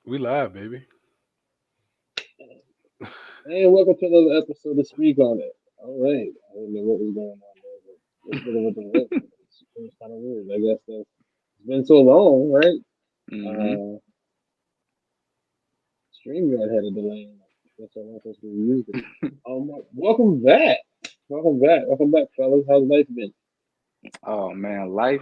We live, baby. Hey, welcome to another episode of Speak on It. All right. I don't know what was going on there, but a bit of a delay. It was kind of weird. I guess that it's been so long, right? Hmm. Uh, StreamYard had a delay. And that's so long since we used it. Welcome back. Welcome back. Welcome back, fellas. How's life been? Oh man, life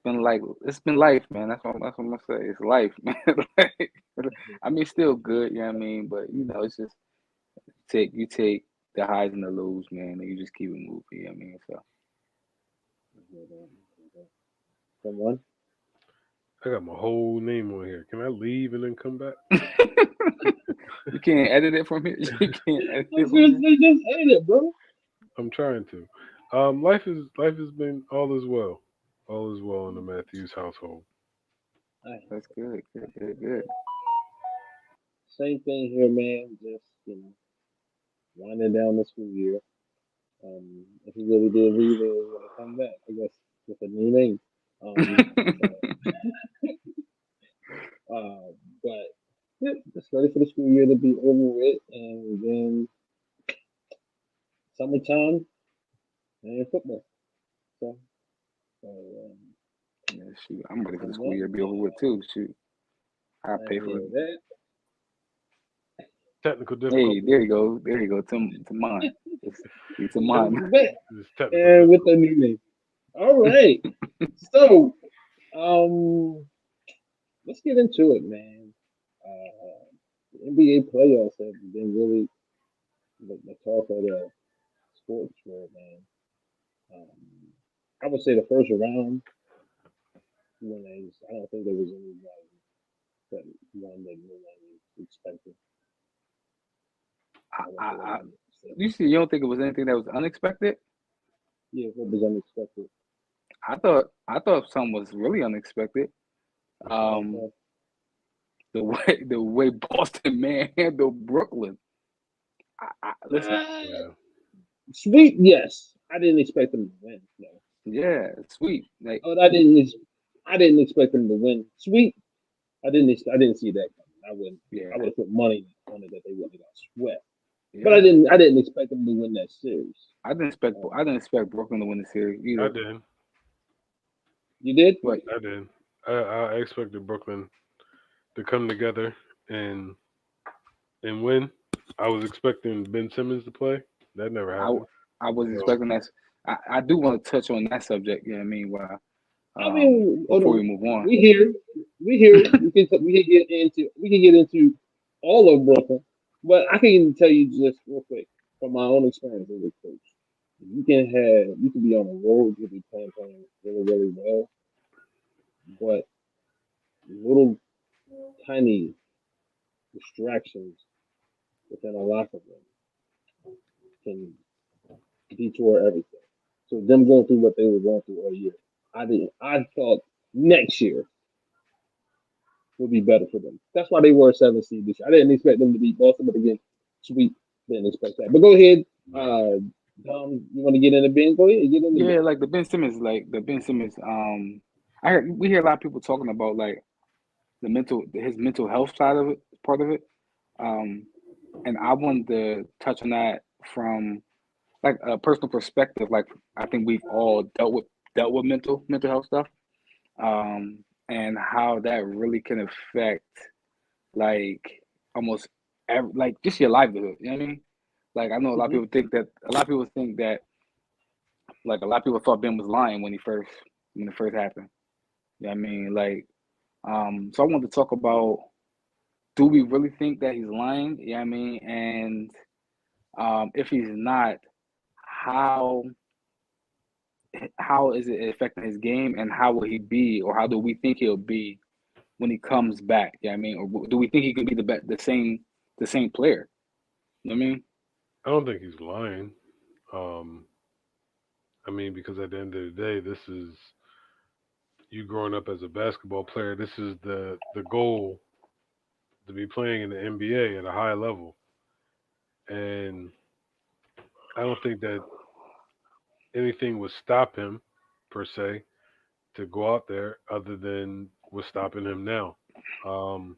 been like it's been life, man. That's what I'm gonna say. It's life, man. Like, I mean, still good, you know what I mean? But it's just take the highs and the lows, man, and you just keep it moving. You know what I mean? So Someone? I got my whole name on here. Can I leave and then come back? you can't edit it from here. You can't edit I it from here. seriously just ate it, bro. I'm trying to. Life has been all is well. All is well in the Matthews household. Alright. That's good, good, good, good. Same thing here, man. Just, winding down the school year. If he really did leave and was gonna come back, I guess with a new name. So, uh, but yeah, just ready for the school year to be over with, and then summertime and football. So, so Yeah, shoot, I'm ready for the school someone, year to be over with too. Shoot, I I pay for hear it. that. Technical Hey, difficulties. there you go, there you go. To mine, it's to Te- mine. Welcome back, This technical and with the difficulties. new name. All right. So, um, let's get into it, man. The NBA playoffs have been really the talk of the sports world, man. Um, I would say the first round winners. I don't think there was anyone that one that no one was expecting. I, I would I, say I, 100%. you see, you don't think it was anything that was unexpected? Yeah, what was unexpected? I thought something was really unexpected. Like Um, the way Boston manhandled Brooklyn. Listen, Yeah. sweet, yes. I didn't expect them to win. No, yeah, sweet. Like, but I didn't. I didn't expect them to win. Sweet. I didn't. I didn't see that coming. I wouldn't. I yeah, would have put money on it that they wouldn't have got swept. But I yeah. didn't. I didn't expect them to win that series. I Um, didn't expect Brooklyn to win the series I either. did. you did. But I did. I expected Brooklyn to come together and win. I was expecting Ben Simmons to play. That never I happened. I was So expecting that. I do want to touch on that subject. You know what I mean? While, I mean, hold before we on. move on. We here. We here. We can get into. We can get into all of Brooklyn, but I can tell you just real quick from my own experience as a coach. You can be on the road. You can be playing really really well, but little tiny distractions within a locker room can detour everything. So them going through what they were going through all year, I didn't. I thought next year would be better for them. That's why they were a 7 seed this year. I didn't expect them to beat Boston, but again, sweet. Didn't expect that. But go ahead, right. uh, Dom. You want to get in the bin? Go ahead, get in the bin. Yeah, like the Ben Simmons. We hear a lot of people talking about like his mental health side of it, part of it. Um, and I wanted to touch on that from like a personal perspective. Like I think we've all dealt with mental health stuff, and how that really can affect like almost like just your livelihood. You know what I mean? Like I know Hmm. a lot of people think that like a lot of people thought Ben was lying when it first happened. You know what I mean? Like so I wanted to talk about, do we really think that he's lying? You know what I mean? And if he's not, how how is it affecting his game, and how will he be, or how do we think he'll be when he comes back? You know what I mean? Or do we think he can be the same player? You know what I mean? I don't think he's lying. Um, I mean, because at the end of the day, this is you growing up as a basketball player. This is the goal to be playing in the NBA at a high level. And I don't think that anything would stop him per se to go out there other than what's stopping him now. Um,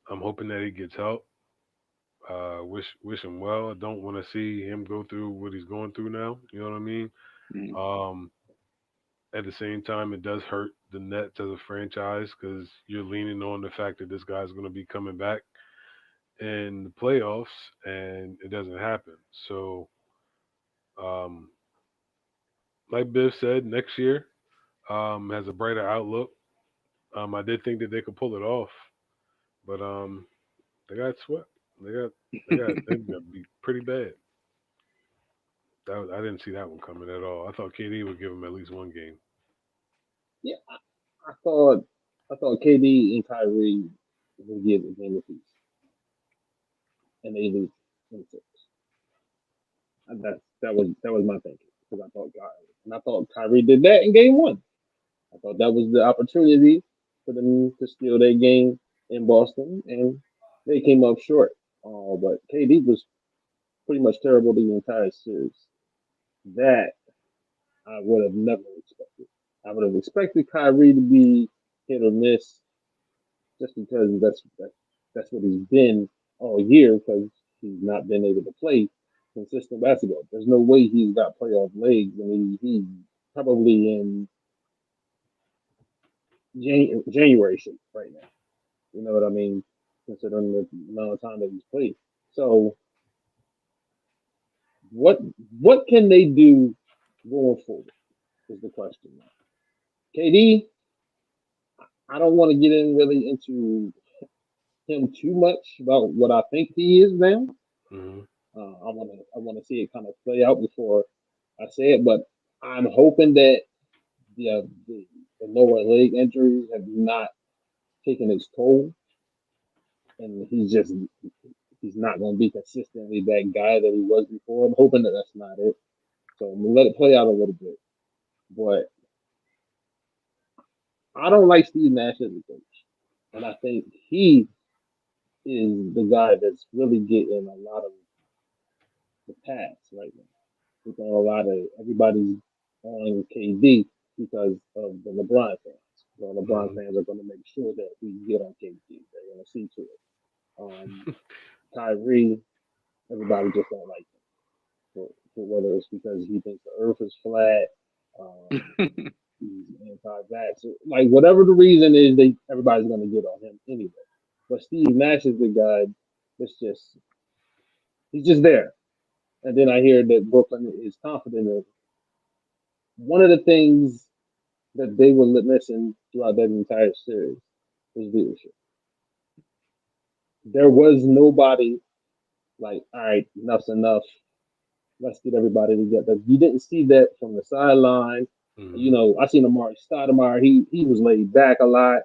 I'm hoping that he gets help. Wish him well. I don't want to see him go through what he's going through now. You know what I mean? Mm. Um, at the same time, it does hurt the Nets as a franchise because you're leaning on the fact that this guy's going to be coming back in the playoffs, and it doesn't happen. So, um, like Biff said, next year has a brighter outlook. I did think that they could pull it off, but they got swept. They got they got beat pretty bad. I didn't see that one coming at all. I thought KD would give them at least one game. Yeah, I thought I thought KD and Kyrie would get a game apiece, and they lose in six. And that was my thinking because I thought Kyrie did that in game one. I thought that was the opportunity for them to steal their game in Boston, and they came up short. But KD was pretty much terrible the entire series. That I would have never expected. I would have expected Kyrie to be hit or miss just because that's what he's been all year because he's not been able to play consistent basketball. There's no way he's got playoff legs. I mean, he's probably in January shape right now. You know what I mean? Considering the amount of time that he's played. So what what can they do going forward is the question now. KD, I don't want to get in really into him too much about what I think he is now. Hmm. I want to see it kind of play out before I say it, but I'm hoping that the lower leg injuries have not taken its toll, and he's not going to be consistently that guy that he was before. I'm hoping that that's not it. So I'm gonna let it play out a little bit, but I don't like Steve Nash as a coach, and I think he is the guy that's really getting a lot of the pass right now. We're getting a lot of everybody's on KD because of the LeBron fans. The LeBron Hmm. fans are going to make sure that we get on KD. They're going to see to it. Kyrie, everybody just don't like him. For whether it's because he thinks the Earth is flat, um, he's anti-vax, like whatever the reason is, they everybody's going to get on him anyway. But Steve Nash is the guy that's just he's just there. And then I hear that Brooklyn is confident in one of the things that they were missing throughout that entire series was leadership. There was nobody like, all right, enough's enough. Let's get everybody together. You didn't see that from the sideline. You Hmm. know, I seen Amari Stoudemire. He was laid back a lot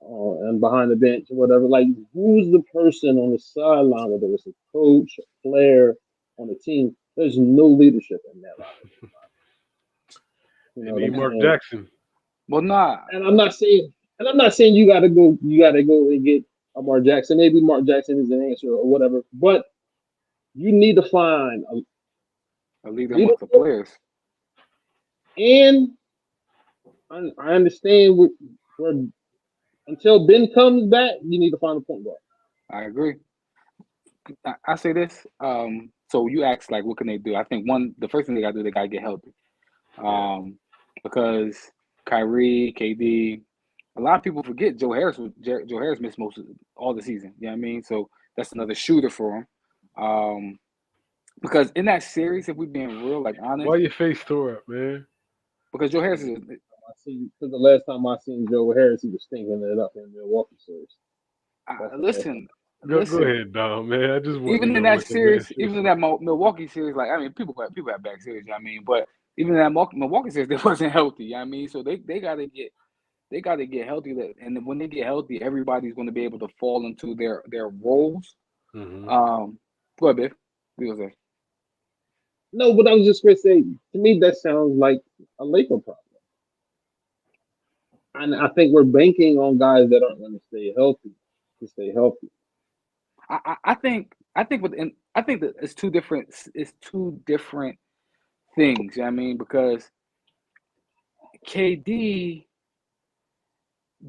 and behind the bench or whatever. Like, who's the person on the sideline, whether it's a coach, a player on the team? There's no leadership in that locker room. You They know what need I'm Mark saying? Jackson. Well, nah, And I'm not saying, you gotta go and get a Mark Jackson. Maybe Mark Jackson is an answer or whatever, but you need to find a a leader amongst the leadership. players. And I understand where until Ben comes back, you need to find a point guard. I agree. I say this. So you asked like, what can they do? I think the first thing they got to do, they got to get healthy. Yeah. Um, because Kyrie, KD, a lot of people forget Joe Harris missed most of all the season. You know what I mean? So that's another shooter for him. Um, because in that series, if we're being real, like Why honest, your face tore up, man? because Joe Harris is, I see because the last time I seen Joe Harris, he was stinking it up in the Milwaukee series. That's the last time. listen, Go listen. ahead, Dom, man. I just want to Even in know that what the man series, face even in was. that Milwaukee series, like I mean, people have back series. You know what I mean, but even in that Milwaukee series, they wasn't healthy. You know what I mean, so they got to get healthy, and when they get healthy, everybody's going to be able to fall into their roles. Hmm. Um, go ahead, Biff. What you gonna say? No, but I was just gonna say, to me, that sounds like a Laker problem. And I think we're banking on guys that aren't going to stay healthy to stay healthy. I think I think that it's two different. It's two different things. You know what I mean, because KD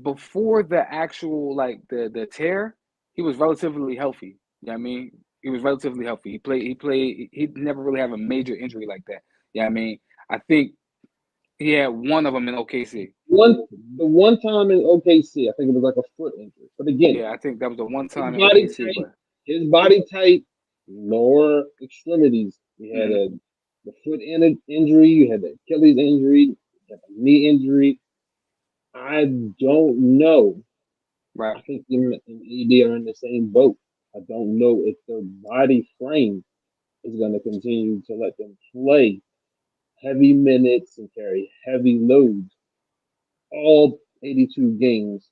before the actual like the tear, he was relatively healthy. You know what I mean? He was relatively healthy. He never really had a major injury like that. You know what I mean? I think he had one of them in OKC. One the one time in OKC, I think it was like a foot injury. But again, Yeah, I think that was the one his time in body OKC. type, But his body type, lower extremities. He had mm, the foot injury. You had the Achilles injury. You had the knee injury. I don't know. right, I think him and AD are in the same boat. I don't know if their body frame is going to continue to let them play heavy minutes and carry heavy loads all 82 games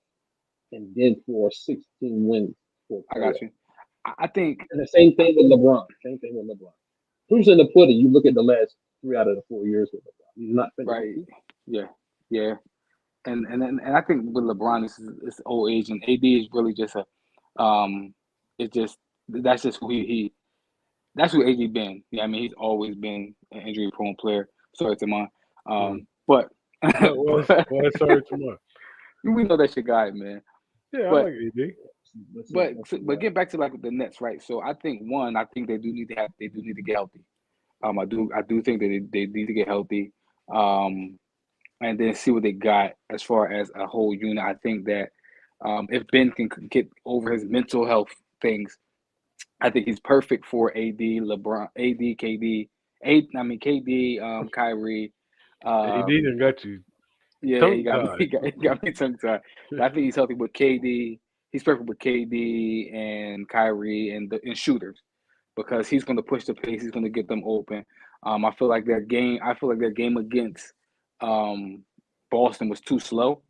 and then for 16 wins for I got playoff. you. I think And the same thing with LeBron. Same thing with LeBron. Proof's in the pudding. You look at the last 3 out of the 4 years with LeBron. He's not finished. right. Yeah, yeah. And I think with LeBron, it's old age, and AD is really just it's just that's just who he that's who AD been. Yeah, I mean he's always been an injury prone player. Sorry to mine. Mm. But Well, sorry to much. we know that's your guy, man. Yeah, I But like AD. but get back to like the Nets, right? So I think I think they do need to get healthy. I do think that they need to get healthy. Um, and then see what they got as far as a whole unit. I think that if Ben can get over his mental health things, I think he's perfect for AD, LeBron, AD, KD, I mean KD, Kyrie. AD Um, done got you yeah, tongue tied. he got me tongue tied. But I think he's healthy with KD. He's perfect with KD and Kyrie and shooters because he's going to push the pace. He's going to get them open. I feel like their game. I feel like their game against um, Boston was too slow,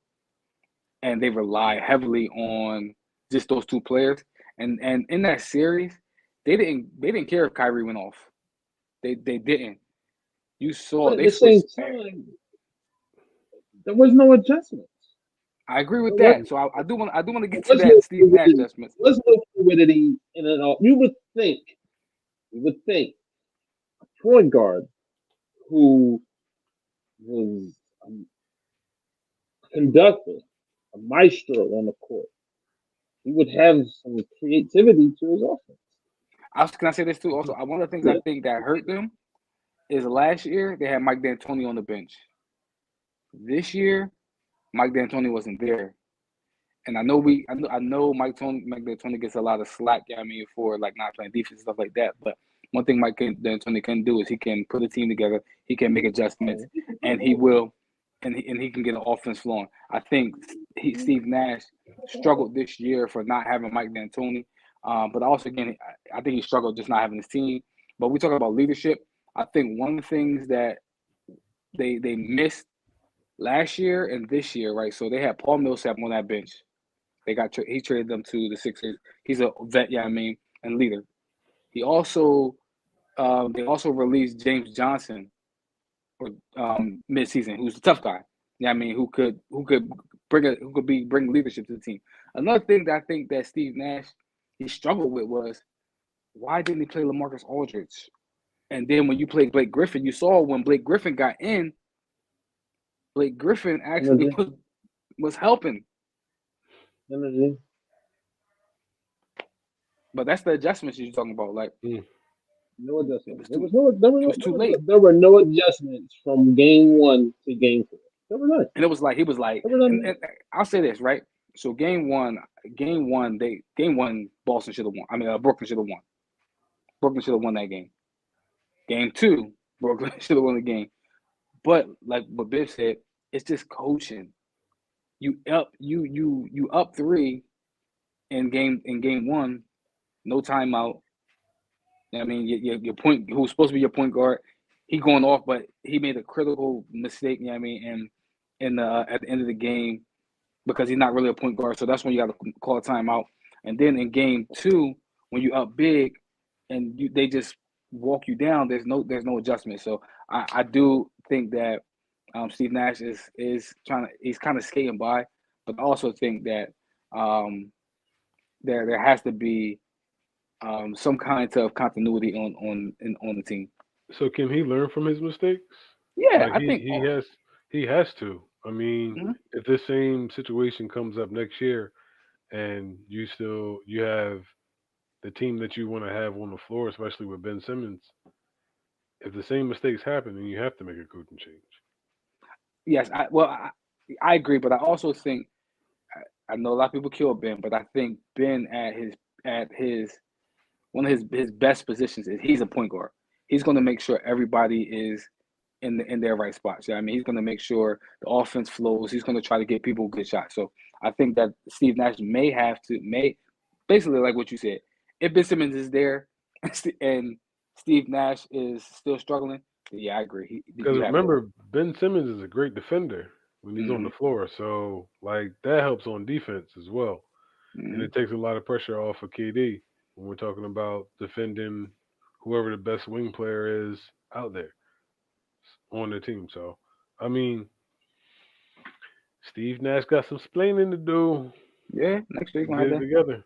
and they rely heavily on just those two players. And in that series, they didn't care if Kyrie went off. They didn't. You But saw at they the same switched. time, there was no adjustments. I agree with There was, that. So I do want to there get to was no that Steve Nash fluidity. adjustments. There was no fluidity in it all. You would think a point guard who was a conductor, a maestro on the court, he would have some creativity to his offense. Can I say this too? Also, one of the things I think that hurt them is last year they had Mike D'Antoni on the bench. This year, Mike D'Antoni wasn't there. And I know Mike D'Antoni gets a lot of slack. I mean, for like not playing defense and stuff like that. But one thing D'Antoni can do is he can put a team together. He can make adjustments, and he will, and he can get an offense flowing. I think Steve Nash struggled this year for not having Mike D'Antoni, but also again, I think he struggled just not having his team. But we talk about leadership. I think one of the things that they missed last year and this year, right? So they had Paul Millsap on that bench. He traded them to the Sixers. He's a vet, yeah, I mean, and leader. He also they also released James Johnson or midseason, who's a tough guy. Yeah, I mean, who could bring leadership to the team. Another thing that I think that Steve Nash he struggled with was why didn't he play LaMarcus Aldridge? And then when you play Blake Griffin, you saw when Blake Griffin got in, Blake Griffin actually Energy, was helping. energy. But that's the adjustments you're talking about. Like Mm. No it adjustment. was There too was no. There were it no. was too late. There were no adjustments from game one to game four. There were none. And it was like he was like, There were none. and I'll say this right. So game one, Boston should have won. I mean, Brooklyn should have won. Brooklyn should have won that game. Game two, Brooklyn should have won the game. But like what Biff said, it's just coaching. You up three in game one, no timeout. I mean, your point, who's supposed to be your point guard, he going off, but he made a critical mistake. You know what I mean, and at the end of the game, because he's not really a point guard. So that's when you got to call a timeout. And then in game two, when you up big and they just walk you down, there's no adjustment. So I do think that Steve Nash is he's kind of skating by, but I also think that there has to be some kind of continuity on the team. So can he learn from his mistakes? Yeah, Like I think. he has to. I mean, Mhm. if this same situation comes up next year and you have the team that you want to have on the floor, especially with Ben Simmons, if the same mistakes happen, then you have to make a coaching change. Yes, I agree, but I also think I know a lot of people kill Ben, but I think Ben at his one of his best positions is he's a point guard. He's going to make sure everybody is in their right spots. Yeah, I mean, he's going to make sure the offense flows. He's going to try to get people good shots. So I think that Steve Nash may basically like what you said. If Ben Simmons is there and Steve Nash is still struggling, yeah, I agree. Because You have to. remember, Ben Simmons is a great defender when he's on Hmm. the floor, so like that helps on defense as well, and Hmm. it takes a lot of pressure off of KD when we're talking about defending whoever the best wing player is out there on the team. So, I mean, Steve Nash got some splaining to do Yeah, next year to you're gonna have get it to. together.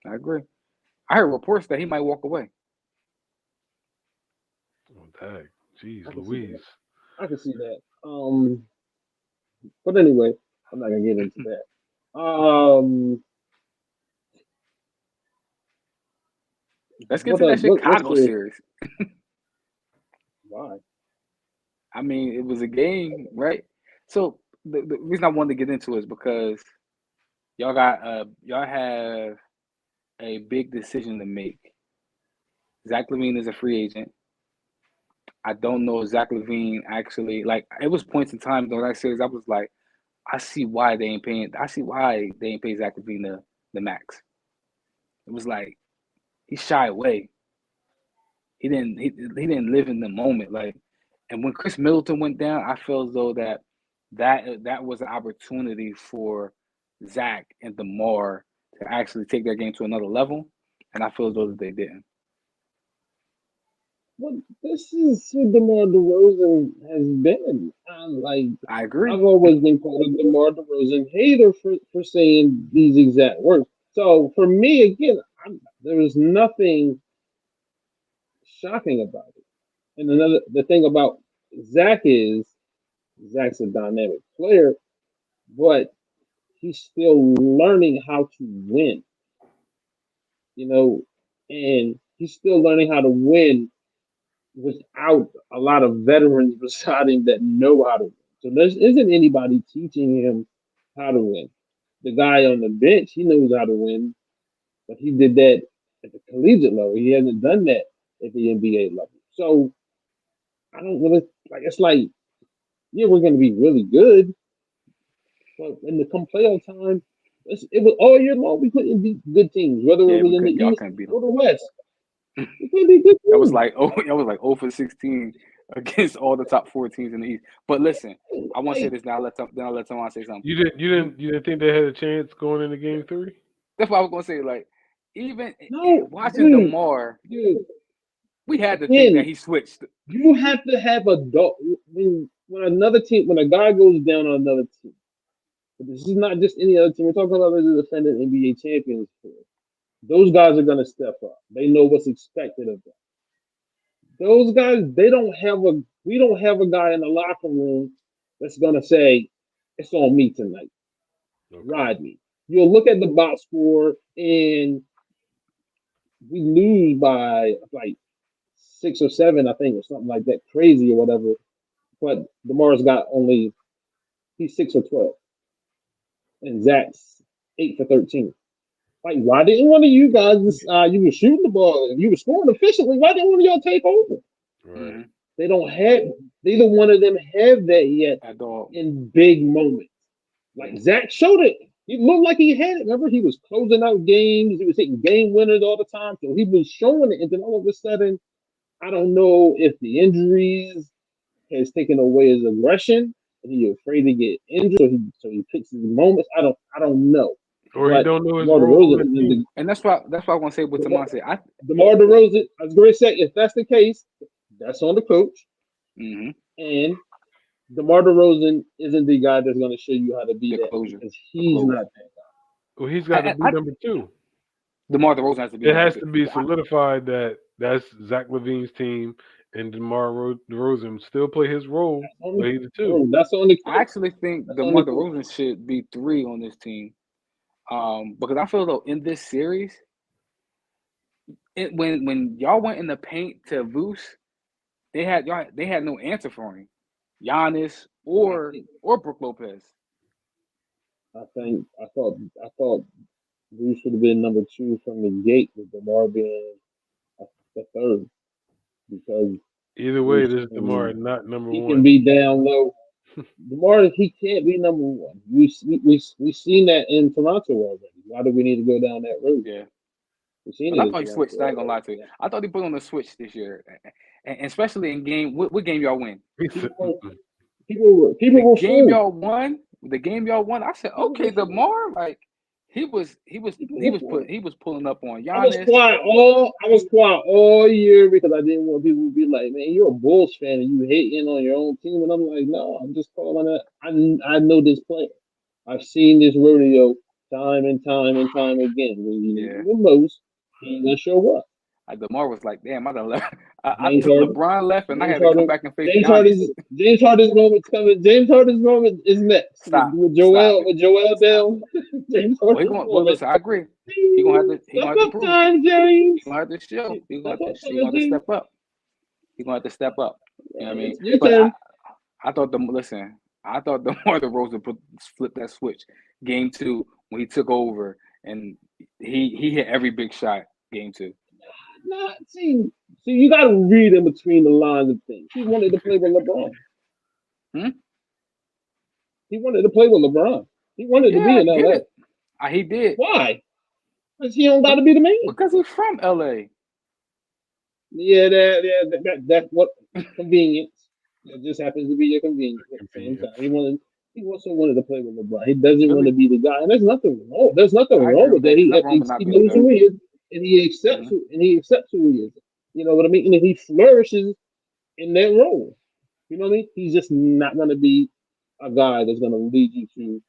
I agree. I heard reports that he might walk away. Oh, dang. Jeez, I can see that. Louise. I can see that. But anyway, I'm not gonna get into that. Let's get to that What's Chicago the series. why? I mean, it was a game, right? So the reason I wanted to get into it is because y'all have a big decision to make. Zach Levine is a free agent. I don't know if Zach Levine actually like. It was points in time during that series. I was like, I see why they ain't paying. I see why they ain't pay Zach Levine the max. It was like he shy away. He didn't live in the moment. Like, and when Chris Middleton went down, I felt as though that was an opportunity for Zach and DeMar to actually take their game to another level, and I feel as though that they didn't. Well, this is who DeMar DeRozan has been. Like I agree. I've always been called a DeMar DeRozan hater for saying these exact words. So for me, again, there is nothing shocking about it. And the thing about Zach is Zach's a dynamic player, but he's still learning how to win. You know, and he's still learning how to win without a lot of veterans beside him that know how to win. So there isn't anybody teaching him how to win. The guy on the bench, he knows how to win, but he did that at the collegiate level. He hasn't done that at the NBA level. So I don't really like. It's like, yeah, we're going to be really good, but when the come playoff time, it was all year long. We couldn't beat good teams, whether it Yeah, was in the y'all East couldn't beat them. or the West. We couldn't beat good That was teams. like that was like 0 for 16 against all the top four teams in the East. But listen, I want to say Like, this now. Then I'll let someone say something. You didn't think they had a chance going into Game Three? That's what I was gonna say. Like, even no, watching dude, Demar, dude. we had to think that Again, he switched. you have to have a dog when another team when a guy goes down on another team. But this is not just any other team. We're talking about the defending NBA champions. Those guys are gonna step up. They know what's expected of them. Those guys, they don't have a. We don't have a guy in the locker room that's gonna say, "It's on me tonight. Okay. Ride me." You'll look at the box score and we lose by like 6 or 7, I think, or something like that, crazy or whatever. But Demar's got only he's 6 or 12, and Zach's 8 for 13. Like, why didn't one of you guys? You were shooting the ball, and you were scoring efficiently. Why didn't one of y'all take over? Right. Mm-hmm. They don't have. Neither one of them have that yet At all. in big moments. Like Zach showed it. He looked like he had it. Remember, he was closing out games. He was hitting game winners all the time. So he was showing it, and then all of a sudden, I don't know if the injuries has taken away his aggression and he's afraid to get injured, so he picks his moments. I don't know, Or he but don't know his DeMar role on DeRozan the is team. the And that's why I want to say what DeMar, Tamon said. I DeMar DeRozan. I was going to say if that's the case, that's on the coach, mm-hmm, and DeMar DeRozan isn't the guy that's going to show you how to be the that closure, because the he's closer. not that Well, he's got to be I number two. DeMar DeRozan has to be It number has two. to be solidified that that's Zach LaVine's team, and DeRozan still play his role, but he's a two. That's on the I coach. actually think That's on the DeMar coach. DeRozan should be 3 on this team. Because I feel though in this series, when y'all went in the paint to Vooch, they had no answer for him, Giannis or Brook Lopez. I thought Bruce should have been number 2 from the gate with DeMar being the third because Either way, Bruce this DeMar not number he can one. be down low. DeMar he can't be number 1. We seen that in Toronto already. Why do we need to go down that road? Yeah. We've seen But it I in thought he Toronto switched. I ain't gonna lie to you. already. I thought he put on the switch this year, and especially in game. What game y'all win? He said, People were The game fooled. y'all won. The game y'all won. I said, okay, DeMar, like he was pulling up on I was Giannis. quiet all year because I didn't want people to be like, "Man, you're a Bulls fan and you hating on your own team." And I'm like, "No, I'm just calling it. I know this player. I've seen this rodeo time and time and time again. When you need Yeah. him the most, he ain't gonna show up." DeMar was like, damn, I done left. I James took Harden, LeBron left, and I James had to come Harden, back and face James Giannis. Harden's moment's coming. James Harden's moment is next Stop. with Stop it. Joel Stop down. it. James Well, he Harden's going. Well, moment. listen, I agree. He gonna have to Step up prove. time, James. He gonna have to show. He Step gonna up have time, to James. step up. He gonna have to step up. You know what I mean? It's your But turn. I thought I thought DeMar DeRozan flipped that switch game 2 when he took over, and he hit every big shot game 2. Nah, see, you got to read in between the lines of things. He wanted to play with LeBron. Hmm? He wanted to play with LeBron. He wanted to be Yeah, I in get LA. it. He did. Why? Because he don't got to be the man. Because he's from LA. Yeah, that's what convenience. It just happens to be your convenience at the same time. He also wanted to play with LeBron. He doesn't want Really, to be the guy, and there's nothing wrong. There's nothing I wrong agree with with that. that. There's nothing wrong with not He being the knows who guy. he is, and he accepts Hmm. who he is. You know what I mean? And he flourishes in that role. You know what I mean? He's just not going to be a guy that's going to lead you to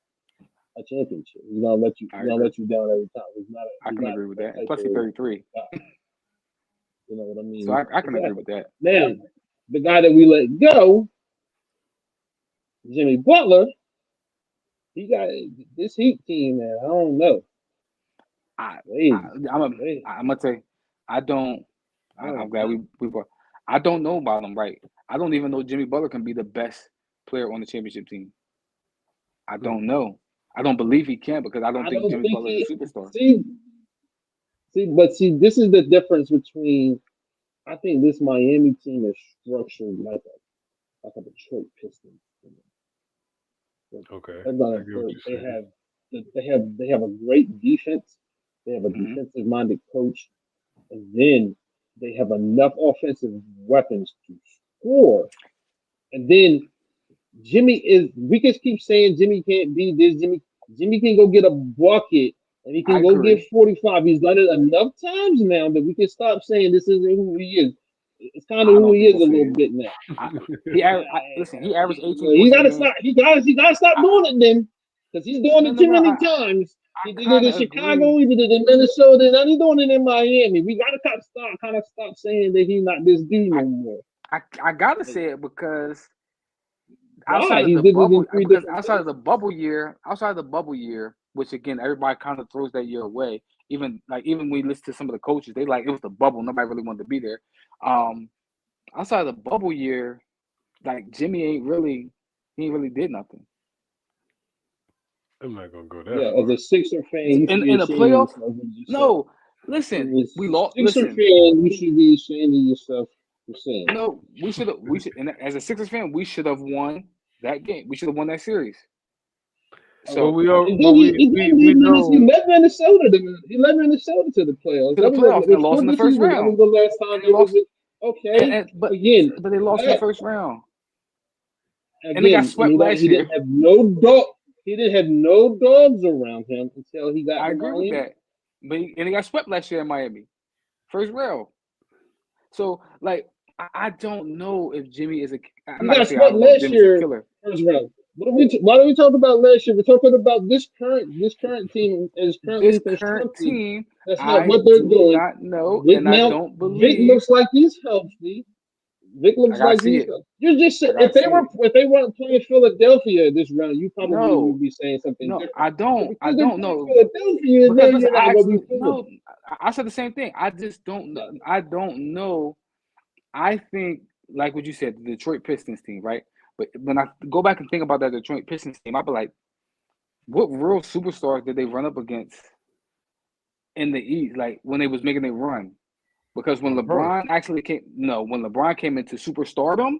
a championship. He's going to let you. I He's going to agree. let you down every time. I He's can not agree with that that. And type plus, he's of 33. guy. You know what I So mean? I can agree Exactly. with that. Now, the guy that we let go, Jimmy Butler, he got this Heat team, man. I don't know. I, Wait, I'm gonna tell you, I don't. I'm glad we brought. I don't know about him, right? I don't even know Jimmy Butler can be the best player on the championship team. I don't know. I don't believe he can because I don't I think don't Jimmy think Butler is he a superstar. see. This is the difference between. I think this Miami team is structured like a Detroit Pistons. okay, They're I gonna get what you're saying. they have a great defense. They have a Hmm. defensive minded coach, and then they have enough offensive weapons to score. And then Jimmy is. We can keep saying Jimmy can't be this. Jimmy can go get a bucket and he I can go get agree. 45. He's done it enough times now that we can stop saying this isn't who he is. It's kind of I who don't he think is a this little is. bit now. I, listen. He averaged 18 He points a gotta game. stop. He gotta stop I, doing it then, because he's doing it too no. many times. I He did it kind in of agree. Chicago. He did it in Minnesota. Now he's doing it in Miami. We gotta stop saying that he's not this dude I, no more. I gotta Like, say it because why? outside of He the did it in bubble, three because different places. outside of the bubble year, which again everybody kind of throws that year away. Even when we listen to some of the coaches, they like it was the bubble. Nobody really wanted to be there. Um, outside of the bubble year, like Jimmy he ain't really did nothing. I'm not gonna go that Yeah, as far. a Sixer fan, you should be In the ashamed of playoff, yourself. As no. Listen, a we lost. Sixer Listen, fan, you should be ashamed of yourself for saying. no, we should. And as a Sixers fan, we should have won that game. We should have won that series. Oh, Well, So and then we know. he led Minnesota to the playoffs. to the That was playoffs and lost in before the the first season. That was round. the last time They they was lost, okay. and Again, but they lost in the that first round, and they got again, and swept last he didn't year. have no dog. He didn't have no dogs around him until he got I to agree with Miami. that. And they got swept last year in Miami, first round. So like I don't know if Jimmy is a. I'm He not gonna got say I swept don't know if last Jimmy's a year, killer. first round. Why don't we talk about last year? We're talking about this current team is This currently current constructed. team, That's not I what they're do doing. not know, Vic and I now don't Vic believe. looks like he's healthy. Vic I looks gotta like see he's. it. You're just I gotta if they see were it. if they weren't playing Philadelphia this round, you probably would No, be saying something no, different. I But don't. I because they're don't playing know Philadelphia, because then listen, you're not I gonna be actually feeling no. I said the same thing. I just don't. it. I don't know. I think like what you said, the Detroit Pistons team, right? But when I go back and think about that Detroit Pistons team, I'd be like, what real superstars did they run up against in the East? Like when they was making their run? Because when LeBron. LeBron actually came, no, when LeBron came into superstardom,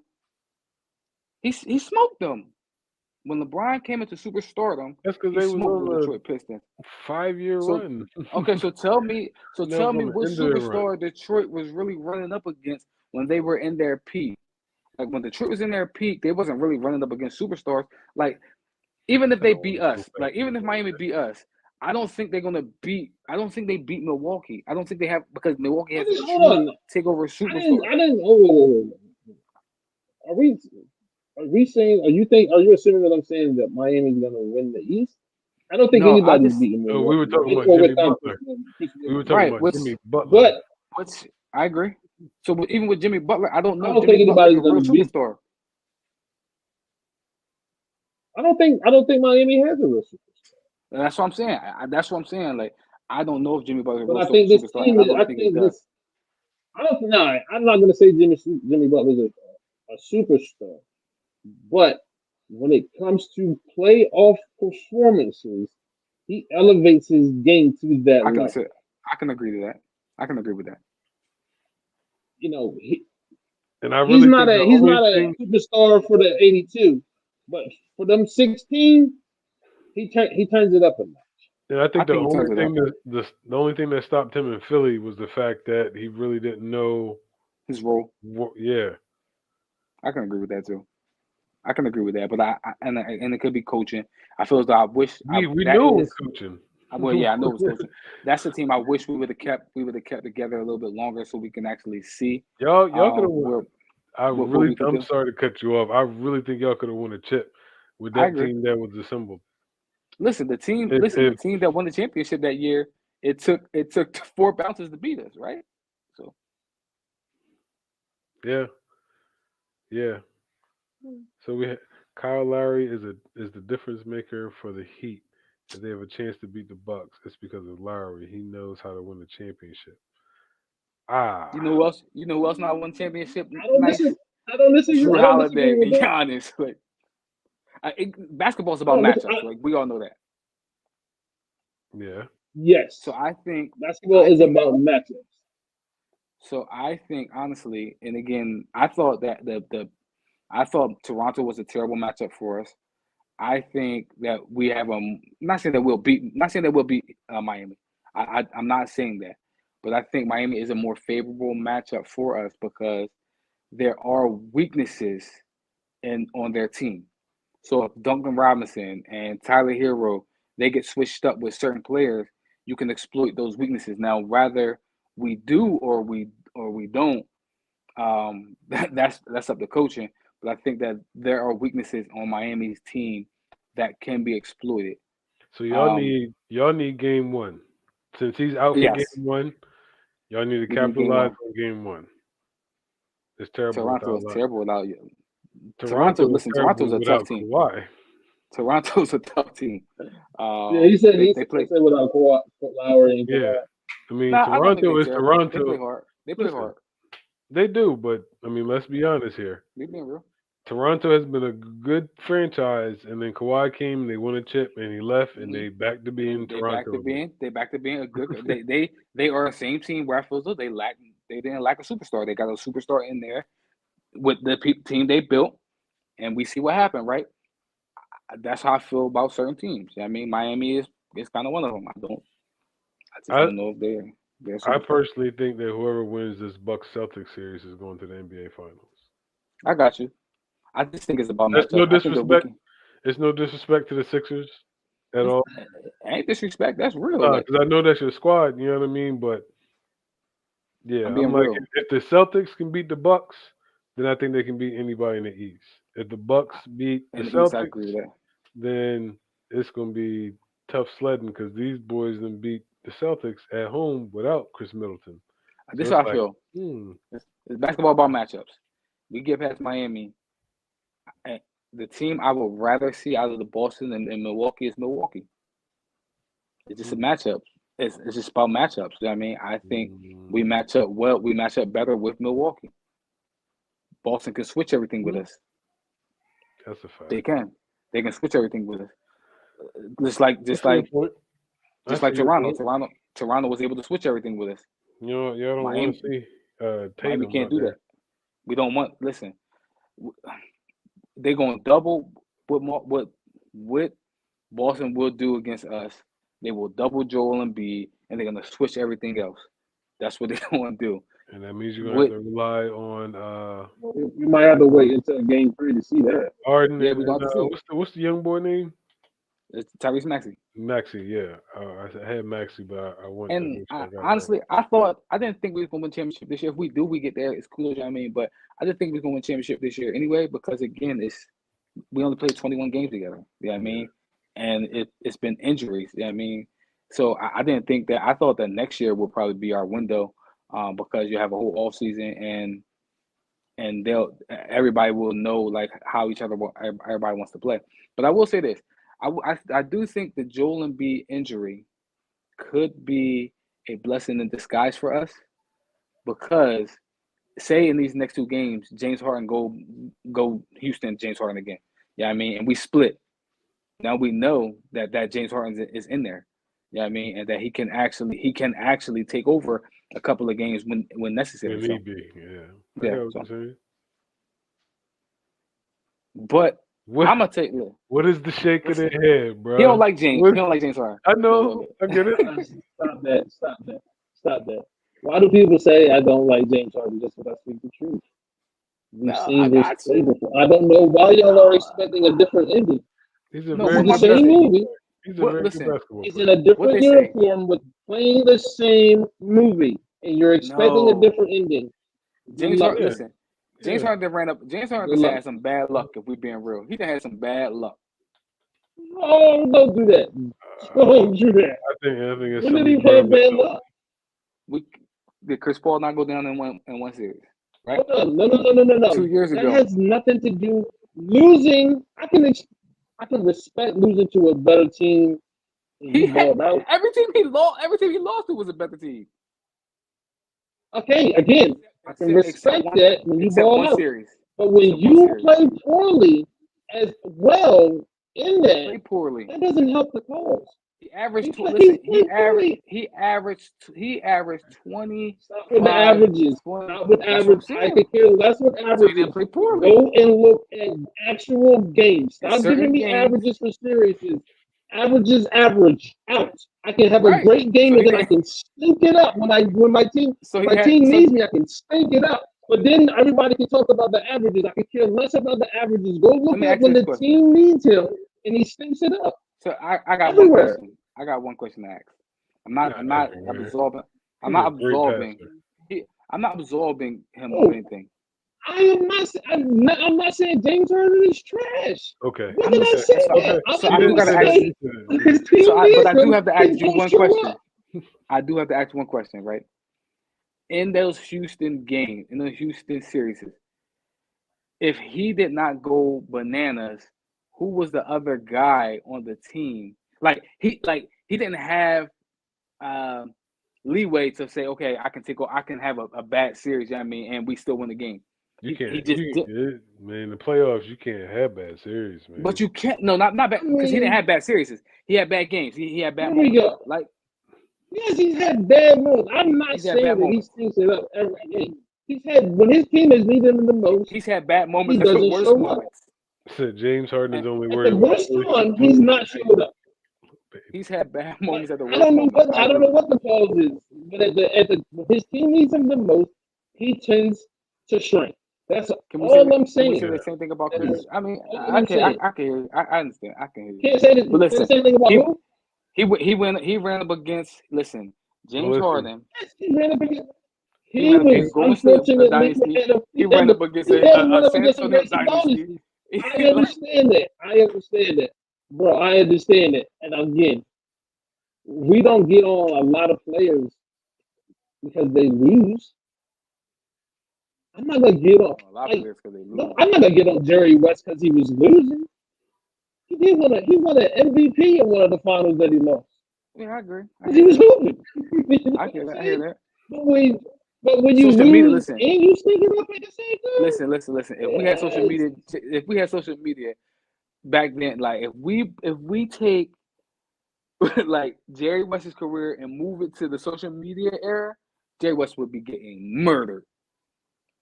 he smoked them. When LeBron came into superstardom, That's because he they was smoked the on Detroit Pistons. a 5 year So run. okay, so Now tell it's me on the what end of their run. superstar Detroit was really running up against when they were in their peak. Like when Detroit was in their peak, they wasn't really running up against superstars. Like even if I they don't want beat to go us, back like to the even if day. Miami beat us, I don't think they're gonna beat. I don't think they beat Milwaukee. I don't think they have because Milwaukee I has a just hold true on. takeover I didn't. superstar. I didn't. Oh, wait, wait, wait, wait. Are we? Are we saying? Are you think? Are you assuming that I'm saying that Miami's gonna win the East? I don't think No, I anybody's just beating No, we were Milwaukee talking with about or Jimmy without Butler. Chris We were talking right. Middleton. about Jimmy Butler. But Which I agree. So even with Jimmy Butler, I don't I know if don't Jimmy think Butler's a anybody's real gonna beat. superstar. I don't think. I don't think Miami has a real superstar. And that's what I'm saying. That's what I'm saying. Like I don't know if Jimmy Butler's a But real I think this superstar, team and I is. really I think he think does. this. I don't. No, I'm not gonna say Jimmy Butler's a superstar. But when it comes to playoff performances, he elevates his game to that I can level. say I can agree to that. I can agree with that. You know, And I he's really not think a the he's only not a thing superstar for the 82, but for them 16, he turns it up a notch. and I I think the think he only turns it thing up. that the only thing that stopped him in Philly was the fact that he really didn't know His role. yeah. I can agree with that too. I can agree with that, but and it could be coaching. I feel as though I wish We that knew it was is coaching. well, yeah, I know it was coaching. That's the team I wish we would have kept. We would have kept together a little bit longer so we can actually see Y'all could have won. where I what really we could I'm do. sorry to cut you off. I really think y'all could have won a chip with I that agree. team that was assembled. Listen, the team. Listen, the If team that won the championship that year. It took four bounces to beat us, right? So yeah, yeah. So Kyle Lowry is the difference maker for the Heat. If they have a chance to beat the Bucks, it's because of Lowry. He knows how to win a championship. you Ah, know who else? You know who else not won championship? I don't Nice, disagree. I don't disagree. Drew I don't disagree Holiday. with Be that. honest, like basketball's I about don't. matchups. Like we all know that. yeah. So Yes, basketball I is think, about matchups. so I think honestly, and again, I thought that I thought Toronto was a terrible matchup for us. I think that we have not saying that we'll beat Miami. I'm not saying that, but I think Miami is a more favorable matchup for us because there are weaknesses in on their team. So if Duncan Robinson and Tyler Hero they get switched up with certain players, you can exploit those weaknesses. Now, whether we do or we don't, that's up to coaching. But I think that there are weaknesses on Miami's team that can be exploited. So Um, y'all need game one. Since he's out for game yes, one, y'all need to we need game capitalize one. on game one. It's terrible Toronto without is luck. terrible without you. Toronto, Toronto is listen, Toronto's terrible a tough without team. Kawhi. Toronto's a tough team. Yeah, They he play. said without Lowry and Yeah. Kawhi. I mean, Nah, I don't think Toronto they're is terrible. They play Toronto. hard. They play Listen, hard. they do, but I mean, let's be honest here. They being real. Toronto has been a good franchise, and then Kawhi came, they won a chip, and he left, and Hmm they back to being And Toronto again. they back to being a good. They are the same team where I feel as though they didn't lack a superstar. They got a superstar in there with the team they built, and we see what happened. Right. That's how I feel about certain teams. I mean, Miami is kind of one of them. I just I don't know if they're a I superstar. personally think that whoever wins this Bucks Celtics series is going to the NBA Finals. I got you. I just think it's about That's no matchup. I think that we disrespect. can. It's no disrespect to the Sixers at It's all. ain't disrespect. That's real. Like Because I know that's your squad. You know what I mean? But yeah, I'm I'm being like, real. if the Celtics can beat the Bucks, then I think they can beat anybody in the East. If the Bucks beat the In the East, I Celtics, agree with that. then it's gonna be tough sledding because these boys then beat the Celtics at home without Chris Middleton. This So is it's how I like, feel. hmm, It's basketball about matchups. We get past Miami. eh, The team I would rather see out of the Boston and Milwaukee is Milwaukee. It's just a hmm, matchup. It's just about matchups. You know what I mean? I think we hmm, match up well. We match up better with Milwaukee. Boston can switch everything with hmm, us. that's a They fact. can. They can switch everything with us. Just like I just see your like point. I just like see your Toronto. point. Toronto was able to switch everything with us. You know, y'all don't want Miami to see Miami Tatum can't out do there. that. We don't want. Listen, they're going to double what Boston will do against us. They will double Joel Embiid, and they're going to switch everything else. That's what they're going to do. And that means you're gonna have With to rely on You might have to wait until game 3 to see that. Harden Yeah, and, we're going to see. what's the young boy name? It's Tyrese Maxey. Maxi, yeah. I had Maxi, but I wanted to And make sure I got it right. honestly, I didn't think we was going to win championship this year. If we do, we get there. It's cool. You know what I mean, but I didn't think we was going to win championship this year anyway because again, it's we only played 21 games together. You know what I Yeah. mean? And it's been injuries. You know what I mean? So I didn't think that. I thought that next year will probably be our window because you have a whole off season and they'll everybody will know like how everybody wants to play. But I will say this: I do think the Joel Embiid injury could be a blessing in disguise for us because say in these next two games, James Harden go Houston, James Harden again. Yeah, I mean, and we split. Now we know that James Harden is in there. Yeah, I mean, and that he can actually take over a couple of games when necessary. When So need be, yeah. I yeah, got what you're so saying. but What I'm gonna take look. what is the shake of the Listen, head, he don't bruh? like James. What He don't like James Harden. I Look, look, know, look. I get it. Stop that. Stop that. Stop that. Why do people say I don't like James Harden just because I speak the truth? We've No, I seen this got play you. before. I don't know why y'all are No, expecting a different ending. He's a no. This very What is the my good thing same say? basketball movie. player. He's a What very good listen? basketball He's in player. a What different they say? uniform with playing the same movie, and you're expecting a No. different ending. Good James luck. Harden, Yeah, listen, James yeah. Harden done ran up. James Harden Good just luck. had some bad luck. If we being real, he done had some bad luck. Oh, don't do that. Don't do that. I think it's When did something he he brought up have with bad Phil. luck? We did Chris Paul not go down in one series, right? Hold on. No, no, no, no, no, no. 2 years That ago, has nothing to do. Losing, I can respect losing to a better team and he you had balled out. every team he lost. Every team he lost to was a better team, Okay, again, I can except respect one, that when you except ball one out. series, But when except one you series. play poorly as well in He that, played poorly. that doesn't help the cause. He averaged. He Listen, he played averaged. poorly. He averaged Stop with the 25, averages. 20. Stop with That's what I'm average. I saying. could care less with So he didn't averages. play poorly Go and look at actual games. in Stop giving certain me games. averages for series. Averages average out. I can have a Right. great game So and he then I didn't. can stink it up when So he my had. team So needs me. I can stink it up. But then everybody can talk about the averages. I can care less about the averages. Go let look me at ask you when this the question. team needs him and he stinks it up So I got one everywhere. question. I got one question to ask. I'm Not not. I'm not everywhere. absolving. I'm He's a not great absolving. passer. I'm not absolving him of Oh, anything. I am not. I'm not saying James Harden is trash. Okay, When I'm did I just. okay, say So, okay. that? I so You I am do did just gotta say that. ask. saying You said it. when Yeah. his team But needs I do him, have to he ask you won't one show question. up. I do have to ask you one question, right? In those Houston games, in those Houston series, if he did not go bananas, who was the other guy on the team? Like he didn't have um, leeway to say, okay, I can have a bad series. You know what I mean, and we still win the game. You He can't. just did, Man. The playoffs, you can't have bad series, but man. you can't. No, not bad I because he didn't mean, have bad series. He had bad games. He had bad here we moments. go. Like Yes, he's had bad moments. I'm not he's had bad saying that he moments. stinks it up every game. He's had when his team is needing him the most, He's had bad he moments at the doesn't worst show up. moments. Said James Harden is And only At worried the about worst who he can time, he's lose not showing up. baby. he's had bad But moments at the worst moments. I I don't agree know with what you. the cause is. But when his team needs him the most, he tends to shrink. That's Can we say all I'm can we saying. say Yeah. the same thing about That Chris? is I mean, all I I'm can I, saying. I can hear you. I understand. I can hear you. Can't say that. But Can't listen, say anything about he who. he ran up against listen Well, James listen. Harden. Yes, he ran up against. He He ran up against was Golden State, a unfortunately dynasty. He he had ran to up against he had to a run up San against a Antonio Grayson dynasty. Dynasty. I understand that. I understand that, bro. I understand that. And again, we don't get on a lot of players because they lose. I'm not gonna get on A lot of like players because they no, lose. I'm not gonna get on Jerry West because he was losing. He won an MVP in one of the finals that he lost Yeah, I agree. I because he hear was that. losing. You know I what hear I'm that. I hear saying? that. But when you Social media. lose Listen, and you stick it up at the same time, listen. If we had social media back then, like if we take like Jerry West's career and move it to the social media era, Jerry West would be getting murdered.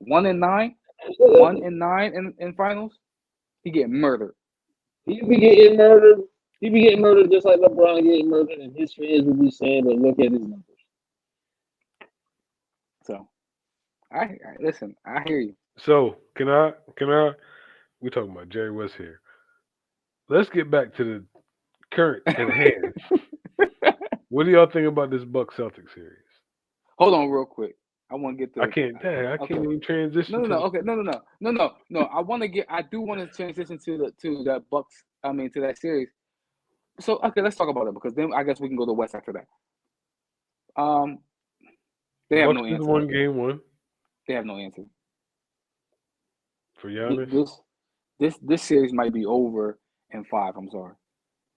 1-9, yeah, 1-9 in finals. He getting murdered. he'd be getting murdered. He'd be getting murdered just like LeBron getting murdered, and his fans would be saying, "But look at his numbers." So I listen. I hear you. So can I? We're talking about Jerry West here. Let's get back to the current at hand. What do y'all think about this Buck Celtics series? Hold on, real quick. I want to get I the can't. Dang, I okay. can't even No, transition no, to no. the. Okay, no. I want to get. I do want to transition to that Bucks. I mean, to that series. So okay, let's talk about it because then I guess we can go to West after that. Um, they have Bucks no is answer. one game one They have no answer. for Giannis. This series might be over in 5. I'm sorry.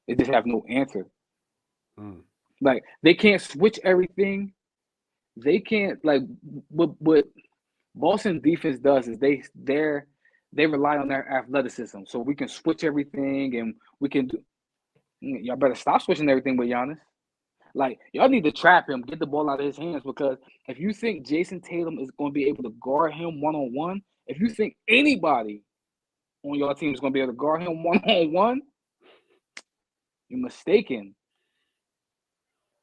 They just have no answer. Mm. Like they can't switch everything. They can't like what Boston defense does is they rely on their athleticism, so we can switch everything and we can do. Y'all better stop switching everything with Giannis. Like y'all need to trap him, get the ball out of his hands because if you think Jason Tatum is going to be able to guard him 1-on-1, if you think anybody on your team is going to be able to guard him 1-on-1, you're mistaken.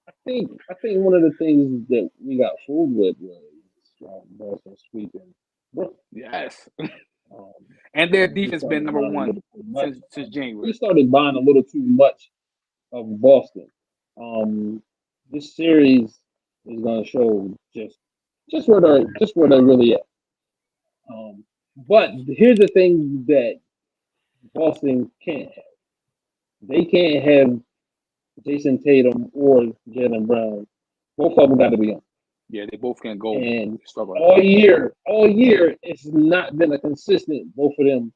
I think one of the things that we got fooled with was Boston sweeping Brooklyn. Yes, Um, and I their think we defense been started number buying a one little too much. since We January. started buying a little too much of Boston. Um, this series is going to show just where they're really at. But here's the thing that Boston can't have. They can't have Jason Tatum or Jalen Brown. Both of them got to be on. Yeah, they both can go And struggling. all year, it's not been a consistent both of them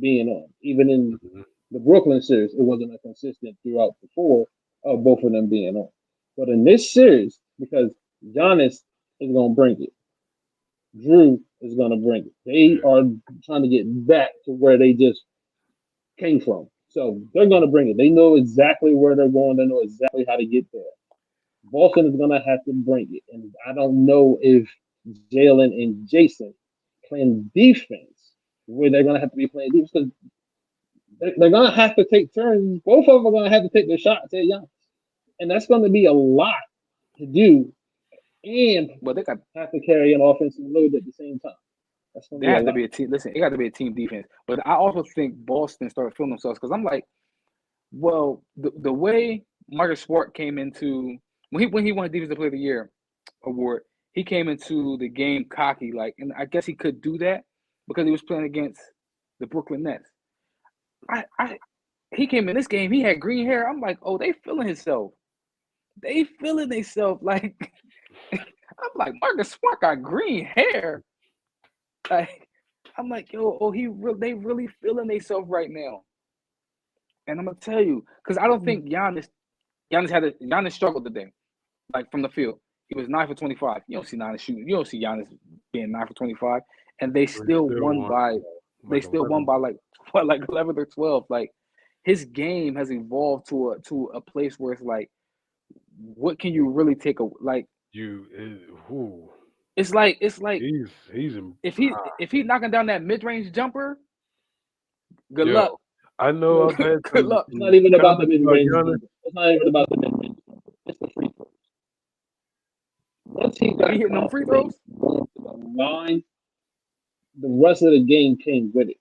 being on. Even in Mhm. the Brooklyn series, it wasn't a consistent throughout the four of both of them being on. But in this series, because Giannis is going to bring it, Drew is going to bring it. They Yeah. are trying to get back to where they just came from. So they're going to bring it. They know exactly where they're going. They know exactly how to get there. Boston is going to have to bring it. And I don't know if Jalen and Jason playing defense, where they're going to have to be playing defense, because they're going to have to take turns. Both of them are going to have to take their shots at Giannis. And that's going to be a lot to do and But they got have to carry an offensive load at the same time. That's going to they be a have to lot. be a team. Listen, it got to be a team defense. But I also think Boston started feeling themselves because I'm like, well, the way Marcus Smart came into when he won the Defensive Player of the Year award, he came into the game cocky, like, and I guess he could do that because he was playing against the Brooklyn Nets. I he came in this game, he had green hair. I'm like, oh, they feeling himself. They feeling themselves. Like I'm like, Marcus Smart got green hair. Like I'm like, yo, oh, they really feeling themselves right now. And I'm gonna tell you, because I don't think Giannis struggled today, like from the field. He was 9 for 25. You don't see Giannis shooting. You don't see Giannis being 9 for 25, and they They still still won want by like 11. like what, like 11 or 12. Like his game has evolved to a place where it's like, what can you really take a like? Who? It's like He's in. if he's knocking down that mid range jumper, good Yo, luck. I know I've had Good some luck. It's not some even about the comments mid about range Giannis. number. It's not even about the mid range number. It's the free throws. Once he When he got hitting them free confident throws, going to the line, the rest of the game came with it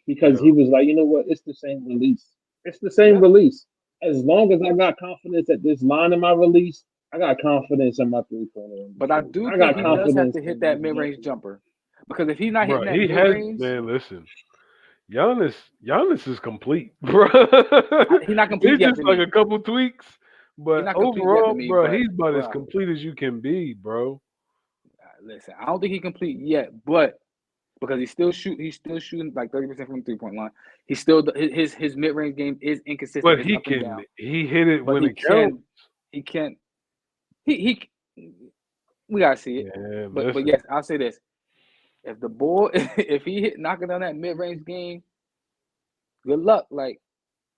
because he Yo, was like, you know what? It's the same release. It's the same yep. release. As long as I got confidence at this line in my release, I got confidence in my 3 pointer. But I do I think got he does have confidence to hit in that this mid range jumper. jumper. Because if he's not hitting Bro, that he mid has range, man. Listen, Giannis is complete, bro. he's not complete It's yet just to like me. a couple tweaks, He's but not complete yet to overall, me. bro, But he's about as bro, complete as you can be, bro. listen, I don't think he's complete yet. But because he's still shooting like 30% from the 3 point line. He's still his mid range game is inconsistent. But It's up and down. he hit it But when it counts. he can he we gotta see it. Yeah, But listen, yes, I'll say this: if the ball if he hit knocking down that mid range game, good luck. Like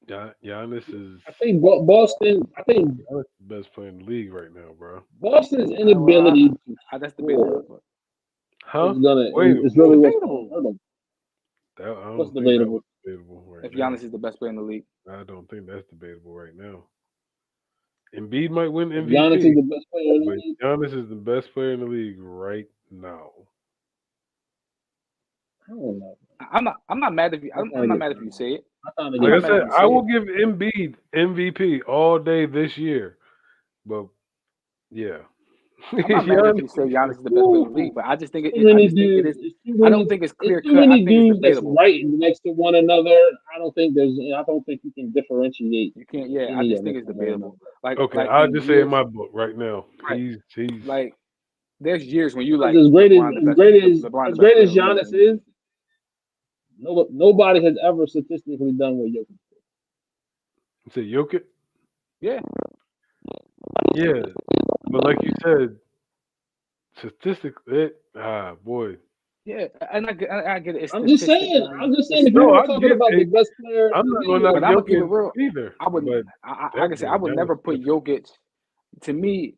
Giannis is I think Boston. I think Giannis is the best player in the league right now, bro. Boston's well, inability to that's score debatable. But Huh? is Debatable. really what's going to debatable hurt them. I What's don't think that was debatable? debatable right if now. Giannis is the best player in the league, I don't think that's debatable right now. Embiid might win If Giannis is MVP, the best player in the but league, Giannis is the best player in the league right now. I don't know. I'm not mad if you I'm I'm trying to not get mad if you something. say it. I'm trying to I'm Like get I not mad said, if something. you I say will it. give Embiid MVP all day this year. But yeah, I'm not mad if Giannis, you say Giannis is the best player in the league, Woo! but I just think Too I many just think it dudes. is. I don't think it's It's clear too cut. I many think it's dudes that's debatable. right next to one another. I don't think there's. I don't think you can differentiate You can't. Yeah, I any just of them think it's from one debatable. another. okay, Like I'll in just say in years, my book right now, right? he's Like there's years when you Because like LeBron the best, LeBron the as best great player as in the league, Giannis and is, nobody has ever statistically done what Jokic did. say Jokic. yeah, Yeah, but like you said, statistically, boy, yeah, and I get it. It's I'm just saying. statistically, I'm just saying. it's If you no, I want to talking get about the it. best player in I'm the not gonna knock league, but I'm gonna keep it Jokic real. either, I would, but like I that said, I boy would Giannis never is put different. Jokic. To me,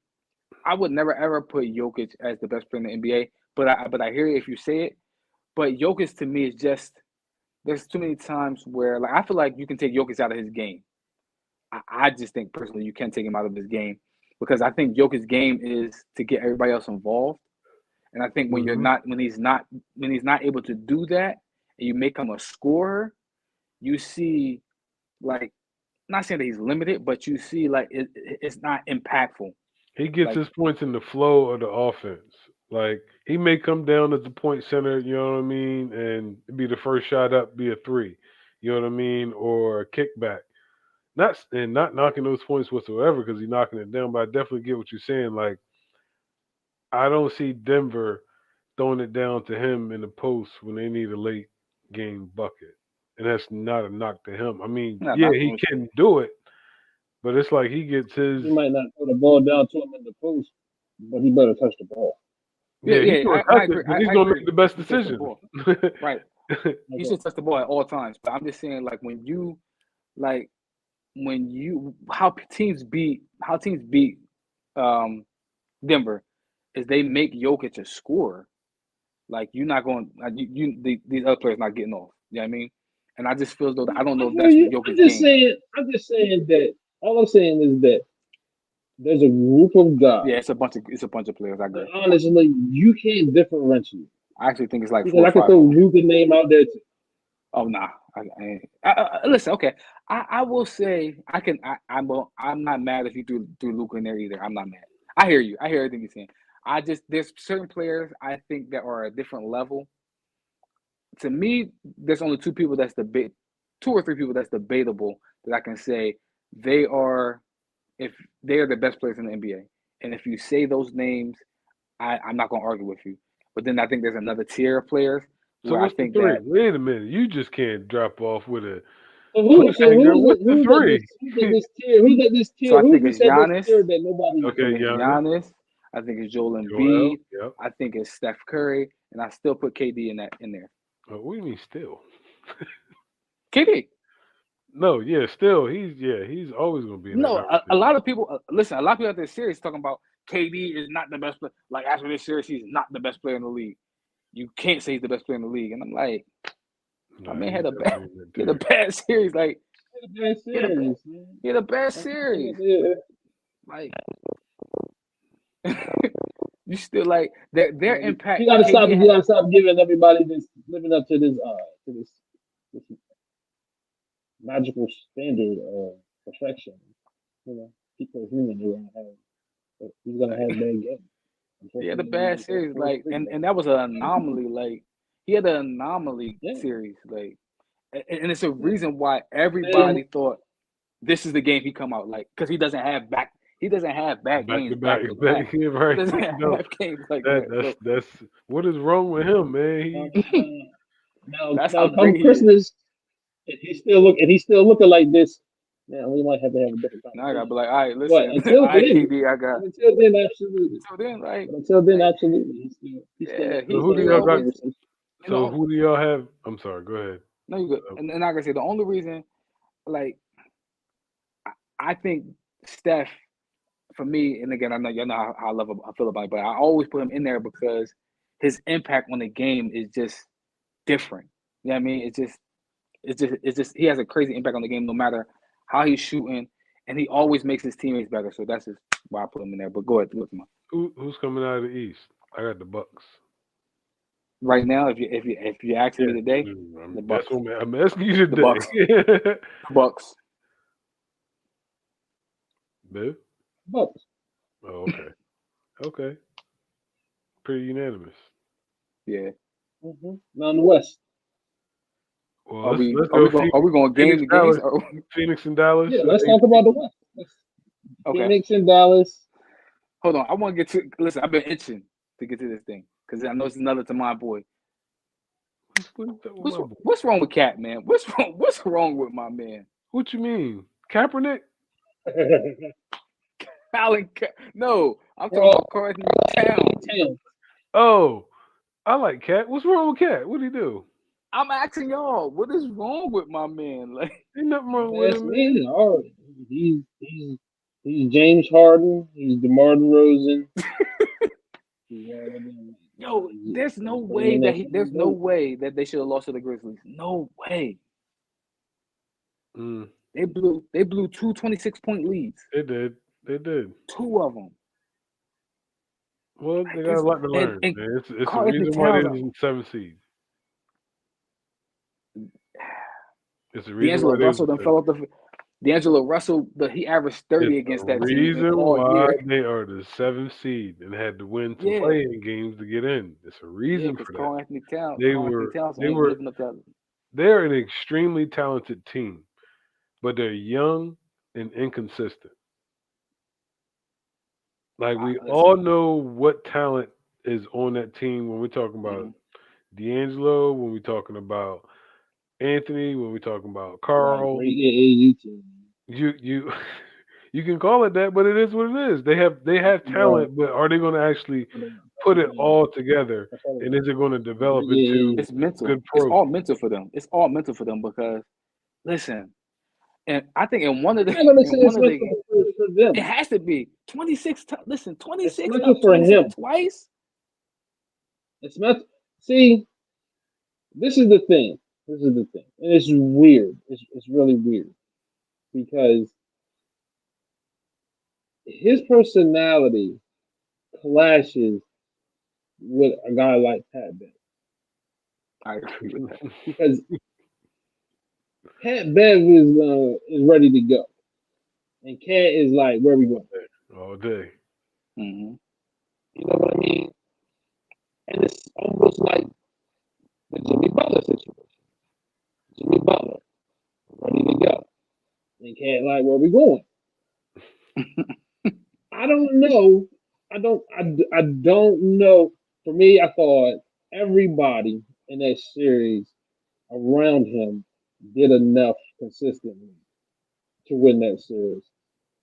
I would never ever put Jokic as the best player in the NBA. But I hear you if you say it. But Jokic to me is just there's too many times where like I feel like you can take Jokic out of his game. I just think personally you can take him out of his game because I think Jokic's game is to get everybody else involved. And I think Hmm. when he's not able to do that and you make him a scorer, you see like not saying that he's limited, but you see like it's not impactful. He gets Like his points in the flow of the offense. Like he may come down as the point center, you know what I mean, and be the first shot up, be a three, you know what I mean, or a kickback. Not knocking those points whatsoever because he's knocking it down. But I definitely get what you're saying. Like I don't see Denver throwing it down to him in the post when they need a late game bucket, and that's not a knock to him. I mean, not yeah, not he can do it, but it's like he gets his. he might not throw the ball down to him in the post, but he better touch the ball. yeah, Yeah, he's yeah, gonna I touch agree. it, but he's I gonna agree. make the best He touched the decision. ball. Right. He Okay. should touch the ball at all times. But I'm just saying like like when you how teams beat um Denver is they make Jokic a scorer. Like you're not going these other players not getting off. You know what I mean? And I just feel as though I don't know I if feel that's you. Jokic's game. I'm just saying that. All I'm saying is that there's a group of guys Yeah, it's a bunch of players. I that agree. honestly you can't differentiate I actually think it's like because four or I can five throw of them. Luka name out there too. Oh nah. Listen, okay. I will say I can I'm not mad if you threw Luca in there either. I'm not mad. I hear you. I hear everything you're saying. I just there's certain players I think that are a different level. To me, there's only two or three people that's debatable that I can say they are if they are the best players in the NBA. And if you say those names, I'm not gonna argue with you. But then I think there's another tier of players So where I what's the think three? that Wait a minute, you just can't drop off with a So cliffhanger. What's the three? who's at this so tier? I think Who it's said this Giannis. tier that nobody? I think Okay, it's Giannis, Giannis. I think it's Joel Joel. Embiid. Yep. I think it's Steph Curry, and I still put KD in there. What do you mean still? KD. No, yeah, still he's always gonna be in that No, a conversation. lot of people listen. A lot of people out there serious talking about KD is not the best player. Like after this series, he's not the best player in the league. You can't say he's the best player in the league. And I'm like, my Nah, man he's had a bad, definitely in that he had a tier. bad series. Like It's a bad he had a bad, series, man. he had a bad Like you said, series. yeah. Like you still like their impact. KD You had gotta stop giving everybody this living up to this magical standard of perfection. You know, keep it human around here. He's gonna have bad games. He had a Unfortunately, bad he's got series, four like, straight and bad that was an games. anomaly. Like, he had an anomaly Yeah, series, like, and it's a yeah. reason why And then everybody thought this is the game he come out like, because he doesn't have bad Back to games back, back to back. back. Yeah, He right. doesn't No, have games like that that. that's So that's what is wrong with him, man. now, He that's how now come great he is. Christmas, and he's still looking like this. Now we might have to have a different Now I gotta be conversation. like, all right, But listen, all until right, then, KD, I got. absolutely. So then, like, But until then, like, absolutely, yeah, so he's who still do he in y'all that got? always, conversation. So who do y'all have? I'm sorry. Go ahead. no, you good. Uh, And I gotta say the only reason, like, I think Steph, for me, and again, I know y'all know how I feel about it, but I always put him in there because his impact on the game is just different. You know what I mean? It's just he has a crazy impact on the game no matter how he's shooting, and he always makes his teammates better. So that's just why I put him in there. But go ahead, look, man. who's coming out of the East? I got the Bucks. Right now, if you're asking Yeah, me today, the that's Bucks, what I'm asking you the Bucks, today. the Bucks. Biv? But Oh, okay. Okay. Pretty unanimous. Yeah. now in the West, Well, Are we let's are go we going are Phoenix, we going game Phoenix, to games? Dallas, Or, Phoenix and Dallas. yeah, let's talk AC. about the West. okay, Phoenix and Dallas. hold on. I want to get to listen. I've been itching to get to this thing because I know it's another to my boy. What's up with What's my boy? what's wrong with Cat, man? What's wrong? What's wrong with my man? What you mean, Kaepernick? Allen, no, I'm talking Carl about Carl Anthony Towns. Towns. Oh, I like Cat. What's wrong with Cat? What would he do? I'm asking y'all, what is wrong with my man? Like, Ain't nothing wrong with That's him, man. me. All right. He's James Harden. He's DeMar DeRozan. He's all of them. yo, there's no Put him way in that that he, same there's no boat. way that they should have lost to the Grizzlies. No way. Mm, They blew two 26-point leads, they did. They did. two of them. Well, Like they got a it's lot to and learn, and man. It's the Carl Anthony reason why Towns, they're in seventh seed. It's the reason why D'Angelo they was Russell the done seventh. fell off the. D'Angelo Russell, he averaged It's 30 the against that team and reason all why year. they are the seventh seed and had to win some Yeah, playing games to get in. It's a yeah, reason because for that. They Carl Anthony were Towns they ain't were living up to that. they're an extremely talented team, but they're young and inconsistent. Like we all Listen, know what talent is on that team when we're talking about mhm. D'Angelo, when we're talking about Anthony, when we're talking about Got a Carl. great AAU team. You you can call it that, but it is what it is. They have Well, talent, but are they going to actually for the, put it for the, all together? that's all And it is it going to is. develop Great into AAU It's team. mental. good It's pro all team? mental for them. It's all mental for them because listen, and I think I'm not gonna say in one it's of mental the for it them. has to be 26. Listen, It's 26 mental for 26 him. twice. It's mental. See, this is the thing. This is the thing, and it's weird. It's really weird because his personality clashes with a guy like Pat Bev. I agree with that. Because Pat Bev is ready to go, and Cat is like, where we going? All day. Hmm. You know what I mean? And it's almost like the Jimmy Butler situation. Jimmy Butler ready to go, and Cat like, where we going? I don't know. I don't know. For me, I thought everybody in that series around him did enough consistently to win that series.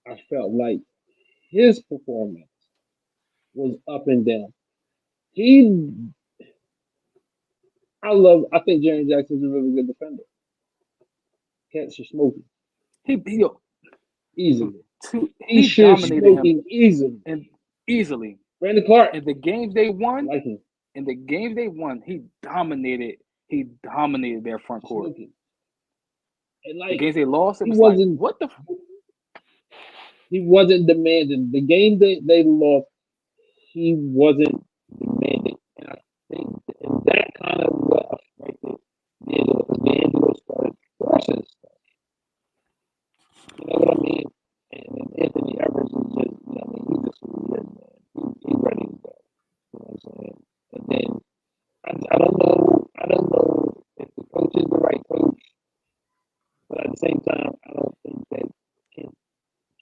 I felt like his performance was up and down. He, I think Jaren Jackson's a really good defender. Cats are smoking He easily. He he should dominated him smoking easily. and easily. Brandon Clark, In the games they I won, like him. he dominated their front court. Smoking. And The like games they lost, it he was like, wasn't what the he wasn't demanding. The game that they lost, he wasn't demanding. And I think and that kind of what affected D'Angelo because D'Angelo started thrashing stuff. You know what I mean? And then Anthony Evans is just, you know, I mean, he's just same time, I don't think that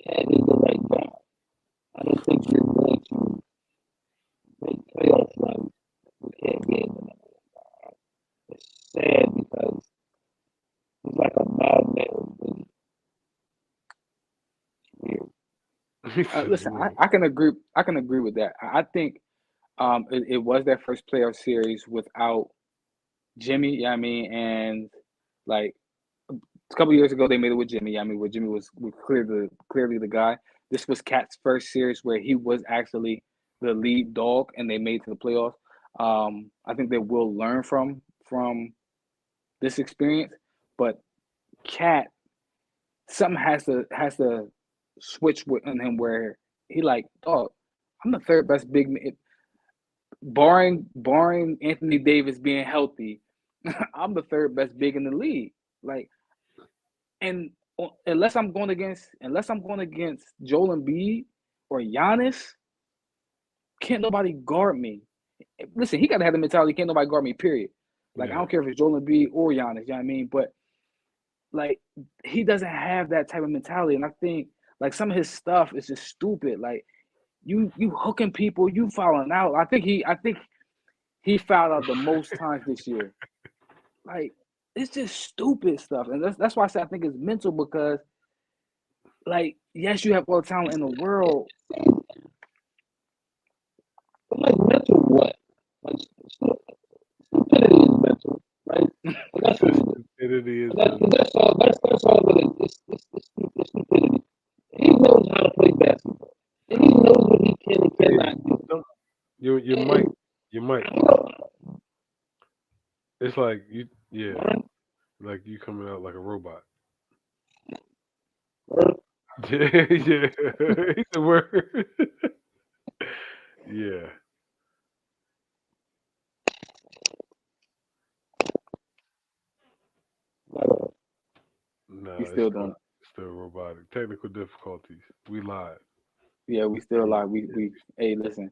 Cat is the right guy. I don't think you're going to make playoff runs with Cat being the number one guy. It's sad because he's like a madman. Really weird. He said Listen, weird. I can agree. I can agree with that. I think it was their first playoff series without Jimmy. Yeah, I mean, and like a couple years ago, they made it with Jimmy. I mean, where Jimmy was clearly the guy. This was Cat's first series where he was actually the lead dog, and they made it to the playoffs. I think they will learn from this experience, but Cat, something has to switch with in him where he like, dog, I'm the third best big man, barring Anthony Davis being healthy. I'm the third best big in the league. Like, and unless I'm going against Joel Embiid or Giannis, can't nobody guard me. Listen, he got to have the mentality, can't nobody guard me, period. Like, I Yeah. don't care if it's Joel Embiid or Giannis, you know what I mean? But, like, he doesn't have that type of mentality. And I think, like, some of his stuff is just stupid. Like, you hooking people, you fouling out. I think he fouled out the most times this year. Like, it's just stupid stuff. And that's why I say I think it's mental because, like, yes, you have all the talent in the world. But like mental what? Like stupidity is mental, right? And He that's what said it is. stupidity is That's mental. that's all. That's all it is. It's stupidity. He knows how to play basketball, and he knows what he can and Hey, cannot do. don't you might And you might. I don't know. It's like you yeah, Right? like you coming out like a robot. Right? Yeah, yeah. He's the word. Yeah. Like, We No, it's still don't. still robotic. Technical difficulties. We lied. Yeah, we still alive. We hey, listen.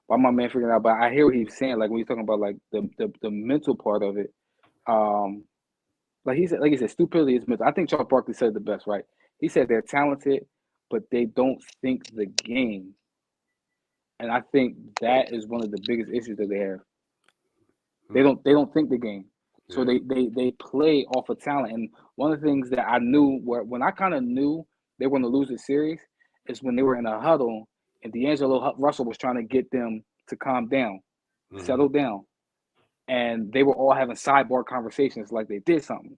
Why my man figuring out, but I hear what he's saying. Like when he's talking about like the mental part of it. Um, like he said, stupidity is mental. I think Charles Barkley said it the best, right? He said they're talented, but they don't think the game. And I think that is one of the biggest issues that they have. They Hmm. don't think the game. So Yeah. they play off of talent. And one of the things that I knew when I kind of knew they were going to lose the series is when they were in a huddle and D'Angelo Russell was trying to get them to calm down, Hmm. settle down, and they were all having sidebar conversations like they did something.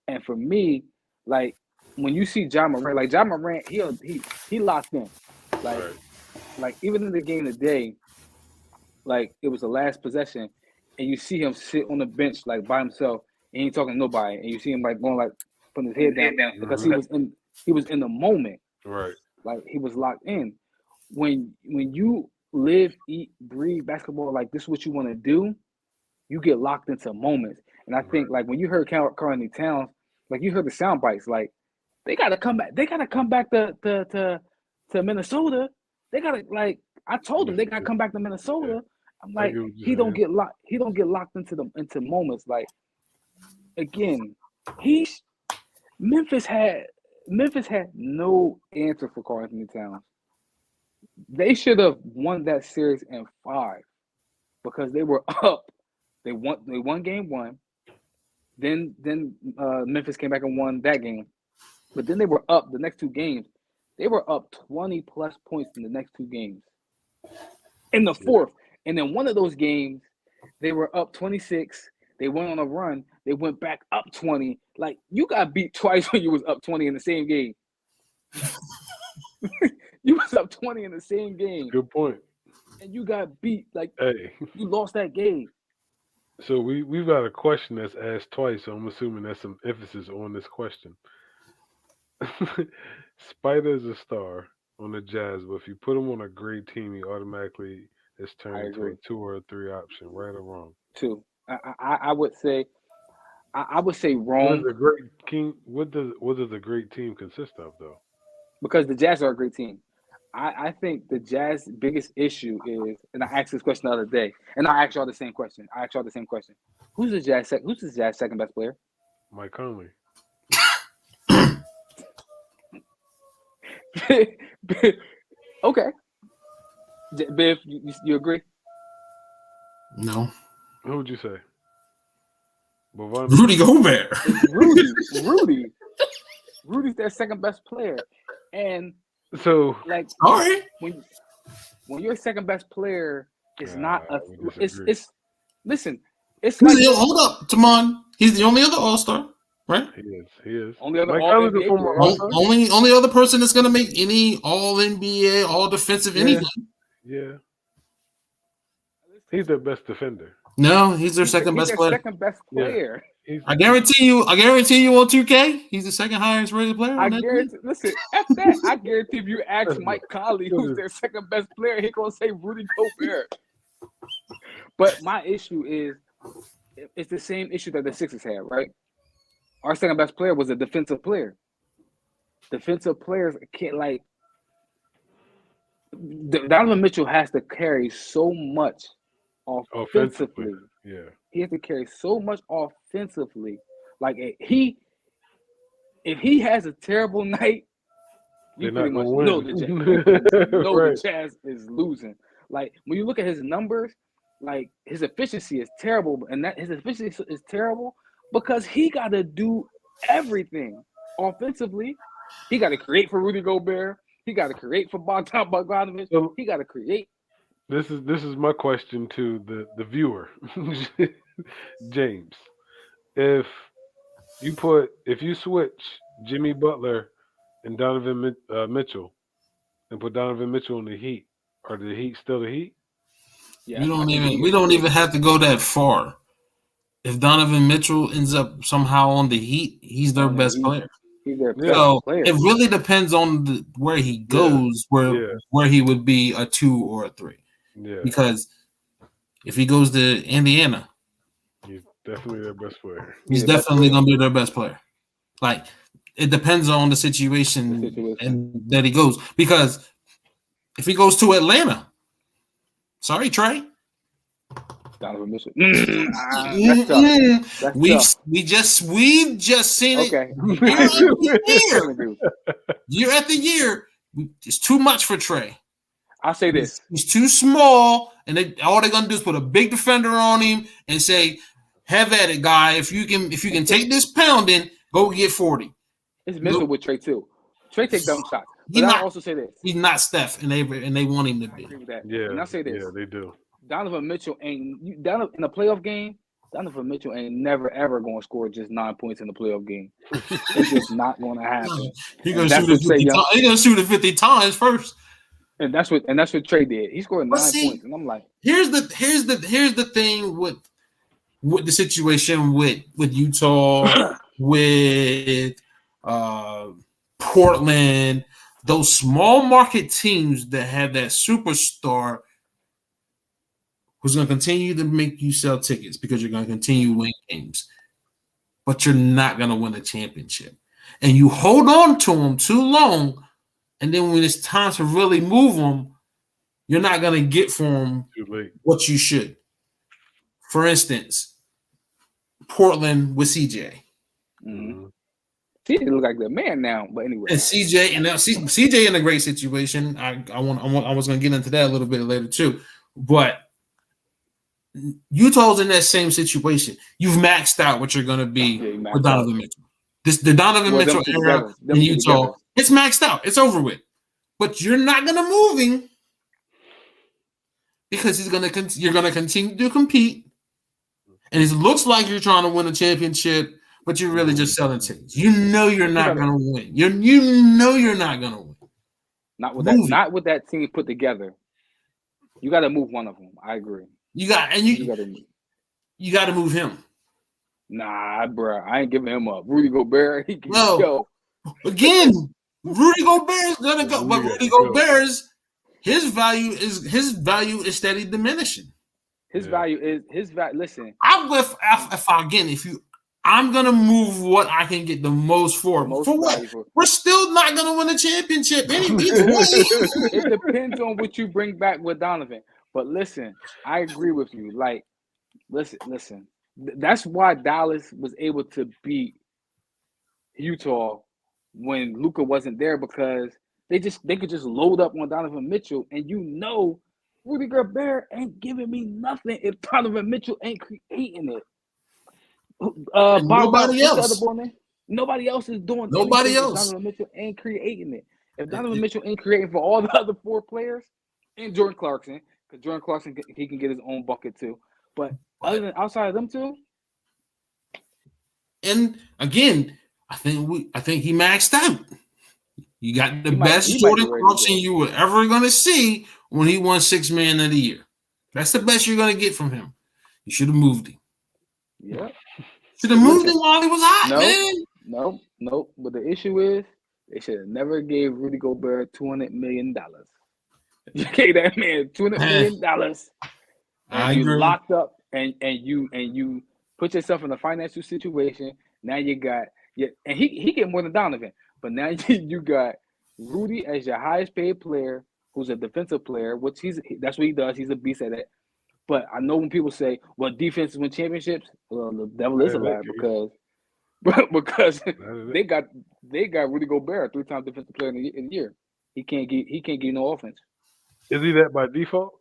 And for me, like when you see John Morant, like John Morant, he locked in, like Right. even in the game today, like it was the last possession, and you see him sit on the bench like by himself, and he ain't talking to nobody, and you see him like going like putting his head down because Hmm. he was in the moment, Right. like he was locked in. When you live, eat, breathe basketball, like this is what you want to do, you get locked into moments. And I think Right. like when you heard Carl Anthony Towns, like you heard the sound bites, like they gotta come back. They gotta come back to Minnesota. They gotta like I told them they gotta come back to Yeah. Minnesota. I'm I like get what you're he don't saying. get locked. He don't get locked into moments. Like again, he's Memphis had Memphis had no answer for Carl Anthony Towns. They should have won that series in five because they were up. They won game one. Then Memphis came back and won that game. But then they were up the next two games. They were up 20 plus points in the next two games. In the Yeah. fourth. And then one of those games, they were up 26. They went on a run. They went back up 20. Like you got beat twice when you was up 20 in the same game. You was up 20 in the same game. Good point. And you got beat. Like Hey. you lost that game. So we've got a question that's asked twice, so I'm assuming that's some emphasis on this question. Spider is a star on the Jazz, but if you put him on a great team, he automatically is I turned into a agree. two or a three option, right or wrong. Too. I would say I would say What is wrong a great team? What does a great team consist of, though? because the Jazz are a great team. I think the Jazz biggest issue is, and I asked this question the other day, and I asked y'all the same question. I asked y'all the same question. Who's the Jazz second best player? Mike Conley. Okay, Biff, you agree? No. Who would you say? Bovani? Rudy Gobert. It's Rudy's their second best player, and So like All right. when your second best player is not a we disagree. it's listen, it's like Hold up, Tamon. He's the only other All-Star, right? He is. He is. Only other Mike all Conley's a NBA former player. All-Star. Only other person that's gonna make any All NBA, All Defensive, Yeah. anything. Yeah. He's their best defender. No, he's their second he's best their player. second best player. He's, I guarantee you on 2K, he's the second highest rated player. I On that guarantee. team. Listen, at that, I guarantee if you ask Mike Conley who's their second best player, he's gonna say Rudy Gobert. But my issue is, it's the same issue that the Sixers had, right? Our second best player was a defensive player. Defensive players can't like. Donovan Mitchell has to carry so much offensively. Yeah. He has to carry so much offensively. Like if he has a terrible night, you They're pretty not much gonna know win. the Right. Jazz is losing. Like when you look at his numbers, like his efficiency is terrible, and that his efficiency is terrible because he got to do everything offensively. He got to create for Rudy Gobert. He got to create for Bogdanovich. So- He got to create. This is my question to the viewer, James. If you switch Jimmy Butler and Donovan Mitchell and put Donovan Mitchell in the Heat, are the Heat still the Heat? Yeah, We don't even have to go that far. If Donovan Mitchell ends up somehow on the Heat, he's their best player. He's their Yeah. So player. it really depends on where he goes, where he would be a 2 or a 3. Yeah. Because if he goes to Indiana, He's definitely their best player. he's definitely going to be their best player. Like, it depends on the situation and that he goes. Because if he goes to Atlanta, sorry, Trey. Donovan Mitchell. That's tough. We've just seen it. Okay. Year after year, it's too much for Trey. I'll say this. He's too small, and all they're gonna do is put a big defender on him and say, "Have at it, guy. If you can take this pounding, go get 40." It's mental with Trey too. Trey takes dumb shots. But I'll also say this. He's not Steph, and they want him to be. I agree with that. Yeah. And I'll say this. Yeah, they do. Donovan Mitchell in a playoff game. Donovan Mitchell ain't never ever going to score just 9 points in the playoff game. It's just not going to happen. He's gonna shoot it 50 times first. And that's what Trey did. He scored 9 points, and I'm like, here's the thing with the situation with Utah, with Portland, those small market teams that have that superstar who's going to continue to make you sell tickets because you're going to continue winning games, but you're not going to win a championship. And you hold on to them too long, and then when it's time to really move them, you're not going to get for them what you should. For instance, Portland with CJ. Mm-hmm. CJ look like the man now, but anyway. And CJ in a great situation. I was going to get into that a little bit later too, but Utah's in that same situation. You've maxed out what you're going to be with Donovan Mitchell. The Donovan Mitchell era in Utah, it's maxed out. It's over with. But you're not going to move him because you're going to continue to compete. And it looks like you're trying to win a championship, but you're really just selling tickets. You know you're not going to win. You know you're not going to win. Not with that team put together. You got to move one of them. I agree. You got to move him. Nah, bro, I ain't giving him up. Rudy Gobert, he can go. Again, Rudy Gobert is gonna go, but Rudy Gobert's his value is steady diminishing. His value. Listen, I'm gonna move what I can get the most for. For what? We're still not gonna win a championship either way. It depends on what you bring back with Donovan. But listen, I agree with you. Like, listen. That's why Dallas was able to beat Utah when Luka wasn't there, because they could just load up on Donovan Mitchell, and Rudy Gobert ain't giving me nothing if Donovan Mitchell ain't creating it. And Bogdan, nobody what's the other else. boy name? Nobody else is doing Nobody anything if else. Donovan Mitchell ain't creating it. If Donovan Mitchell ain't creating for all the other 4 players, and Jordan Clarkson, because Jordan Clarkson he can get his own bucket too. But other than outside of them two, and again, I think he maxed out. You got the he might best be Jordan ready to Clarkson go. you were ever gonna see when he won 6th Man of the Year. That's the best you're gonna get from him. You should have moved him. Yeah. Should have moved him while he was hot, No. But the issue is they should have never gave Rudy Gobert $200 million. You gave that man $200 million, and I you agree. locked up, and you put yourself in a financial situation. Now you got and he get more than Donovan, but now you got Rudy as your highest paid player, who's a defensive player, which that's what he does. He's a beast at it. But I know when people say, "Well, defenses win championships," well, the devil is a liar because they got Rudy Gobert, 3-time defensive player in the year. He can't get no offense. Is he that by default?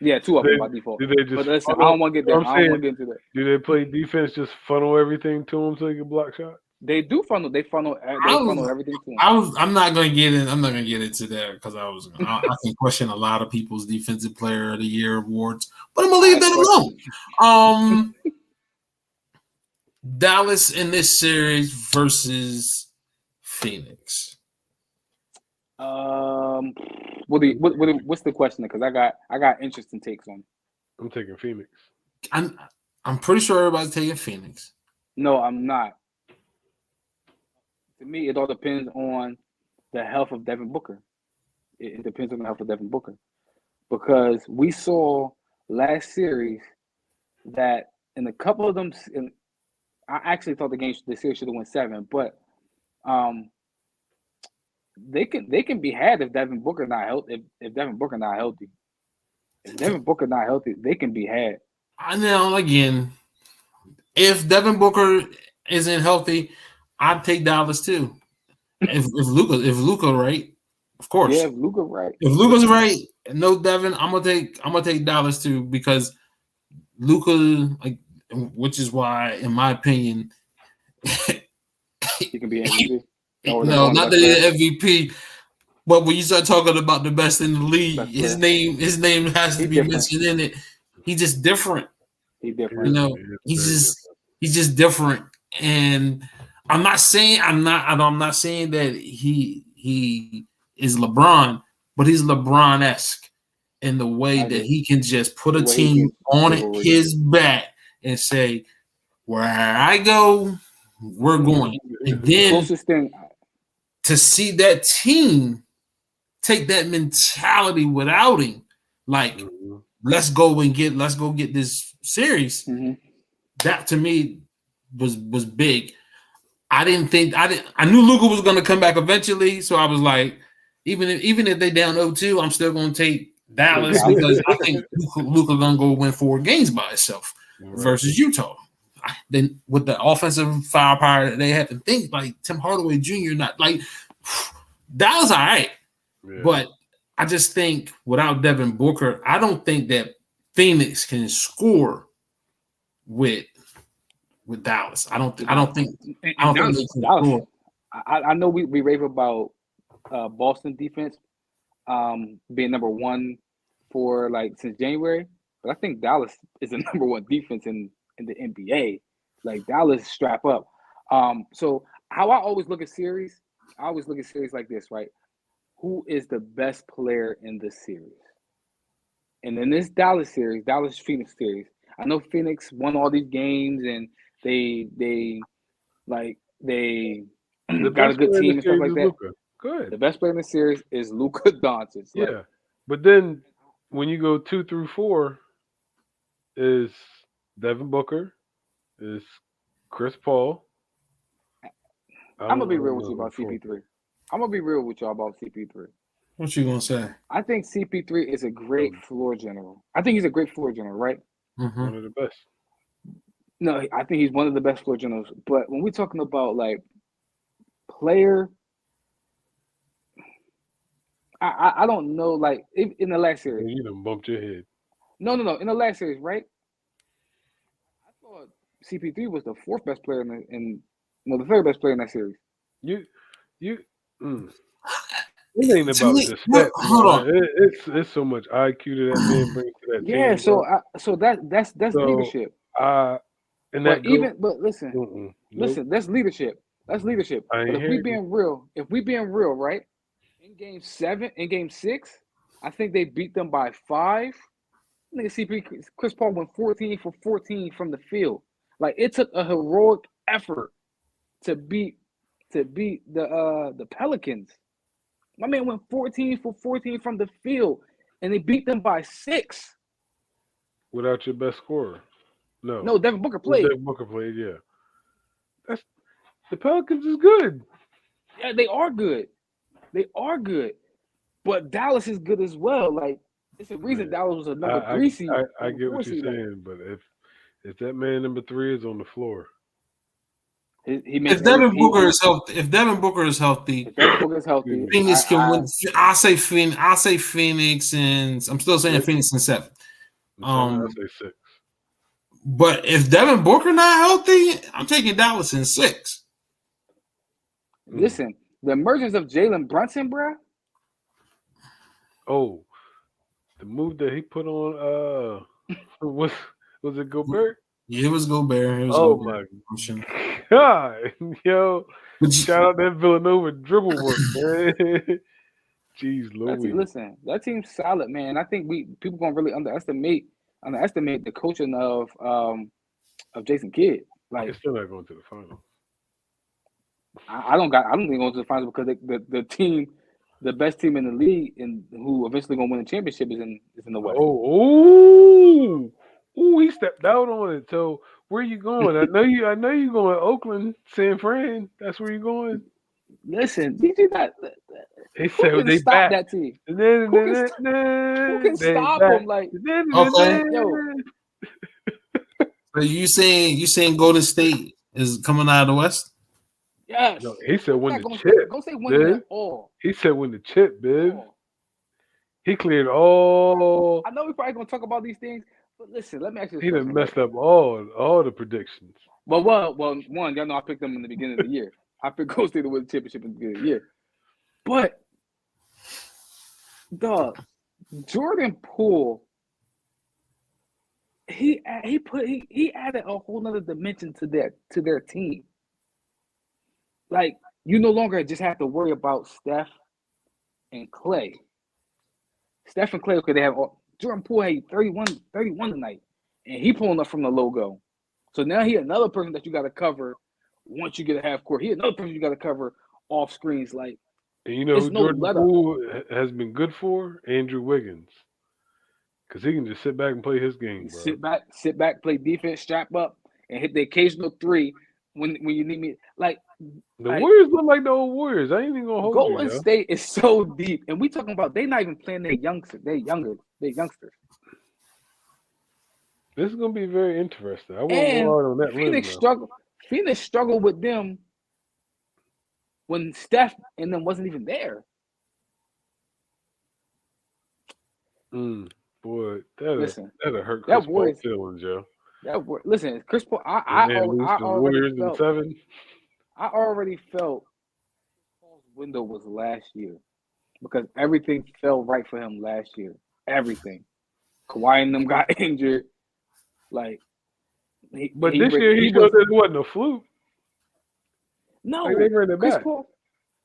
Yeah, 2 of them by default. Do they just But listen, funnel, I don't want to get there. I'm I don't want saying, to get into that. do they play defense, just funnel everything to him so he can block shots? They do funnel. They funnel everything to him. I'm not gonna get in. I'm not gonna get into that because I can question a lot of people's Defensive Player of the Year awards, but I'm gonna leave that alone. Dallas in this series versus Phoenix. What's the question? Because I got interesting takes on. I'm taking Phoenix. I'm pretty sure everybody's taking Phoenix. No, I'm not. To me, it all depends on the health of Devin Booker. It depends on the health of Devin Booker, because we saw last series that in a couple of them, I actually thought the series should have went 7, but they can be had if Devin Booker not healthy. If Devin Booker not healthy, they can be had. I know. Again, if Devin Booker isn't healthy, I'd take Dallas too. If Luka right, of course. Yeah, if Luka right. If Luka's right, no Devin, I'm gonna take Dallas too, because Luka, which is why, in my opinion, he can be MVP. No, not the MVP. But when you start talking about the best in the league, his name has to be mentioned in it. He's just different. He's different. He's just different. And I'm not saying that he is LeBron, but he's LeBron-esque in the way that he can just put a team on his back and say, where I go, we're going. And then to see that team take that mentality without him, like let's go get this series. That to me was big. I knew Luka was going to come back eventually, so I was like, even if they down 0-2, I'm still going to take Dallas because I think Luka going to go win 4 games by itself versus Utah. Then with the offensive firepower that they have to think, like Tim Hardaway Jr., not like Dallas, all right. Yeah. But I just think without Devin Booker, I don't think that Phoenix can score with Dallas. I don't think they can score. I know we rave about Boston defense being number 1 for since January, but I think Dallas is the number 1 defense in the NBA. Like Dallas strap up. So how I always look at series like this, right? Who is the best player in this series? And in this Dallas-Phoenix series, I know Phoenix won all these games and they got a good team and stuff like that. Luka. Good. The best player in the series is Luka Doncic. Yeah, but then when you go 2 through 4, is Devin Booker, is Chris Paul. I'm gonna be real with you about CP3. I'm gonna be real with y'all about CP3. What you gonna say? I think CP3 is a great floor general. I think he's a great floor general, right? Mm-hmm. One of the best. No, I think he's one of the best floor generals. But when we're talking about player, I don't know. Like in the last series, You done bumped your head. no. In the last series, right? I thought CP3 was the fourth best player the third best player in that series. You, you. Mm. It ain't To about me, just well, stats, hold man. on. It's so much IQ that man brings to that Yeah, team, bro. so that's So leadership. uh, and But that goes. listen, Nope, that's leadership. That's leadership. I But ain't hearing you. if we being real, right? In game 6, I think they beat them by 5. I think CP Chris Paul went 14 for 14 from the field. Like it took a heroic effort to beat the Pelicans. My man went 14 for 14 from the field, and they beat them by 6. Without your best scorer, no. No, Devin Booker Well, played. Devin Booker played, yeah. That's the Pelicans is good. Yeah, they are good. They are good. But Dallas is good as well. Like it's a reason Man, Dallas was a I number 3 seed, I number get 4 what you're seed. Like saying, but if that man number 3 is on the floor, he makes If Devin Booker is healthy, if Devin Booker is excuse healthy, me, Phoenix can win. I'll say Phoenix, and I'm still saying 6, Phoenix in 7. and 7, I say 6. But if Devin Booker not healthy, I'm taking Dallas in 6. listen, the emergence of Jalen Brunson, bro. Oh, the move that he put on was it Gobert? Yeah, it was Gobert. Oh my God, yo! Shout out that Villanova dribble work, man. Jeez Louise. Listen, that team's solid, man. I think people gonna really underestimate the coaching of Jason Kidd. Like It's still not going to the finals. I don't think they're going to the finals because the best team in the league and who eventually gonna win the championship is in the West. Oh, he stepped out on it. So where you going? I know you going Oakland, San Fran. That's where you going. Listen, did you not? He Who said can they stop back. that team? Who can They stop back. them? Like, Okay. yo, So you saying Golden State is coming out of the West? yes. No, he said I'm win not the gonna say chip. go say winning Biv. at all. He said win the chip, Biv. All. He cleared all. I know we're probably gonna talk about these things, but listen, let me ask you this He question, done right? messed up all the predictions. Well, one, y'all know I picked them in the beginning of the year. I picked Golden State to win the championship in the beginning of the year. But the Jordan Poole, he added a whole nother dimension to their team. Like you no longer just have to worry about Steph and Clay. Steph and Clay, okay, they have Jordan Poole had 31 tonight, and he pulling up from the logo. So now he another person that you got to cover once you get a half court. He another person you got to cover off screens. Like And you know it's who no Jordan let up. Poole has been good for? Andrew Wiggins. Because he can just sit back and play his game, bro. Sit back, play defense, strap up, and hit the occasional 3 when you need me. Like The Warriors look like the old Warriors. I ain't even gonna hold Golden you, yo. State is so deep, and we talking about they not even playing their youngsters. They're youngsters. This is gonna be very interesting. I won't go And hard on that limb now. Phoenix struggled with them when Steph and them wasn't even there. Boy, Listen, that'll hurt that Chris Paul Warriors. feelings, yo. Listen, Chris Paul. And then lose to the Warriors in 7. I already felt Paul's window was last year because everything fell right for him last year. Everything. Kawhi and them got injured. Like, But this year he showed that it wasn't a fluke. No, like they ran it back.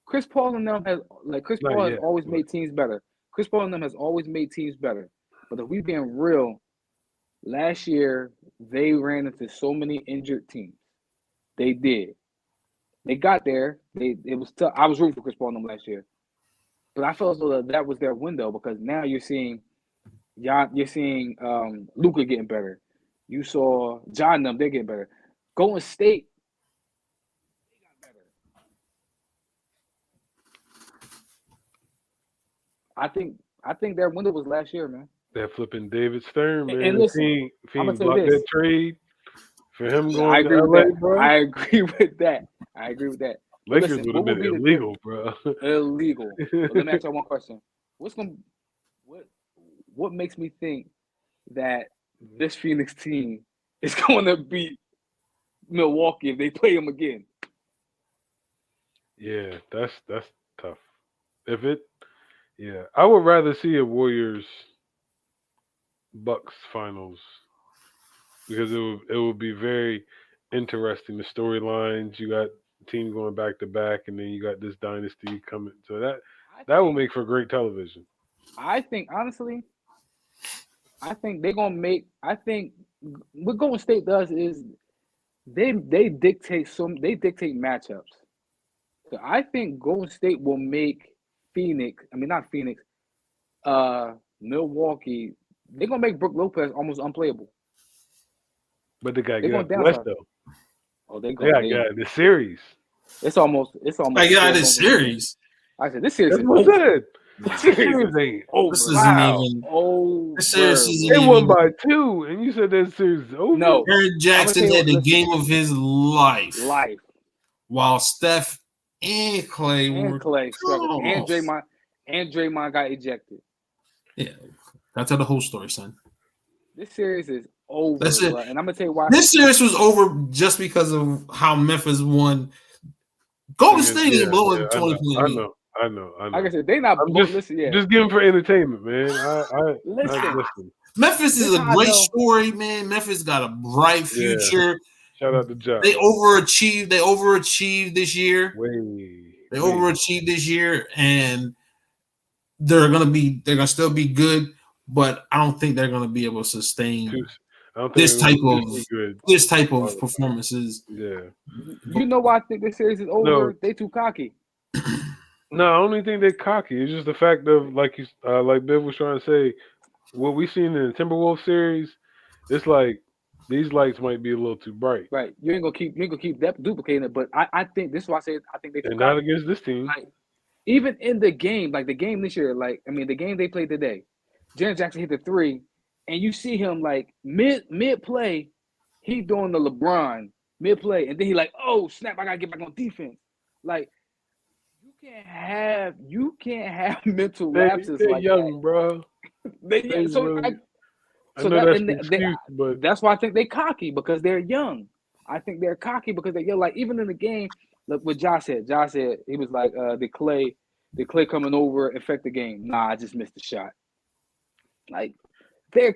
Chris Paul and them has Chris Not Paul has yet, always but- made teams better. Chris Paul and them has always made teams better. But if we being real, last year they ran into so many injured teams. They did. They got there. It was tough. I was rooting for Chris Paul and them last year, but I felt as though that was their window because now you're seeing Luka getting better. You saw John and them, they're getting better. Golden State, they got better. I think their window was last year, man. That flipping David Stern, man. And listen, he I'ma tell you blocked this. that trade for him I going agree to with LA, that. bro. I agree with that. But Lakers listen, would what have would been be illegal, bro. illegal? But let me ask you one question. what's gonna what makes me think that this Phoenix team is going to beat Milwaukee if they play them again? Yeah, that's tough. If it, yeah, I would rather see a Warriors Bucks finals because it would be very interesting. The storylines you got teams going back to back, and then you got this dynasty coming. So I that will think make for great television. I think honestly, I think they're gonna make. I think what Golden State does is they dictate matchups. So I think Golden State will make Phoenix. I mean not Phoenix. Milwaukee. They're gonna make Brook Lopez almost unplayable. But they gotta They're get gonna out the West downsize. though. Oh, they They go. gotta get out They of the series. it's Like, almost yeah, four this games in the game. series. I said this series That's is what I over. said. This The series series is ain't. This over. isn't Wow. even. This series Over. isn't They won even. by 2, and you said that series is over. No, Eric I'm gonna tell Jackson you had what. the Listen, game of his life, life while Steph and Clay and were Clay cut struggled, off. And Draymond got ejected. Yeah, that's how the whole story, son. This series is over, That's it. bro. And I'm gonna tell you why. This series was over just because of how Memphis won. Golden Again, State ain't yeah, blowing I 20 know, point I lead. know, I know, I Like I know. said, they not. I'm just Listen, yeah. just giving for entertainment, man. I Listen. listen. Memphis This is a how I great know. story, man. Memphis got a bright Yeah, future. shout out to Ja. They overachieved. They overachieved this year. Way, They way. overachieved this year, and they're gonna still be good, but I don't think they're gonna be able to sustain Too, I don't think this they're gonna type be of too good all the time. performances. Yeah. You know why I think this series is No, over? They too cocky. no, I don't even think they're cocky. It's just the fact of like Biv was trying to say, what we seen in the Timberwolves series. It's like these lights might be a little too bright, Right. You ain't gonna keep duplicating it. But I think this is why I say I think they too and not cocky. against this team. Like even in the game, like the game this year, like I mean the game they played today, Jaren Jackson hit the three, and you see him like mid play, he doing the LeBron mid play, and then he like, oh snap, I gotta get back on defense. Like you can't have mental lapses They're like that. young, bro. They So really. I so know that that's and the excuse, but that's why I think they cocky because they're young. I think they're cocky because they're young. Like even in the game, look what Josh said he was like, the Clay coming over affect the game. Nah, I just missed the shot. Like they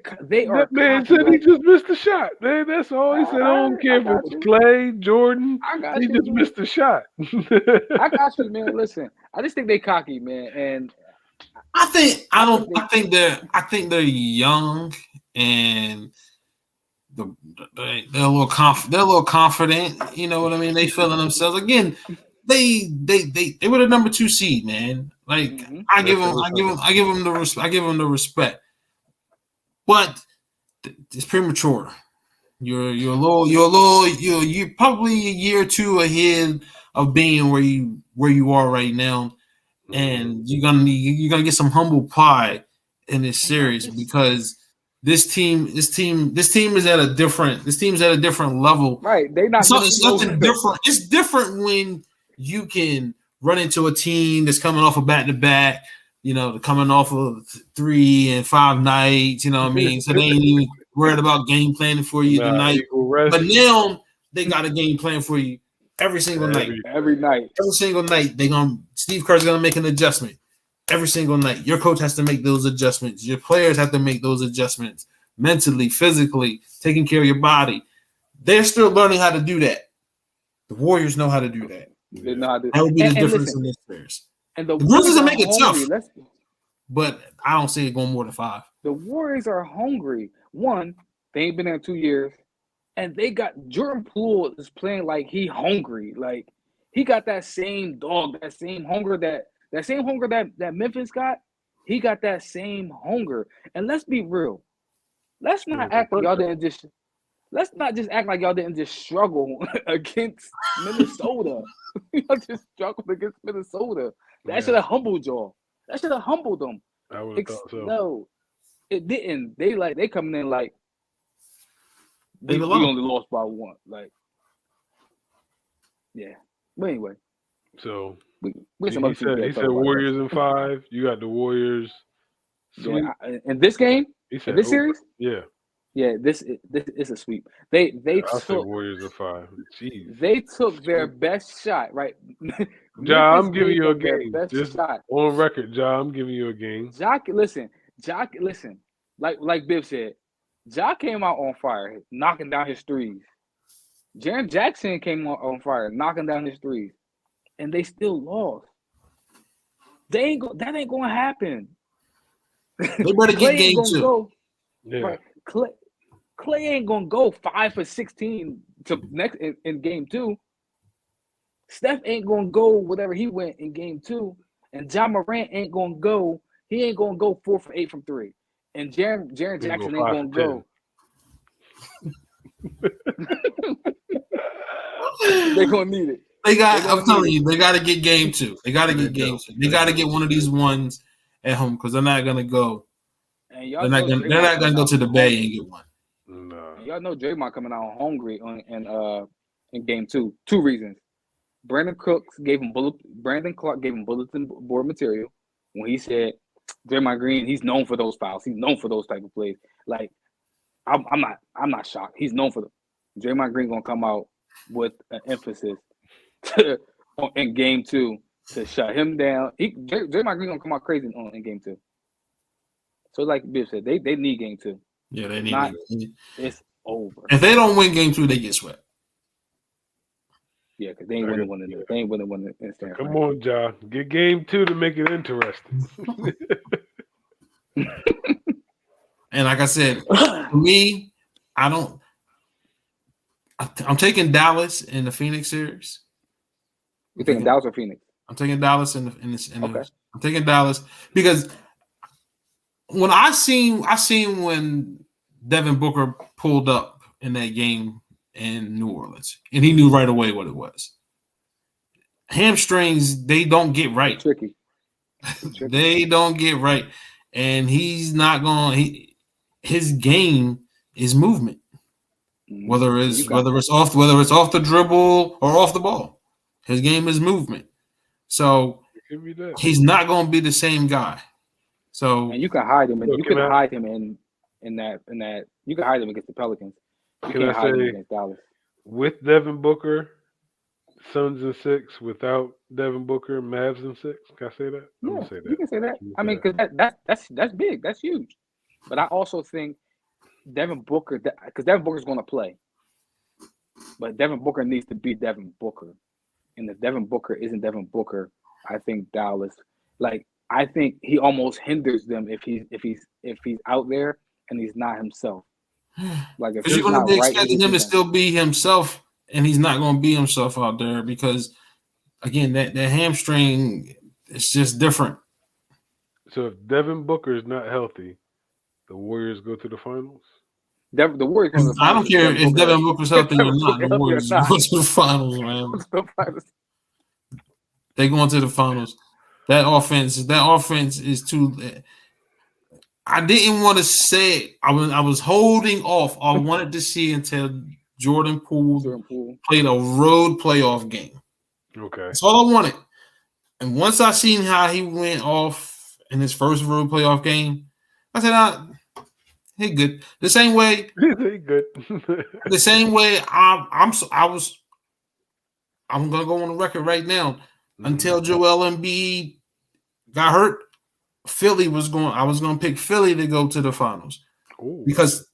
are that man cocky. said he Like just missed a shot. Man, that's all he said. I don't care I if it got was you. Clay, Jordan. I got He you, just man. missed a shot. I got you, man. Listen, I just think they cocky, man, and I think I I don't. think they. I think they're young and they're a little they're a little confident. You know what I mean? They feeling themselves again. They were the number 2 seed, man. Like Mm-hmm. I give them the respect. But it's premature. You're probably a year or two ahead of being where you are right now, and you're gonna get some humble pie in this And not series just because this team is at a different level. right. They not It's nothing Minnesota. different. It's different when you can run into a team that's coming off a back to back, coming off of 3 and 5 nights, you know what I mean? So they ain't even worried about game planning for you Nah, tonight. equal rest. But now they got a game plan for you every single night. Every night. Every single night, Steve Kerr's gonna make an adjustment. Every single night. Your coach has to make those adjustments. Your players have to make those adjustments mentally, physically, taking care of your body. They're still learning how to do that. The Warriors know how to do that. They know how to. That would be the And difference listen, in this series. and the The Grizzlies Warriors will are make it tough, hungry. but I don't see it going more than 5. The Warriors are hungry. One, they ain't been there in 2 years, and they got Jordan Poole is playing like he hungry. Like he got that same dog, that same hunger that Memphis got. He got that same hunger. And let's be real. Let's not act like y'all didn't just. Let's not just act like y'all didn't just struggle against Minnesota. Y'all just struggled against Minnesota. That should have humbled y'all. That should have humbled them. I would have thought so. No, it didn't. They coming in like They we belong. only lost by 1. Like, yeah. But anyway, So We some other people He that talk said about Warriors that. in 5. You got the Warriors sweep. Yeah, in this game, He said in this over. series, Yeah. yeah, this is a sweep. They I'll say took Warriors in 5. Jeez. they took their best shot, right? Ja, Memphis I'm giving gave you a them their game. best Just shot. on record, Ja, I'm giving you a game. Jock, listen. Like Biv said, Jock came out on fire, knocking down his threes. Jaren Jackson came on fire, knocking down his threes, and they still lost. That ain't gonna happen. They better Clay get ain't game gonna 2. go Yeah. right. Clay ain't gonna go 5 for 16 to next in game 2. Steph ain't gonna go whatever he went in game 2, and John Morant ain't gonna go. He ain't gonna go 4 for 8 from 3, and Jaren He's gonna Jackson go ain't 5 gonna for 10. go. They're gonna need it. I'm telling you, they got to get game 2. They got to They get game do. 2. They got to get one of these ones at home because they're not gonna go. And y'all They're not know gonna. They're not gonna go to the Bay and get one. No. And y'all know Draymond coming out hungry in game 2. 2 reasons. Brandon Clark gave him bulletin board material when he said Draymond Green, he's known for those fouls. He's known for those type of plays. Like I'm not shocked. He's known for them. Draymond Green gonna come out with an emphasis in game 2 to shut him down. Draymond Green gonna come out crazy in game 2. So like Biff said, they need game 2. Yeah, they need. Not, it's over. If they don't win game 2, they get swept. Yeah, because they ain't winning one in the. They ain't winning one in Stanford. Come on, Ja. Get game 2 to make it interesting. And like I said, for me, I'm taking Dallas in the Phoenix series. You taking Dallas or Phoenix? I'm taking Dallas in this. Okay. I'm taking Dallas because when I seen when Devin Booker pulled up in that game in New Orleans, and he knew right away what it was. Hamstrings, they don't get right. Tricky. They don't get right, and he's not going. His game is movement, whether it's off the dribble or off the ball. His game is movement, so he's not going to be the same guy. So and you can hide him, and you can hide him in that. You can hide him against the Pelicans. You can't hide him against Dallas. With Devin Booker, Suns in 6. Without Devin Booker, Mavs in 6. Can I say that? Yeah, I'm gonna say that. you can say that. I mean, because that's big. That's huge. But I also think Devin Booker, because Devin Booker's going to play, but Devin Booker needs to be Devin Booker. And if Devin Booker isn't Devin Booker, I think Dallas, I think he almost hinders them if he's out there and he's not himself. Like if you're going to be expecting him to still be himself, and he's not going to be himself out there because, again, that hamstring is just different. So if Devin Booker is not healthy, the Warriors go to the finals? The Warriors go to the finals. I don't care if Devin Booker's healthy or not. The Warriors go to the finals, man. They going to the finals. That offense is too. I didn't want to say it. I was holding off. I wanted to see until Jordan Poole played a road playoff game. Okay, that's all I wanted. And once I seen how he went off in his first road playoff game, I said, "He good." The same way, he good. The same way, I'm gonna go on the record right now. Until Joel Embiid got hurt, I was going to pick Philly to go to the finals. Ooh. Because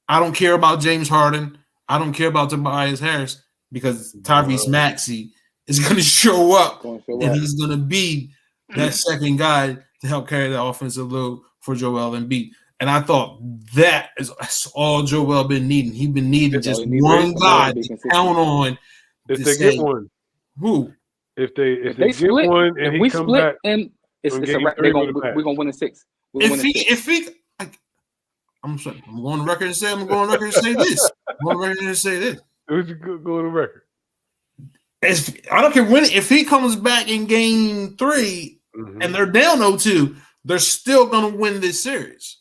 I don't care about James Harden. I don't care about Tobias Harris because Tyrese Maxey is going to show up and he's going to be that second guy to help carry the offensive load for Joel Embiid. And I thought that's all Joel been needing. He's been needing just one guy to count on. If they get one. Who? If they get split, one and he come back, and we're gonna win in 6. I'm going on record and say I'm going on record and say this. I'm going on record and say this. Who's go on the record? I don't care when. If he comes back in game 3 and they're down 0-2, they're still going to win this series.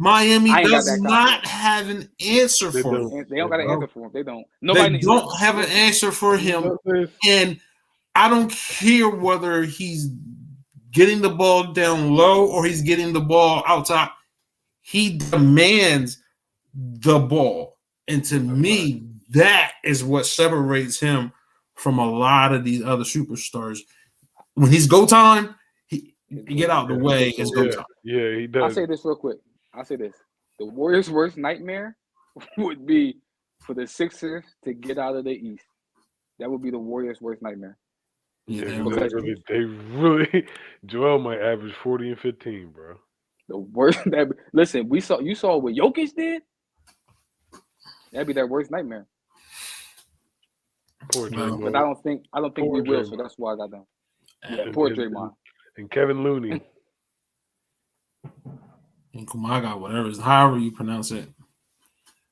Miami does not have an answer for him. They don't got an answer for him. They don't. They don't have an answer for him. And I don't care whether he's getting the ball down low or he's getting the ball outside. He demands the ball. And to me, that is what separates him from a lot of these other superstars. When he's go time, he get out of the way. It's go time. Yeah, he does. I'll say this real quick. I'll say this. The Warriors' worst nightmare would be for the Sixers to get out of the East. That would be the Warriors' worst nightmare. Yeah, they really Joel might average 40 and 15, bro. The worst. Listen, you saw what Jokic did. That'd be their worst nightmare. Poor Draymond. But I don't think we will. Draymond. So that's why I got them. Yeah, poor Draymond and Kevin Looney and Kumaga, however you pronounce it.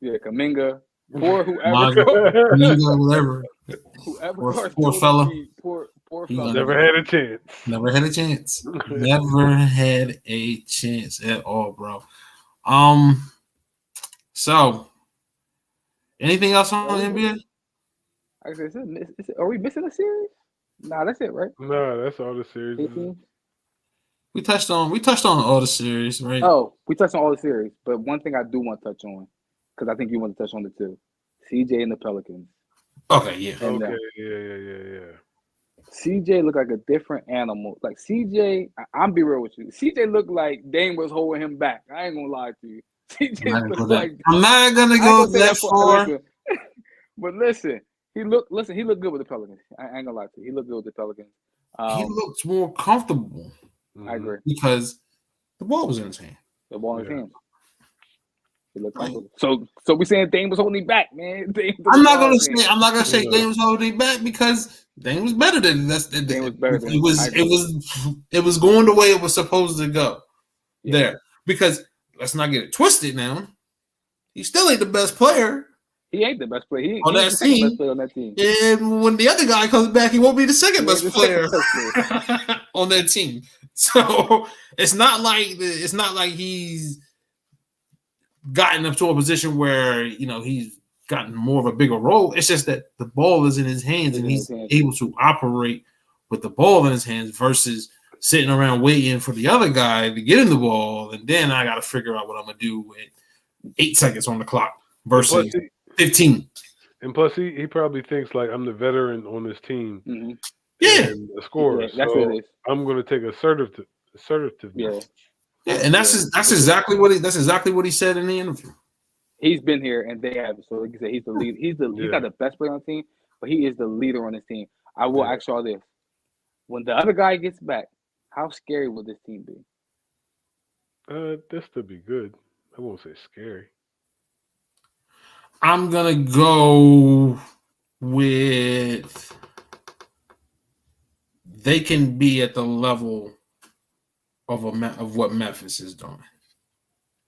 Yeah, Kuminga. Poor whoever. Kuminga, whatever. Whoever. Poor fella. Poor fella. Never had a chance. Never had a chance. Never had a chance at all, bro. So, anything else on the NBA? Are we missing a series? Nah, that's it, right? No, that's all the series. 18? We touched on all the series, right? Oh, we touched on all the series, but one thing I do want to touch on, because I think you want to touch on it too. CJ and the Pelicans. Okay, yeah. Okay, yeah. CJ looked like a different animal. Like CJ, I'm be real with you. CJ looked like Dame was holding him back. I ain't gonna lie to you. CJ looked like I'm not gonna go that far. But listen, he looked good with the Pelicans. I ain't gonna lie to you. He looked good with the Pelicans. He looked more comfortable. I agree. Because the ball was in his hand. The ball in his hand. He looked comfortable. So we saying Dame was holding back, man. I'm not gonna say Dame was holding back because Dame was better than that. Dame was better than it was going the way it was supposed to go. Yeah. There. Because let's not get it twisted now. He still ain't the best player. He ain't the best player. He on that team. And when the other guy comes back, he won't be the second best player on that team. So it's not like he's gotten up to a position where he's gotten more of a bigger role. It's just that the ball is in his hands and he's able to operate with the ball in his hands versus sitting around waiting for the other guy to get him the ball, and then I got to figure out what I'm gonna do with 8 seconds on the clock versus 15. And plus, he probably thinks like I'm the veteran on this team. Mm-hmm. Yeah, and the scorer. Yeah, that's what it is. I'm going to take assertiveness. Yeah, and that's exactly what he said in the interview. He's been here, and they have. So like you said, he's the lead. He's not the best player on the team, but he is the leader on this team. I will ask y'all this: when the other guy gets back, how scary will this team be? This to be good. I won't say scary. I'm gonna go with they can be at the level of what Memphis is doing.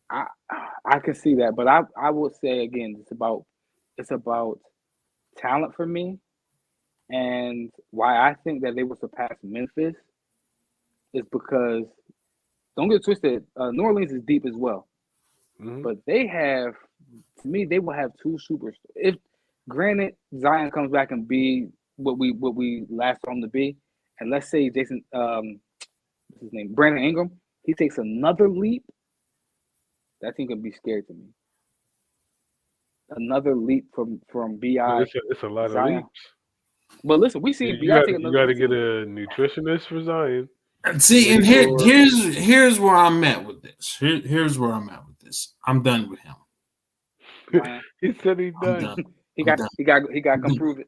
I can see that, but I will say again, it's about talent for me, and why I think that they will surpass Memphis is because don't get twisted. New Orleans is deep as well, but they have. To me, they will have two superstars. If granted Zion comes back and be what we last saw him to be, and let's say Jason, what's his name, Brandon Ingram, he takes another leap. That team can be scary to me. Another leap from Bi. It's a lot Zion. of leaps. But listen, we see Bi take another. You got to get a nutritionist for Zion. See, and here's where I'm at with this. Here's where I'm at with this. I'm done with him. He said he's done. He got to come prove it.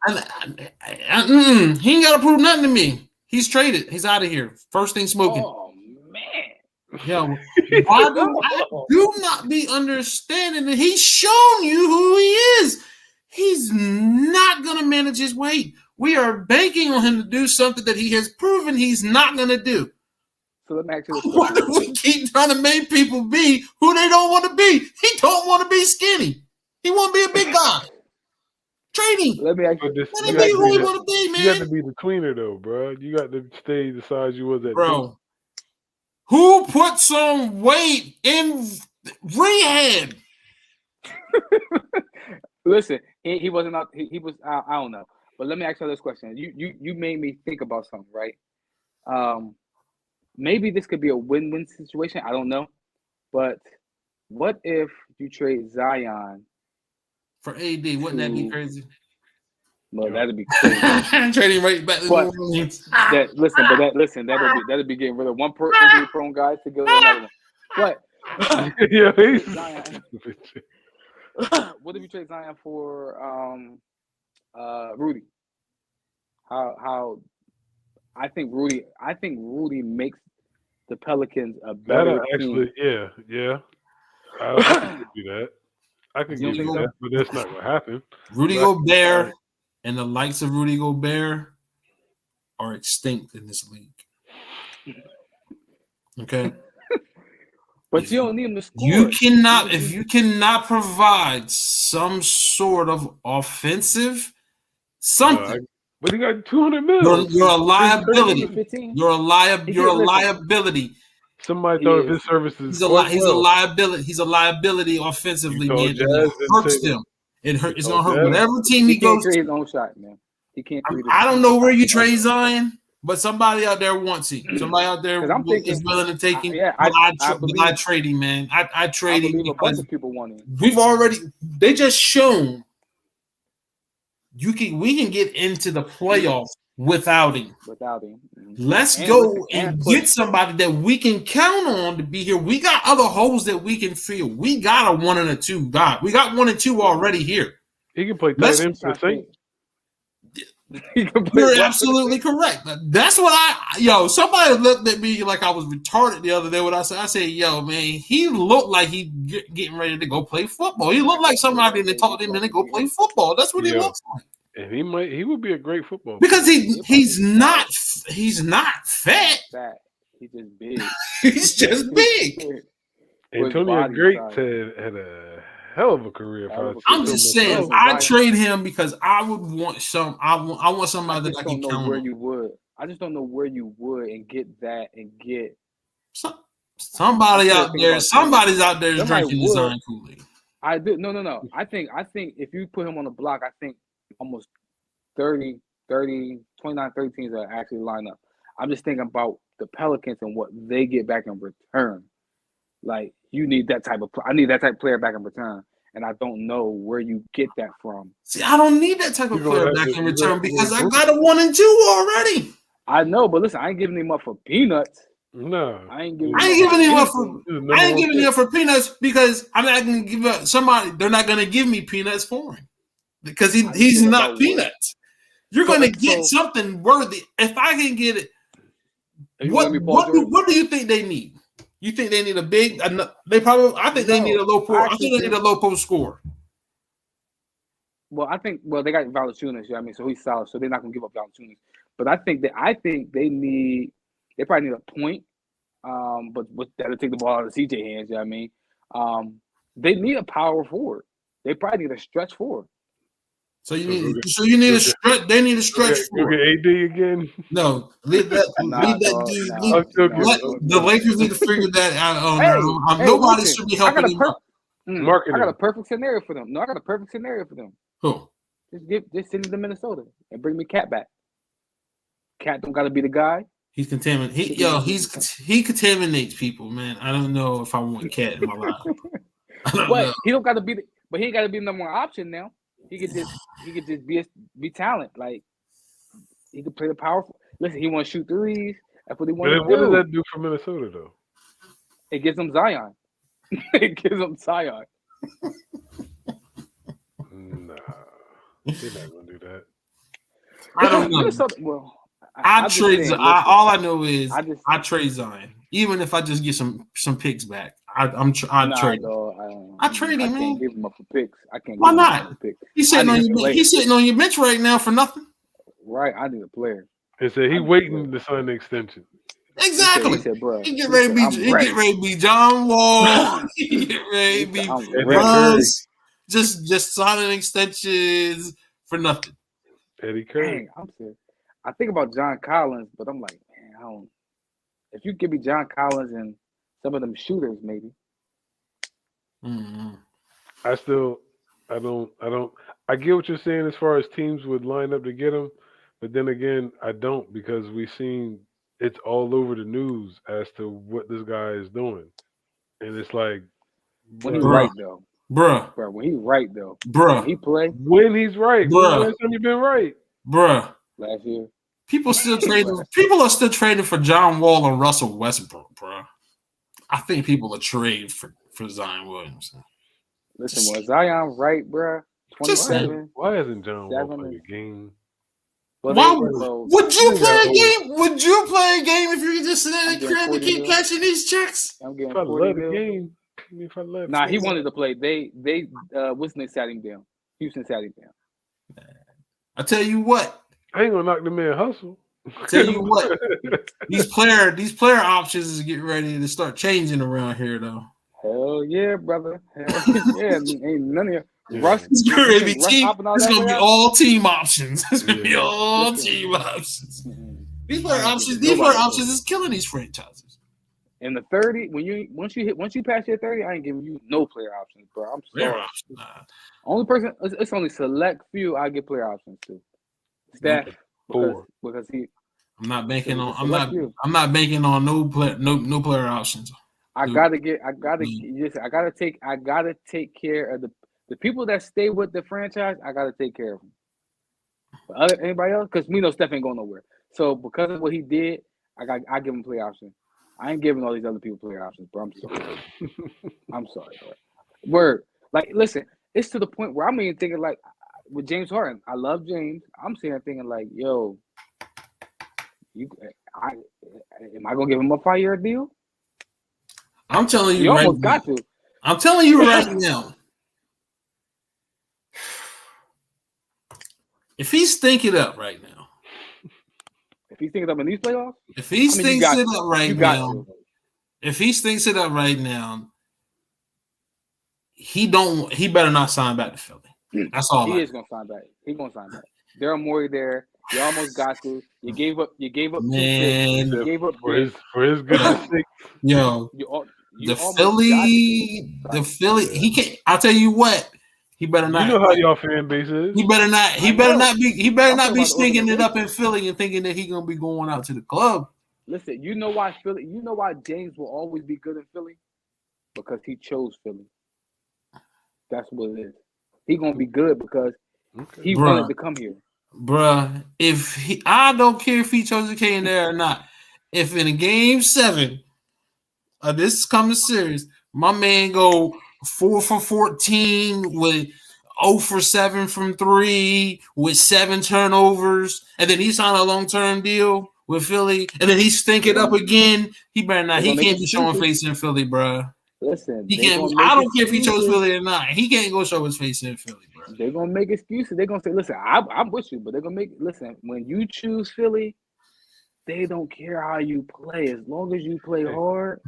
He ain't got to prove nothing to me. He's traded. He's out of here. First thing smoking. Oh man. Yo, I do not be understanding that he's shown you who he is. He's not gonna manage his weight. We are banking on him to do something that he has proven he's not gonna do. So let me ask you this. Why do we keep trying to make people be who they don't want to be? He don't want to be skinny. He want to be a big guy. Training. Let me ask you. Let him be who he want to be, man. You got to be the tweener, though, bro. You got to stay the size you was at. Bro, who put some weight in rehab? Listen, he wasn't up. He was. I don't know. But let me ask you this question. You made me think about something, right? Um, maybe this could be a win-win situation. I don't know. But what if you trade Zion For AD, wouldn't that be to? crazy? Well, Yo, that'd be crazy. Trading right back to New But Orleans. that'll be getting rid of one injury prone guy to get another one. But yeah, he's Zion, what if you trade Zion for Rudy? How I think Rudy makes the Pelicans a that'll better team. actually, yeah. I can give you that. I can You don't give think you so? that, but that's not gonna happen. Rudy But Gobert and the likes of Rudy Gobert are extinct in this league. Okay. But If you don't need him to you score. cannot, if you cannot provide some sort of offensive no, something, but he got 200 mils. you're a His He can give liability. you services, 15. You're a you're a Listen. liability. somebody He thought of is. his services He's quite a well. liability. He's a liability offensively, Utah man, and it Jazz didn't say hurts that. them. It's Utah gonna hurt Jazz. whatever team He he can't goes create to. his own shot, man. He can't create his I don't own know where shot you ever. trade Zion, but somebody out there wants him. Somebody out there Because I'm thinking, is willing to take him. yeah, But I but I believe trade him, man. I I trade him believe a bunch because of people want him they just shown we can get into the playoffs without him. without him. Let's And listen, go and and push. get somebody that we can count on to be here. We got other holes that we can fill. We got a 1 and a 2 guy. We got 1 and 2 already here. He can play tight Let's. end for the Saints. He can play You're what for the absolutely Saints? correct. That's what somebody looked at me like I was retarded the other day when I said, yo, man, he looked like he getting ready to go play football. He looked like somebody that taught him to go play football. That's what he Yeah, looks like. and he would be a great football Because player. he's not fat. Fat. He's just big. He's just big. With Antonio body Gates size. had a hell of a career. If Hell I of a say I'm career. so just saying, myself. Listen, I Zion, trade him because I would want I want I somebody that just I don't can know count where on. you would. I just don't know where you would and get that and get. Somebody I'm still out thinking there, about trading. somebody's out there is Somebody drinking the would. Zion Kool-Aid. I do. No. I think if you put him on the block, I think almost 29, 30 teams that actually line up. I'm just thinking about the Pelicans and what they get back in return. Like you need that type of. I need that type of player back in return, and I don't know where you get that from. See, I don't need that type You're of gonna player have back to in you're gonna have return to because I regroup. got a 1 and 2 already. I know, but listen, I ain't giving him up for peanuts. No, I ain't he's giving I him ain't up for giving him up for anything. the I number ain't one giving him pick. up for peanuts because I'm not going to give up somebody. They're not going to give me peanuts for him because I just he's think not about what. peanuts. You're So, going to get so something worthy. If I can get it, Are you let me Paul George. what do you think they need? You think they need a big? They probably. I think they need a No, low I post. I actually think they need think. a low post score. Well, they got Valanciunas. You know what I mean, so he's solid. So they're not gonna give up Valanciunas. But I think they need. They probably need a point. But that'll take the ball out of CJ hands. You know what I mean, they need a power forward. They probably need a stretch forward. So so go get you need go a get stretch. They need a stretch go four. get AD again? No, Nah, leave that dog. dude. Nah, I'll still nah, give Let it the nah. Lakers need to figure that out. Oh Hey, no, hey, nobody listen. should be I got helping a him out. I got a marketing. perfect scenario for them. No, I got a perfect scenario for them. Who? Just send him to Minnesota and bring me Cat back. Cat don't got to be the guy. He's contaminated. He contaminates people, man. I don't know if I want Cat in my life. I don't know. But he don't got to be. But he ain't got to be the number one option now. He could just be talent. Like he could play the powerful. Listen, he want to shoot threes. That's what he But want to then what does do. that do for Minnesota though? It gives him Zion. It gives him Zion. Nah, he's not gonna do that. I don't know. Minnesota. Well, I trade. saying, All I know is I trade Zion. Even if I just get some picks back, I nah, trade him. dog. I trade I him, can't man. give him up for picks. I can't Why give him up not? for picks. He's I sitting need on a your player. he's sitting on your bench right now for nothing. Right, I need a player. He said he waiting to sign the extension. Exactly. He said, bro. He get ready to be John Wall. He get ready to be I'm Eddie ready. Curry. Russ. Just signing extensions for nothing. Eddie Curry. Dang, I'm serious. I think about John Collins, but I'm like, man, I don't. If you give me John Collins and some of them shooters, maybe. Mm-hmm. I still I get what you're saying as far as teams would line up to get him, but then again, I don't because we've seen it's all over the news as to what this guy is doing, and it's like, When he bro, Bruh, right though, bruh, bro. When he right though, when bruh, he play when he's right, when's the bruh, last time you've been right? bruh. last year, People still trading. bruh. People are still trading for John Wall and Russell Westbrook, bruh. I think people are trading for Zion Williamson. Listen, Just, when Zion right, bruh, just saying. 27, Why hasn't John Wall 7, played and a game? well, Why well, would you This play guy a always, game? Would you play a game if you could just sit in I'm the getting crib and 40 keep mil. catching these checks? I'm if getting I 40 love the mil. game, I mean, if I love Nah, he football, wanted to play. They Wisney sat him down. Houston sat him down. I tell you what. I ain't gonna knock the man hustle. I tell you what. These player options is getting ready to start changing around here, though. Hell yeah, brother. Hell yeah, ain't none of you. Yeah. Russ, It's gonna be Russ team. hopping out It's that gonna way be out. all team options. It's gonna be Yeah. all Listen. team options. Mm-mm. These player I ain't options. giving These player nobody options 40. is killing these franchises. In the 30, once you pass your 30, I ain't giving you no player options, bro. I'm Player sorry. options. Nah. Only person, it's only select few I get player options to. Steph, Four. because he. I'm not banking on. It's select few. I'm not banking on no player options. I Dude. gotta take care of the people that stay with the franchise. I gotta take care of them. But anybody else, because we know Steph ain't going nowhere. So because of what he did, I give him play option. I ain't giving all these other people player options, bro. I'm sorry. I'm sorry, bro. Word. Like, listen, it's to the point where I'm even thinking like with James Harden. I love James. I'm sitting there thinking like, yo, am I gonna give him a 5-year deal? I'm telling you You right almost now. got to. I'm telling you right now. If he stink it up right now, If he thinks up in these playoffs, if he stinks it up right you got now, to. if he stinks it up right now, he better not sign back to Philly. That's all. He is gonna sign back. He's gonna sign back. Daryl Morey there. You almost got to. You gave up. Man, you gave up for his goodness sake. Yo, you the Philly. He can't. I'll tell you what. He better not. You know how y'all fan base is. He better not. He better not be. He better not be stinking it up in organization. Philly and thinking that he gonna be going out to the club. Listen, you know why Philly? You know why James will always be good in Philly? Because he chose Philly. That's what it is. He gonna be good because he wanted to come here. Bruh, I don't care if he chose to K in there or not. If in a game 7 of this coming series, my man go 4 for 14 with 0 for 7 from 3 with 7 turnovers, and then he signed a long-term deal with Philly, and then he stink it up again. He better not. He can't be showing face in Philly, bruh. Listen, he can't. I don't care if he chose Philly or not. He can't go show his face in Philly, bro. They're gonna make excuses. They're gonna say, "Listen, I'm with you," but they're gonna make. Listen, when you choose Philly, they don't care how you play as long as you play hard.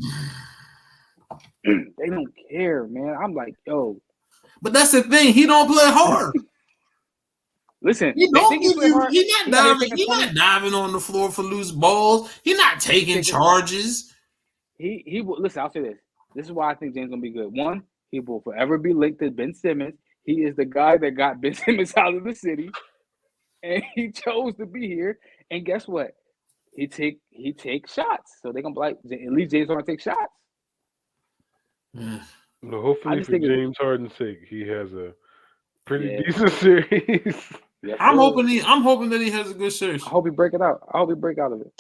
They don't care, man. I'm like, yo. But that's the thing. He don't play hard. Listen, he don't give you. He's not diving. He's not diving on the floor for loose balls. He's not taking charges. He will listen. I'll say this. This is why I think James gonna be good. One, he will forever be linked to Ben Simmons. He is the guy that got Ben Simmons out of the city, and he chose to be here. And guess what? He takes shots. So they're gonna be like, at least James gonna take shots. No, hopefully for James Harden's sake, he has a pretty decent series. Yes, I'm hoping that he has a good series. I hope he break it out. I hope he break out of it.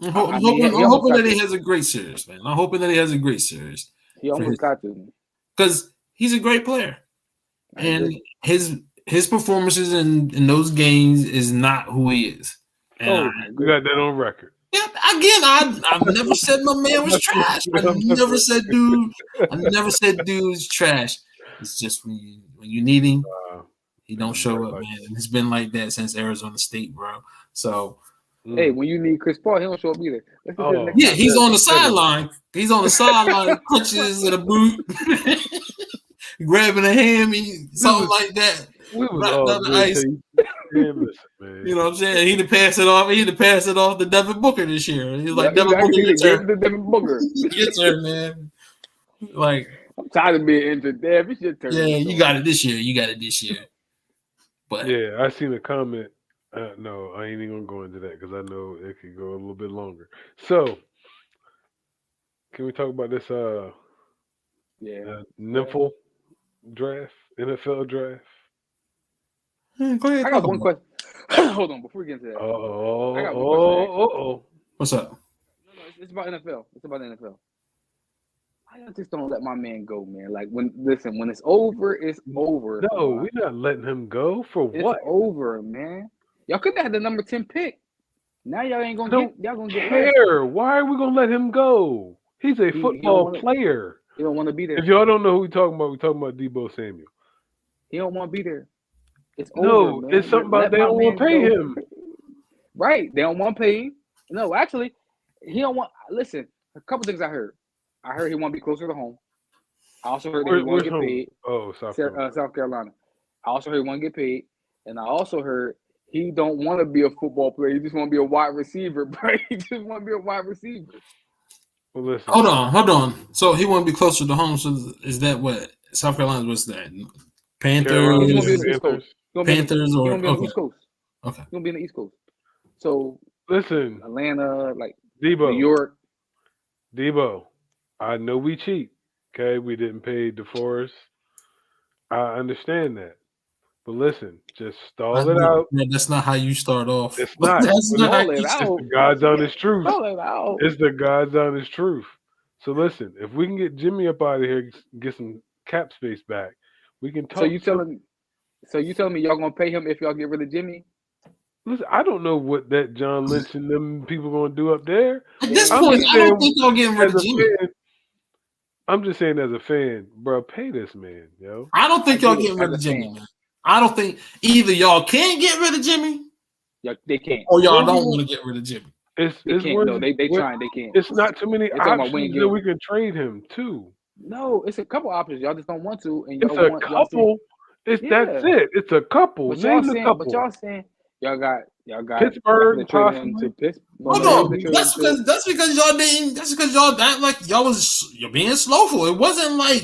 I'm hoping that he has a great series, man. I'm hoping that he has a great series. He almost got to, because he's a great player, and his performances in those games is not who he is. And we got that on record. Yeah, again, I've never said my man was trash. I never said dude's trash. It's just when you need him, he don't show up, man. And it's been like that since Arizona State, bro. So, hey, when you need Chris Paul, he don't show up either. Yeah, he's on the sideline. He's on the sideline, punches in a boot, grabbing a hammy, something like that. We was all good. Ice. Listen, man. You know what I'm saying? He'd pass it off to Devin Booker this year. He's like, Devin Booker, your turn. Devin Booker. Your turn, man. Like, I'm tired of being injured. Damn, it's your turn. Yeah, you got it this year. You got it this year. But Yeah, I seen a comment. No, I ain't even gonna go into that because I know it could go a little bit longer. So, can we talk about this Yeah. nympho draft, NFL draft? go ahead, I talk got one about it. question. Hold on, before we get into that, I got one question to ask you. Oh. What's up? No, it's about NFL. It's about the NFL. I just don't let my man go, man. Like when it's over, it's over. No, Bro. we're not letting him go for It's what? over, man. Y'all could have had the number 10 pick. Now y'all ain't I gonna don't get. Y'all gonna get less. care. Why are we gonna let him go? He's a He don't football want to. player. He don't want to be there. If y'all don't know who we're talking about Debo Samuel. He don't want to be there. It's over, No, it's man. something about Let they my don't want man to pay go. him. Right? They don't want to pay him. No, actually, he don't want. Listen, a couple things I heard. I heard he want to be closer to home. I also heard that he want Where's to get home? paid. Oh, South Carolina. South Carolina. I also heard he want to get paid, and I also heard he don't want to be a football player. He just want to be a wide receiver, bro. He just want to be a wide receiver. Well, listen. Hold on. So he want to be closer to home. So is that what South Carolina? What's that? Carolina He's gonna be on Panthers, the East Coast. Panthers. Panthers, He's or gonna be on the okay, East Coast. okay. He's gonna be on the East Coast. So Listen, Atlanta, like New Debo. York. Debo. I know we cheat. Okay, we didn't pay DeForest. I understand that. But listen, just stall it out. That's not how you start off. It's not. That's But not how Stall it you it's start. out. the God's honest truth. Stall it out. It's the God's honest truth. So listen, if we can get Jimmy up out of here, get some cap space back, we can So talk. you telling me y'all gonna pay him if y'all get rid of Jimmy? Listen, I don't know what that John Lynch and them people gonna do up there. At They this ain't I'm point, just paying I don't him. saying, think y'all getting rid as of a Jimmy. fan, I'm just saying as a fan, bro, pay this man, yo. I don't think I y'all get it, getting rid as of a Jimmy, fan. man. I don't think either y'all can get rid of Jimmy Yeah, they can't. or y'all Where's don't he- want to get rid of Jimmy. They It's can't. where's No, he- they where, trying. They can't. it's not too many They talking about options Wayne that Gillen. we can trade him to. No, it's a couple options. Y'all just don't want to, and It's y'all a want y'all saying, couple. That's yeah. it. It's a couple. But y'all Name the saying, couple. y'all got y'all Pittsburgh, finna trade him to possibly. Pittsburgh. No, Hold no, y'all on. finna trade him to. That's because y'all didn't. That's because y'all act like you're being slowful. It wasn't like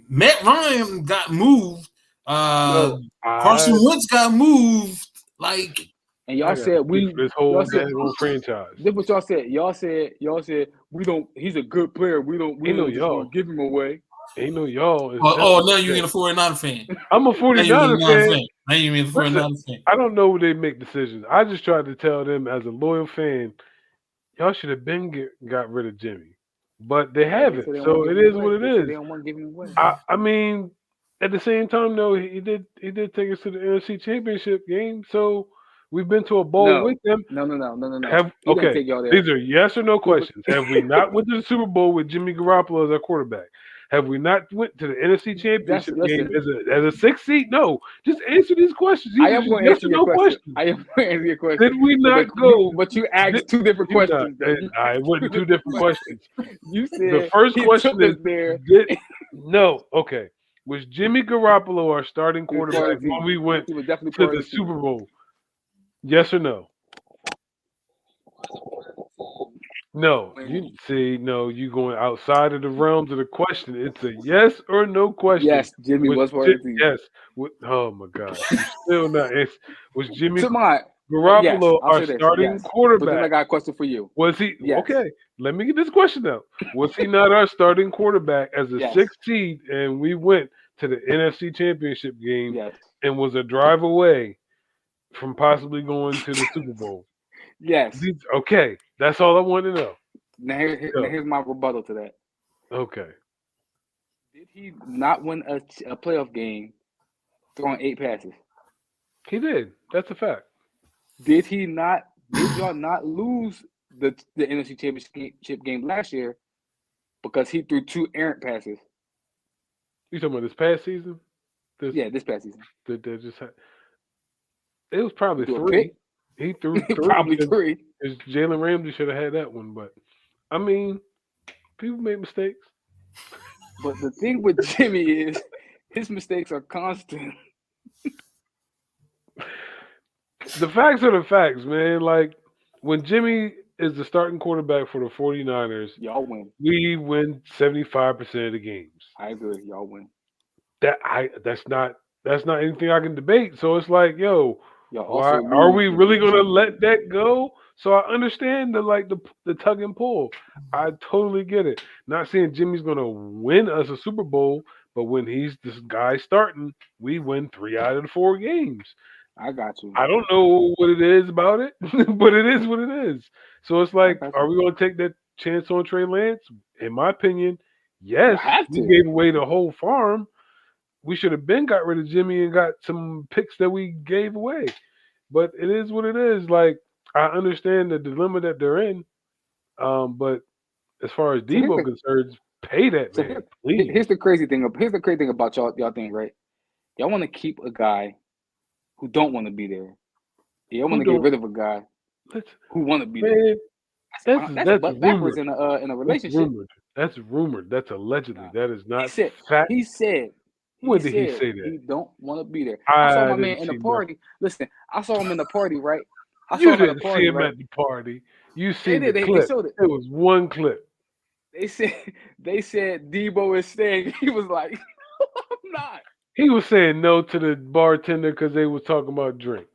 Matt Ryan got moved. No, Carson I Wentz got moved. Like And I y'all got said speak for this whole y'all said daggone franchise. this what y'all said. Y'all said we don't. He's a good player. We don't Ain't no just want y'all. to give him away. Ain't no y'all. It's now you definitely ain't a 49er fan. I'm a Now you ain't 49er a fan. fan. Now you ain't a Listen, 49er fan. I don't know where they make decisions. I just tried to tell them as a loyal fan, y'all should have got rid of Jimmy, but they Yeah, they haven't. said they don't want So to it give him is away. what it They said they is. don't want to give him away. I mean, at the same time, though, he did take us to the NFC Championship game. So we've been to a bowl No, with them. no. Have He didn't okay. take y'all there. These are yes or no He was, questions. Have we not went to the Super Bowl with Jimmy Garoppolo as our quarterback? Have we not went to the NFC Championship game listen. as a sixth seed? No. Just answer these questions. These I are am just going to yes answer or your no question. questions. I am going to answer your Did question. we not go? But you Did, asked two different you not? questions. Though. You I asked went two different questions. You The said first he question took is us there. no. Okay. Was Jimmy Garoppolo our starting He was part quarterback of the team. when we went He was definitely to part the of the team. Super Bowl? Yes or no? No. You see, no, you going outside of the realms of the question. It's a yes or no question. Yes, Jimmy was part of the team. Yes. Oh my gosh. You still not answer. Was Jimmy To my yes, Garoppolo I'll our say this. starting Yes, but then I quarterback? got a question for you. Was he Yes, okay? Let me get this question out. Was he not our starting quarterback as a yes, sixth seed, and we went to the NFC Championship game yes, and was a drive away from possibly going to the Super Bowl? yes. Okay, that's all I want to know. Now Go. here's my rebuttal to that. Okay, Did he not win a playoff game throwing 8 passes? he did. That's a fact. Did he not? Did y'all not lose the NFC Championship game last year because he threw 2 errant passes? You talking about this past season? This Yeah, this past season. that just it was probably He threw a three. pick. He threw three Probably because 3. Jalen Ramsey should have had that one. But I mean, people make mistakes. But the thing with Jimmy is his mistakes are constant. The facts are the facts, man. Like when Jimmy is the starting quarterback for the 49ers, Y'all win. we win 75% of the games. I agree. Y'all win. That's not anything I can debate. So it's like, yo, Y'all why also are lose we if really you gonna cheat. let that go? So I understand the tug and pull. I totally get it. Not saying Jimmy's gonna win us a Super Bowl, but when he's this guy starting, we win 3 out of the 4 games. I got you. I don't know what it is about it, but it is what it is. So it's I like, got are you. we going to take that chance on Trey Lance? In my opinion, You yes. have We to. gave away the whole farm. We should have been got rid of Jimmy and got some picks that we gave away. But it is what it is. Like I understand the dilemma that they're in. But as far as So here's Debo the concerns, pay that so man, please. here's the crazy thing. Here's the crazy thing about y'all thing, right? Y'all want to keep a guy who don't want to be there. Y'all want Who to get don't? rid of a guy Let's who want to be there. man. That's That's that's butt backwards rumored. in a That's relationship. rumored. That's rumored. That's allegedly. Nah. That is He not said fact. he said he When did he said say that? he don't want to be there. I saw I my man didn't in the see nothing. party. Listen, I saw him in the party, right? I saw You him at a didn't see party, him right? at the party. You They seen the did. They clip. showed it. It was one clip. They said they said Debo is staying. He was like, I'm not. He was saying no to the bartender because they was talking about drinks.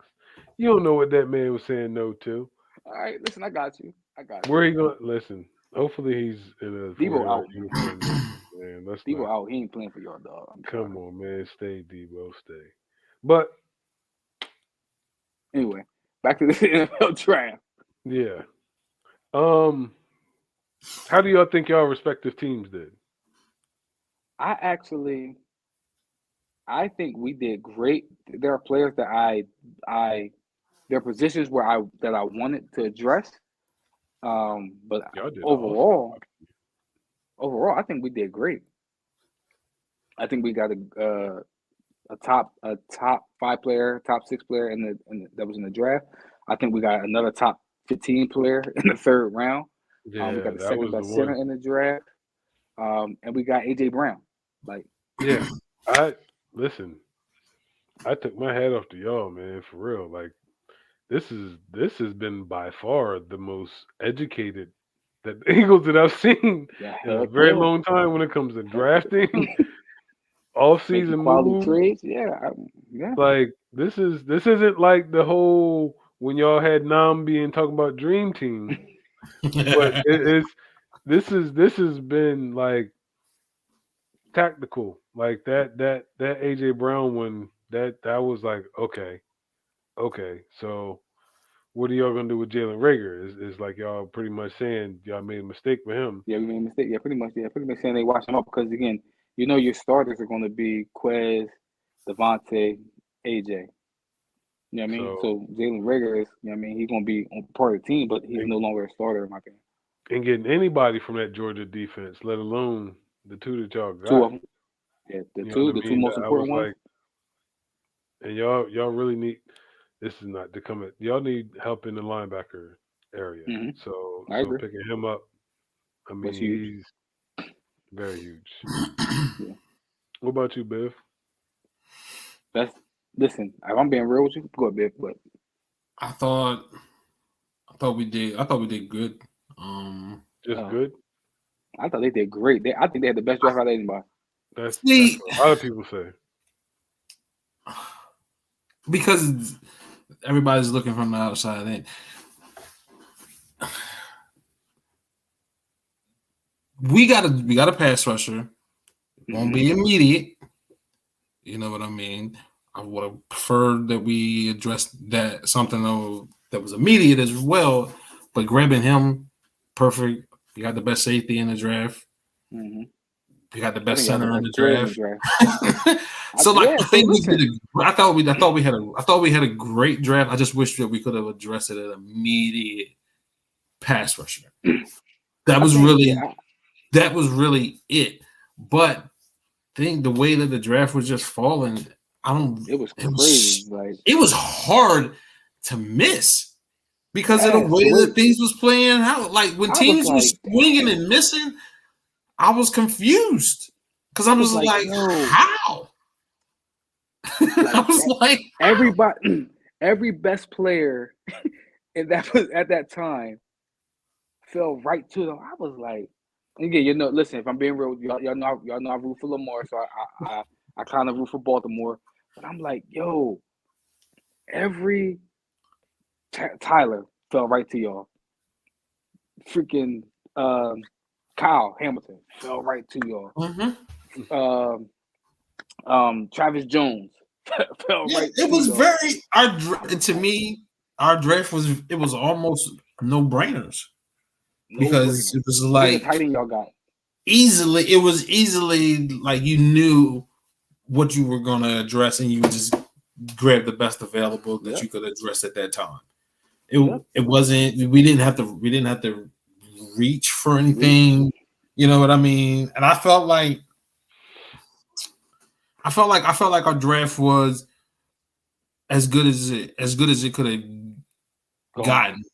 You don't know what that man was saying no to. All right, listen, I got you. I got you. Where he going? Listen. Hopefully he's in a Debo 49 out. uniform next week, man. Let's Debo not. out. He ain't playing for y'all, dog. I'm Come sorry. on, man. Stay, Debo. Stay. But Anyway, back to the NFL draft. yeah. Um. How do y'all think y'all respective teams did? I actually, I think we did great. There are players that there are positions where I wanted to address. But Y'all did awesome. overall, I think we did great. I think we got a top 5 player, top 6 player that was in the draft. I think we got another top 15 player in the third round. We Yeah, got the that second was the best center one. in the draft. And we got AJ Brown. Like, Yeah. I listen. I took my hat off to y'all, man, for real. Like this has been by far the most educated that the Eagles that I've seen yeah, in a heck very yeah, long time when it comes to heck yeah. drafting, off Making season quality moves. trades. Yeah, yeah. Like this isn't like the whole when y'all had Nambi and talking about Dream Team, but it is this has been like tactical. Like that AJ Brown one that was like okay. So what are y'all gonna do with Jalen Rager? Is like y'all pretty much saying y'all made a mistake with him. Yeah, we made a mistake. Yeah, pretty much. Yeah, pretty much saying they watch him up because again, your starters are going to be Quez, Devontae, AJ. You know what I mean? So So Jalen Rager is, you know what I mean, he's going to be on part of the team, but he's and, no longer a starter in my opinion. and getting anybody from that Georgia defense, let alone the two that y'all Two got. of them. Yeah, the You know two, what I the two mean? most I was important ones. like, and y'all really need. This is not to come at y'all need help in the linebacker area. Hmm. I So agree. picking him up, I That's mean huge. he's very huge. Yeah. What about you, Biv? That's listen. If I'm being real with you, go ahead, but I thought I thought we did good. Just uh, good. I thought they did great. I think they had the best draft out of anybody. That's See, what a lot of people say. because everybody's looking from the outside in. We got a pass rusher. Won't be immediate. You know what I mean? I would have preferred that we addressed that something that was immediate as well. But grabbing him, perfect. You got the best safety in the draft. Mm-hmm. You got the I best think you had the center in best the players in the draft. draft. So like Yeah. I So think we listen. did. I thought we had a great draft. I just wish that we could have addressed it at immediate pass rusher. That I was think really yeah. that was really it. But I think the way that the draft was just falling, I don't. It was crazy. Like It was hard to miss because of the yes, the way way that things was playing out. Like when I was teams were like, swinging damn. and missing, I was confused because I I was was like, like, yo, how? I like was like, how? everybody, every best player in that at that time fell right to them. I was like, again, listen, if I'm being real, y'all know I root for Lamar, so I kind of root for Baltimore. But I'm like, yo, every Tyler fell right to y'all. Freaking Kyle Hamilton fell right to y'all. Mm-hmm. Travis Jones fell Yeah, right it to was y'all. to me, our draft was almost no brainers No because brainer. it was Look at the like tight end y'all got. it was easily like you knew what you were gonna address and you just grab the best available that Yep. you could address at that time. Yep. It wasn't we didn't have to reach for anything. You know what I mean? And I felt like our draft was as good as it could have gotten.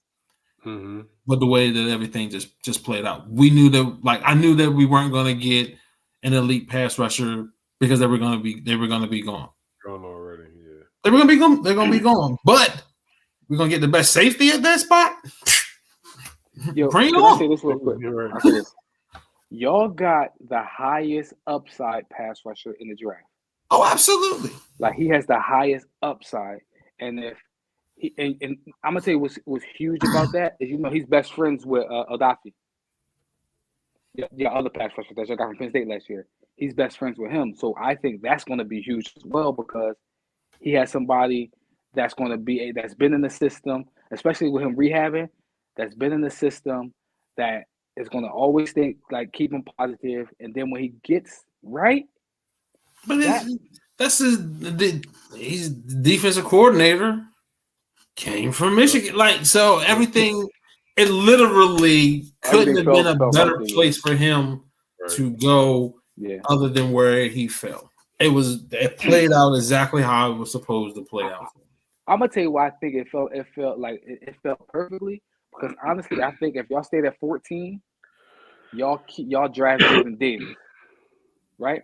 Mm-hmm. But the way that everything just played out, we knew that I knew that we weren't going to get an elite pass rusher because they were going to be gone. Gone already, yeah. They were going to be gone. They're going to be gone. But we're going to get the best safety at that spot. Yo, Bring it can I on. say this real quick? You're right. I'll say this. Y'all got the highest upside pass rusher in the draft. Oh, absolutely. Like he has the highest upside, and if and I'm gonna tell you what's huge about that is he's best friends with Odafi. Yeah, other pass rusher that you got from Penn State last year. He's best friends with him, so I think that's going to be huge as well because he has somebody that's going to be that's been in the system, especially with him rehabbing. That's been in the system that is going to always think keep him positive, and then when he gets right, But that's he's defensive coordinator came from Michigan. So everything, it literally couldn't have been a better place for him to go other than where he fell. It played out exactly how it was supposed to play out. I'm gonna tell you why I think it felt like it felt perfectly because honestly, I think if y'all stayed at 14, y'all draft Jaden Davis, right?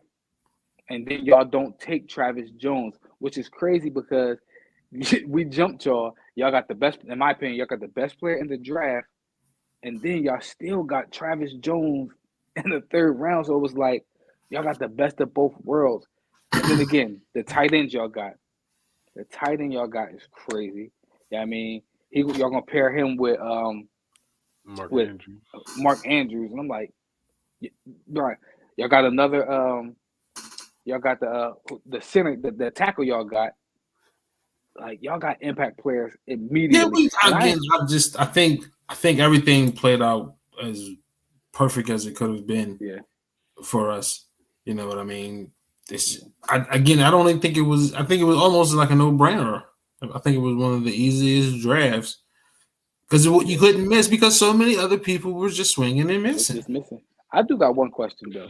And then y'all don't take Travis Jones, which is crazy because we jumped y'all. Y'all got the best, in my opinion, y'all got the best player in the draft, and then y'all still got Travis Jones in the third round. So it was like y'all got the best of both worlds. And then again, the tight ends y'all got. The tight end y'all got is crazy. Yeah, I mean, y'all gonna pair him with Mark Andrews, and I'm like, right, y'all got another y'all got the center, the tackle y'all got. Like y'all got impact players immediately. I think everything played out as perfect as it could have been for us. You know what I mean? I don't even think it was. I think it was almost like a no-brainer. I think it was one of the easiest drafts because you couldn't miss because so many other people were just swinging and missing. I do got one question though.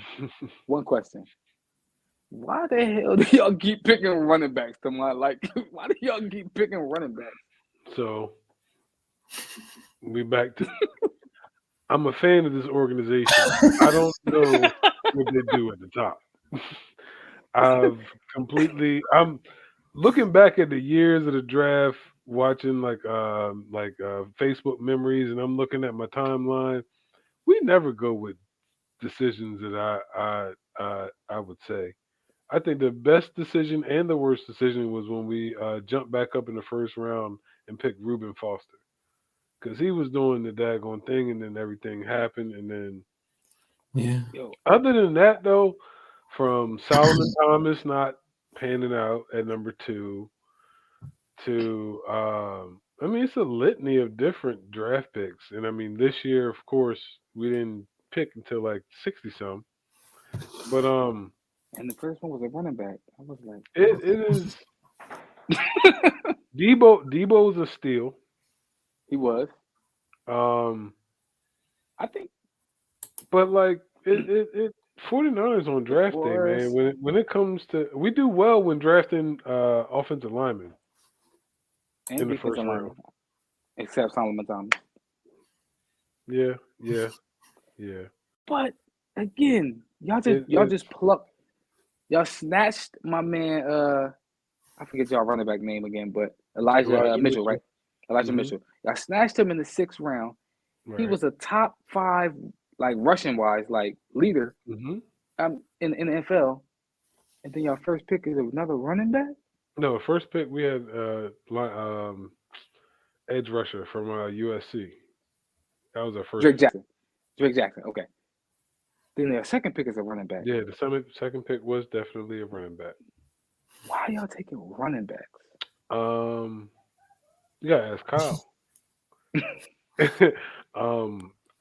One question. Why the hell do y'all keep picking running backs, Tamar? Like, why do y'all keep picking running backs? So, we back to. I'm a fan of this organization. I don't know what they do at the top. I'm looking back at the years of the draft, watching Facebook memories, and I'm looking at my timeline. We never go with decisions that I would say. I think the best decision and the worst decision was when we jumped back up in the first round and picked Reuben Foster because he was doing the daggone thing, and then everything happened, and then Other than that, though, from Solomon Thomas not panning out at number 2 to I mean it's a litany of different draft picks, and I mean this year, of course, we didn't pick until like 60 some, but and the first one was a running back. I was like, it is. Debo's a steal. He was. I think, but like it 49ers on draft day, man. When it comes to, we do well when drafting offensive linemen and in the defensive first linemen, round. except Solomon Thomas. Yeah. But again, y'all just plucked. Y'all snatched my man. I forget y'all running back name again, but Elijah Mitchell, right? Elijah Mitchell. Y'all snatched him in the 6th round, He Right. was a top 5, like rushing wise, like leader Hmm. in the NFL. And then your first pick is another running back. No, first pick we had edge rusher from USC. That was our first Drake pick. Jackson. Drake Jackson. Okay. Then their second pick is a running back. Yeah, the second pick was definitely a running back. Why y'all taking running backs? Um, you gotta ask Kyle.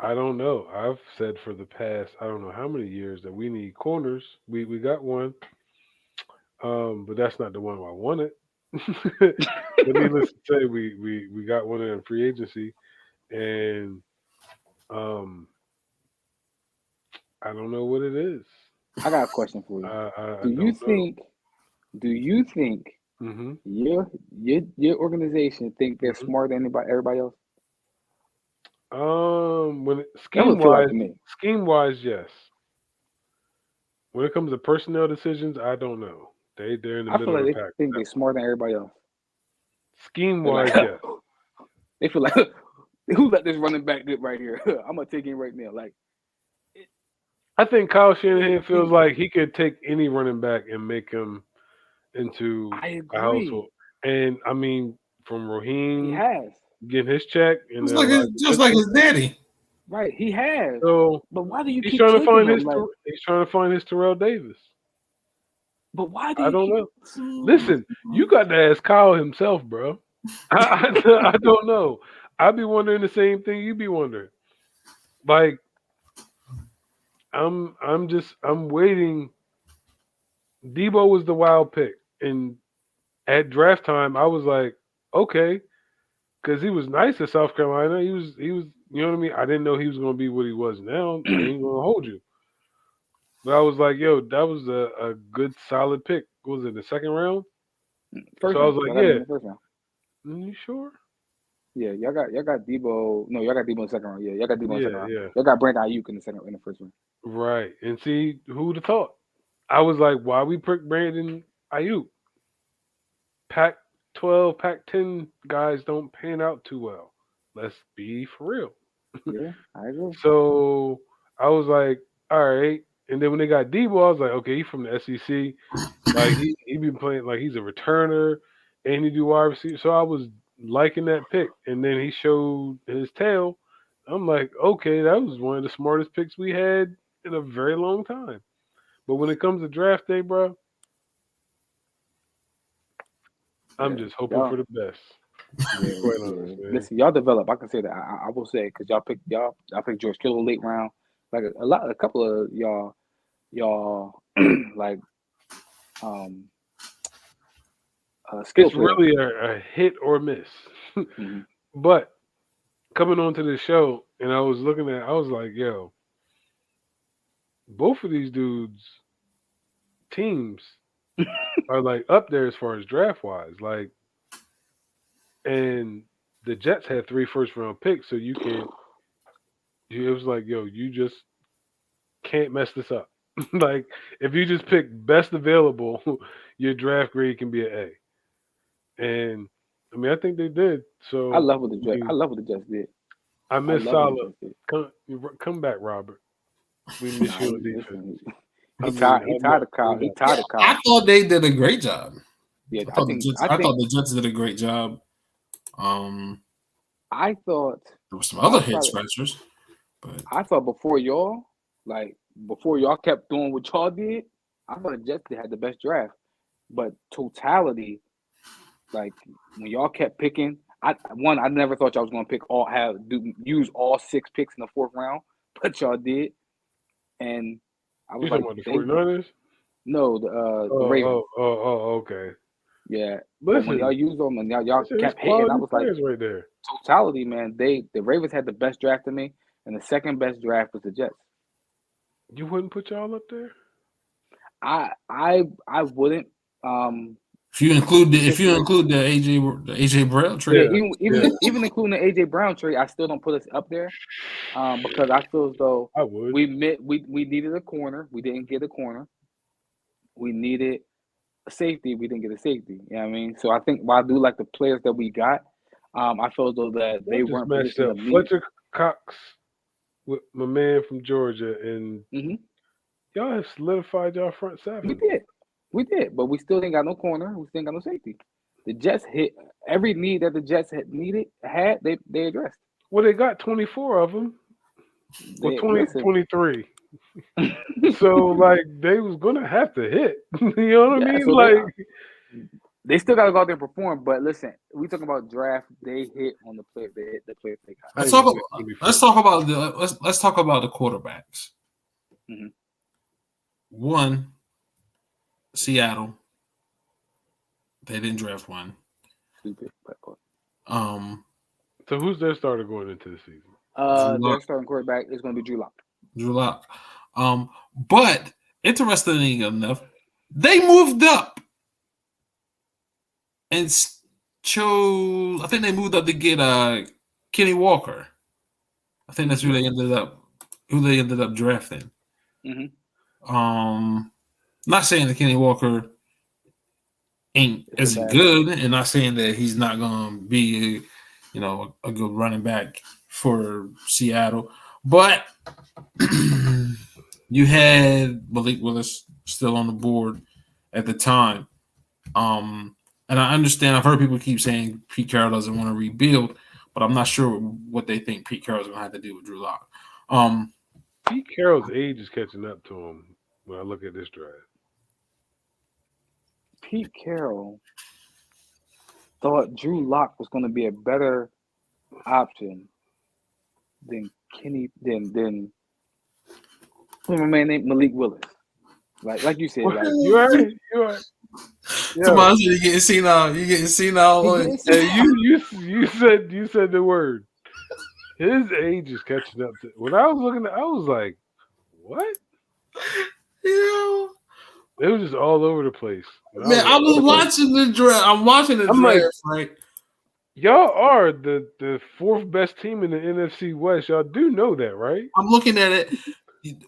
I don't know. I've said for the past I don't know how many years that we need corners. We got one, but that's not the one I wanted. But needless to say, we got one in free agency, and um, I don't know what it is. I got a question for you. I Do you don't know. think? Do you think Hmm. your organization think they're Hmm. smarter than everybody else? When That's what it feel like to me. scheme wise, yes. When it comes to personnel decisions, I don't know. They're in the I feel middle of like the they pack. think they're smarter than everybody else. Scheme They're like, wise, yes. they feel like, who let this running back get right here? I'm gonna take him right now. Like, I think Kyle they Shanahan feels think. like he could take any running back and make him into I a household. agree. And I mean, from He Raheem has. getting his check and Elijah just like Mitchell, his daddy. Right. He has. so But why do you he's keep trying to taking find them? Like, He's trying to find his Terrell Davis. but why do I you don't keep? know. Listen, you got to ask Kyle himself, bro. I don't know. I'd be wondering the same thing you be wondering. Like I'm waiting. Debo was the wild pick, and at draft time, I was like, okay, because he was nice at South Carolina. He was, you know what I mean. I didn't know he was going to be what he was now. I ain't going to hold you, but I was like, yo, that was a good solid pick. What was it the second round? So First I was round. like, Y'all got him yeah, in the first round. you sure? Yeah, y'all got Debo. No, y'all got Debo in the second round. Yeah, y'all got Debo in the second Yeah, round. yeah, Y'all got Brandon Ayuk in the first round. right. And see, who'd have thought? I was like, why we pick Brandon Ayuk? Pac 12, Pac 10 guys don't pan out too well. Let's be for real. Yeah, I agree. So I was like, all right. And then when they got Debo, I was like, okay, he's from the SEC. Like he been playing like he's a returner and he do wide receiver. So I was liking that pick. And then he showed his tail. I'm like, okay, that was one of the smartest picks we had in a very long time. But when it comes to draft day, bro, I'm Yeah, just hoping for y'all. the best. To be Yeah, quite yeah. honest, man. Listen, y'all develop. I can say that. I will say because y'all picked George Kittle late round. Like a couple of y'all like um skill It's players. really a hit or miss. Hmm. But coming onto the show, and I was like, yo, both of these dudes' teams are like up there as far as draft wise. Like, and the Jets had 3 first round picks, so you can't. It was like, yo, you just can't mess this up. Like, if you just pick best available, your draft grade can be an A. And I mean, I think they did. I So love what the I Jets. I mean, love what the Jets did. I I miss love what the Salah. Jets did. Come back, Robert. We miss Nah, you he on defense. listen. I mean, He how much? tired of Kyle. He Yeah, tired of I Kyle. thought they did a great job. Yeah, I think. I I thought think. the Jets did a great job. Um, I thought. there were some other Y'all head started. scratchers, but I thought before y'all, like before y'all kept doing what y'all did, I thought the Jets had the best draft. But totality, like when y'all kept picking, I never thought y'all was gonna pick use all 6 picks in the fourth round, but y'all did, and I you was talking like, about the they 49ers? no the Ravens, Okay. yeah. But when y'all Listen, used them and y'all it's kept hitting, I quality was like, players right there. totality, man. The Ravens had the best draft to me, and the second best draft was the Jets. You wouldn't put y'all up there? I wouldn't if you consistently. include the AJ Brown Yeah, trade, Yeah, yeah, even including the AJ Brown trade, I still don't put us up there. Because I feel as though I would. we needed a corner. We didn't get a corner. We needed a safety. We didn't get a safety. You know what I mean? So I think while I do like the players that we got, I feel as though that they Y'all just weren't matched positioned up to meet. Fletcher Cox with my man from Georgia, and Hmm. y'all have solidified y'all front We seven. did. We did, but we still ain't got no corner. We still ain't got no safety. The Jets hit every need that the Jets had. They addressed. Well, they got 24 of them. Well, They 20, listen. 23. So, like, they was going to have to hit. You know what I Yeah, mean? so Like, they still got to go out there and perform. But listen, we talking about draft. They hit on the player. They hit the player they got. how Let's you talk. gonna About, hit 24? let's talk about the. Let's talk about the quarterbacks. Mm-hmm. One, Seattle. They didn't draft one. Stupid. But, Um, So, who's their starter going into the season? Drew their Lock. starting quarterback is going to be Drew Lock. Drew Lock. But interestingly enough, they moved up and chose. I think they moved up to get Kenny Walker. I think that's who they ended up drafting. Mm-hmm. Not saying that Kenny Walker It's a isn't bad good, and not saying that he's not gonna be a good running back for Seattle, but you had Malik Willis still on the board at the time. And I understand. I've heard people keep saying Pete Carroll doesn't want to rebuild, but I'm not sure what they think Pete Carroll's going to have to do with Drew Lock. Pete Carroll's age is catching up to him when I look at this draft. Pete Carroll thought Drew Lock was going to be a better option than my man named Malik Willis. Like you said, like You all right? You all right? Tomorrow you getting senile. You getting senile. Hey, you said the word. His age is catching up to. When I was looking at, I was like, what? Yeah. It was just all over the place. And Man, I was like, watching the draft. I'm watching the I'm like, draft, right? y'all are the fourth best team in the NFC West. Y'all do know that, right? I'm looking at it.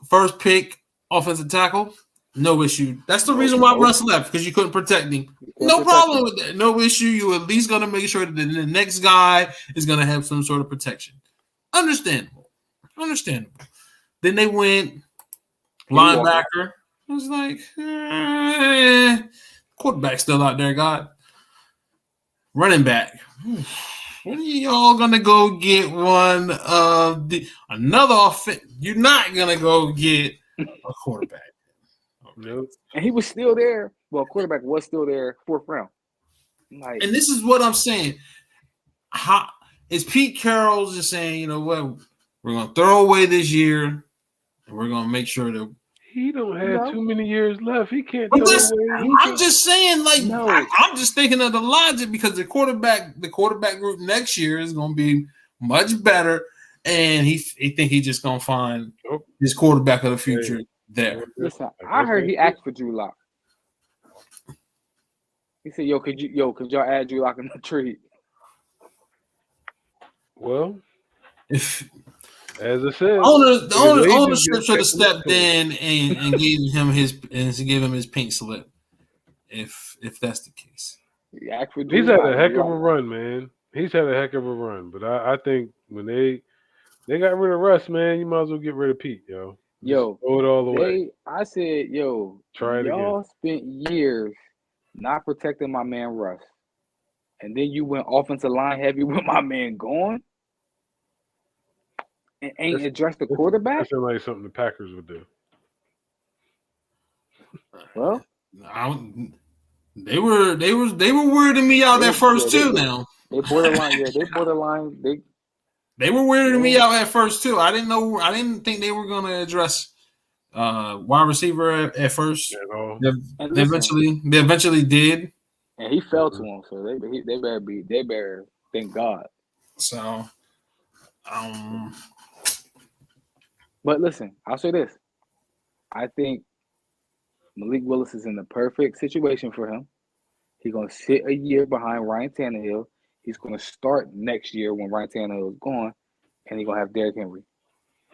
First pick, offensive tackle, no issue. That's the reason why Russ left, because you couldn't protect him. No problem with that. No issue. You at least gonna make sure that the next guy is gonna have some sort of protection. Understandable. Then they went linebacker. I was like, quarterback still out there, God. Running back. When are y'all gonna go get one of another offense? You're not gonna go get a quarterback. Nope. And he was still there. Well, quarterback was still there, 4th round. Like, and this is what I'm saying. How is Pete Carroll just saying, you know what, we're gonna throw away this year and we're gonna make sure that He don't have too many years left. He can't but throw away. I'm just saying, like, No. I'm just thinking of the logic because the quarterback group next year is gonna be much better, and he think he's just gonna find his quarterback of the future there. Listen, I heard he asked for Drew Lock. He said, could y'all add Drew Lock in the trade? Well, If as I said, the ownership should have stepped in and gave him his pink slip. If that's the case, he's had a heck of a run, man. He's had a heck of a run, but I think when they got rid of Russ, man, you might as well get rid of Pete, yo. Just throw it all away. I said, try it y'all again. spent years not protecting my man Russ, and then you went offensive line heavy with my man gone, and ain't addressed the quarterback. That sounds like something the Packers would do. Well, they were weirding me out at first too. Now they borderline. Yeah, they borderline. They were weirding me out at first too. I didn't think they were going to address wide receiver at first. They eventually did, and he fell to him. So they better thank God. So, but listen, I'll say this: I think Malik Willis is in the perfect situation for him. He's going to sit a year behind Ryan Tannehill. He's going to start next year when Ryan Tannehill is gone, and he's going to have Derrick Henry.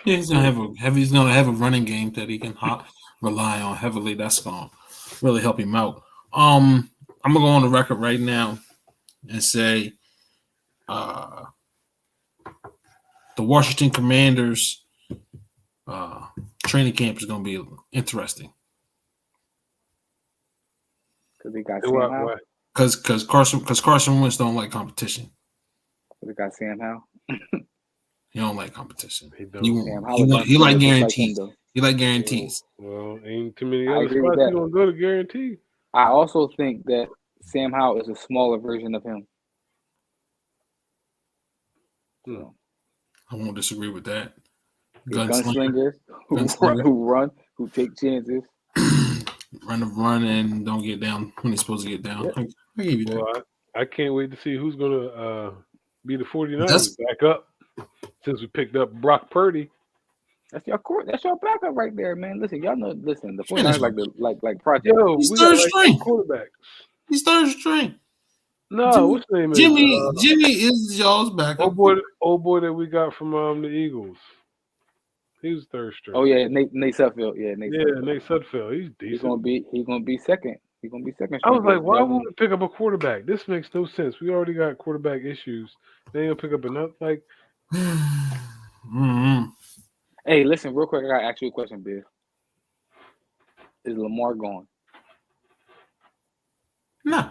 Yeah, he's going to have a running game that he can rely on heavily. That's going to really help him out. I'm going to go on the record right now and say the Washington Commanders training camp is going to be interesting. Because they got And Sam Howell. Because Carson Wentz don't like competition. They got Sam Howell. He don't like competition. He don't. He like guarantees. He like guarantees. Well, ain't too many I other agree with spots that. you don't go to guarantee. I also think that Sam Howell is a smaller version of him. So, I won't disagree with that. Gunslingers who run, who take chances. Run and don't get down when he's supposed to get down. Yeah. I give you that. Well, I can't wait to see who's going to be the 49ers back up since we picked up Brock Purdy. That's your backup right there, man. Listen, y'all know. Listen, the 49ers like project. Yo, he's we third got string. Quarterbacks. He's third string. No, what's his name is? Jimmy is y'all's backup. Old boy that we got from the Eagles. He was third string. Oh yeah, Nate Sudfeld. Yeah, Nate Sudfeld. He's decent. He's gonna be second. He's gonna be second. I was like, why would we pick up a quarterback? This makes no sense. We already got quarterback issues. They ain't gonna pick up enough. Like, Hey, listen, real quick. I gotta ask you a question, Bill. Is Lamar gone? No.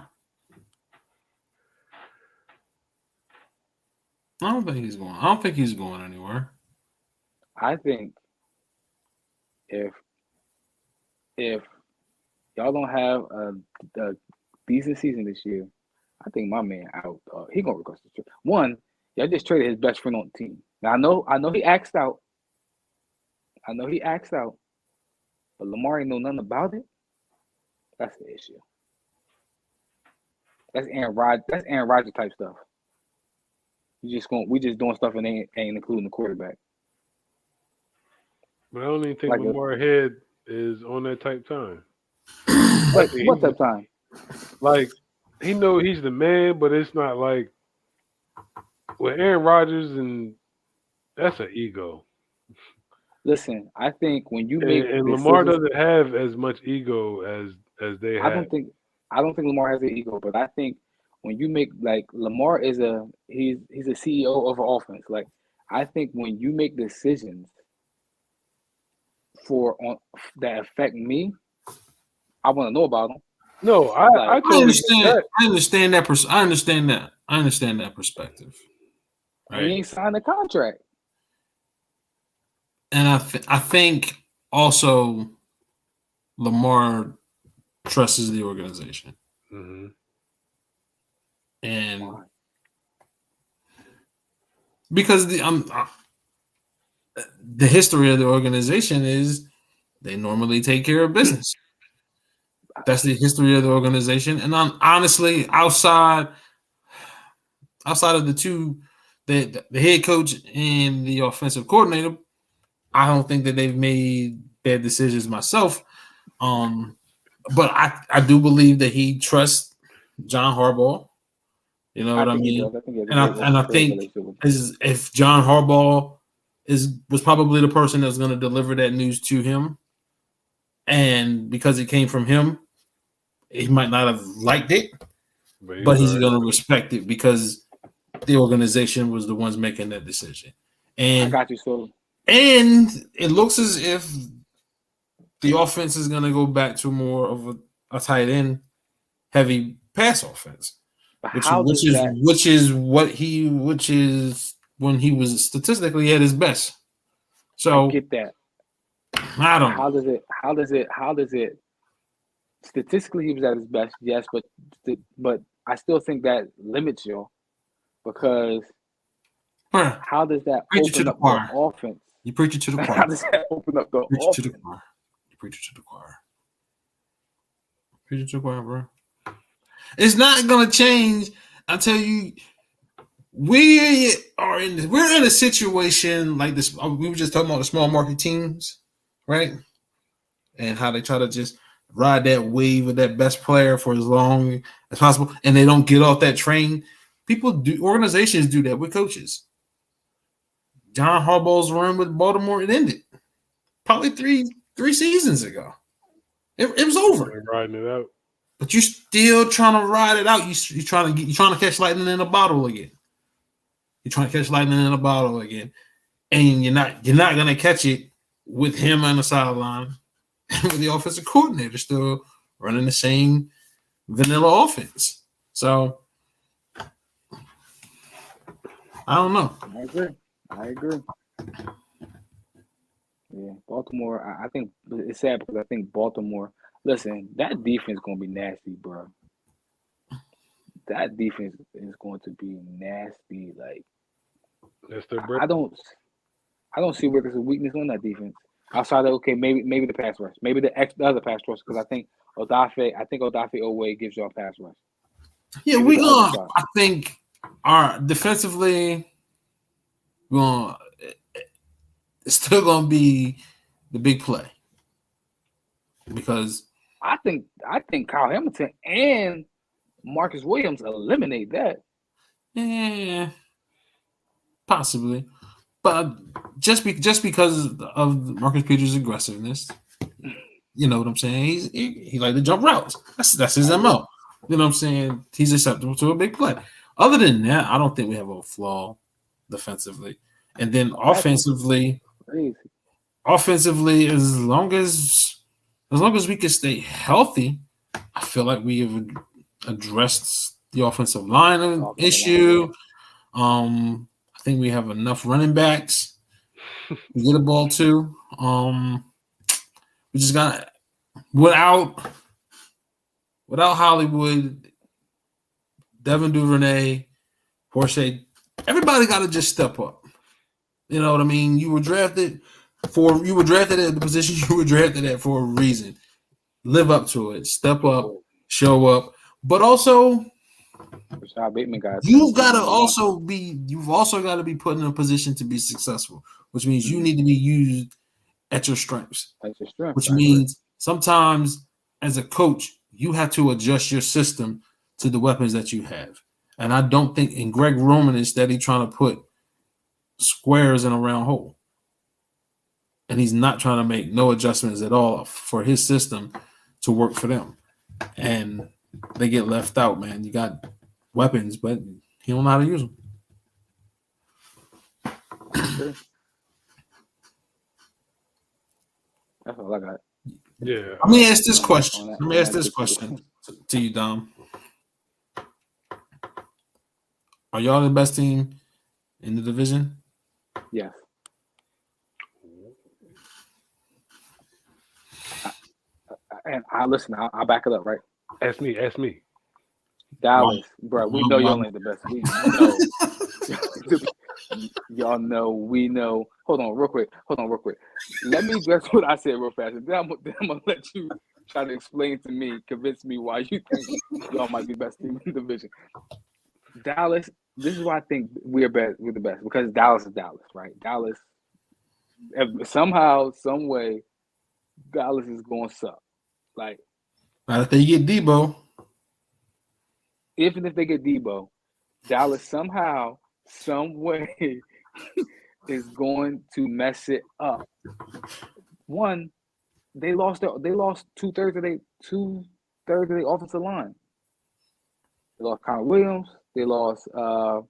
I don't think he's going. I don't think he's going anywhere. I think if y'all don't have a decent season this year, I think my man out. He gonna request the trade. One, y'all just traded his best friend on the team. Now I know he axed out. But Lamar ain't know nothing about it. That's the issue. That's Aaron Rodgers type stuff. We just doing stuff and ain't including the quarterback. But I don't even think Lamar Head is on that type time. What type time? Like, he know he's the man, but it's not like with Aaron Rodgers, and that's an ego. Listen, I think when you make and Lamar doesn't have as much ego as they have. I don't think Lamar has an ego, but I think when you make like Lamar is he's a CEO of an offense. Like I think when you make decisions that affect me, I want to know about them. No, I understand. I understand that. I understand that perspective. Right? He ain't signed a contract. And I think also Lamar trusts the organization. Mm-hmm. And because the history of the organization is they normally take care of business. That's the history of the organization. And I'm honestly outside of the two, the head coach and the offensive coordinator, I don't think that they've made bad decisions myself. But I do believe that he trusts John Harbaugh. You know what I mean? I think if John Harbaugh was probably the person that's going to deliver that news to him, and because it came from him, he might not have liked it, but he's going to respect it because the organization was the ones making that decision. And I got you, so. And it looks as if the offense is going to go back to more of a tight end heavy pass offense, which is when he was statistically at his best. So I get that. I don't. How does it? Statistically, he was at his best, yes, but I still think that limits you because how does that open up the offense? You preach it to the choir. How does that open up the offense? You preach it to the choir. Preach it to the choir, bro. It's not gonna change. I tell you, we're in a situation like this. We were just talking about the small market teams, right? And how they try to just ride that wave of that best player for as long as possible, and they don't get off that train. Organizations do that with coaches. John Harbaugh's run with Baltimore, it ended probably three seasons ago. It was over. They're riding it out. But you're still trying to ride it out. You're trying to catch lightning in a bottle again. You're trying to catch lightning in a bottle again. and you're not gonna catch it with him on the sideline with the offensive coordinator still running the same vanilla offense. So I don't know. I agree. Yeah, Baltimore. I think it's sad because I think Baltimore. Listen, that defense is gonna be nasty, bro. That defense is going to be nasty. Like That's their I bread. don't see where there's a weakness on that defense. Outside of maybe the pass rush, maybe the other pass rush because I think Odafe Owe gives you a pass rush. Yeah, Maybe we the other gonna. side. I think our defensively, we're gonna. It's still gonna be the big play because I think Kyle Hamilton and Marcus Williams eliminate that. yeah, possibly, but just because of Marcus Peters' aggressiveness, you know what I'm saying? He like to jump routes. That's his MO. You know what I'm saying? He's acceptable to a big play. Other than that, I don't think we have a flaw defensively. And then offensively, Crazy. as long as we can stay healthy, I feel like we have addressed the offensive line issue. I think we have enough running backs to get the ball to. We just got without Hollywood, Devin Duvernay, Porsche, everybody got to just step up. You know what I mean? You were drafted at the position you were drafted at for a reason. Live up to it. Step up, show up. But also, Rashad Bateman guys. you've also got to be put in a position to be successful, which means you need to be used at your strengths. Which means sometimes as a coach, you have to adjust your system to the weapons that you have. And I don't think, and Greg Roman is steady trying to put squares in a round hole. And he's not trying to make no adjustments at all for his system to work for them. And they get left out, man. You got weapons, but he don't know how to use them. That's all I got. Yeah. Let me ask this question. To you, Dom. Are y'all the best team in the division? Yes. And I'll back it up, right? Ask me. Dallas, bro, we know y'all ain't the best. We know. Y'all know, we know. Hold on, real quick. Let me address what I said real fast. And then I'm gonna let you try to explain to me, convince me why you think y'all might be best team in the division. Dallas, this is why I think we're the best, because Dallas is Dallas, right? Dallas, somehow, some way, Dallas is gonna suck. Like, not if they get Debo. Even if they get Debo, Dallas somehow, some way is going to mess it up. One, they lost 2/3 of their offensive line. They lost Connor Williams. They lost the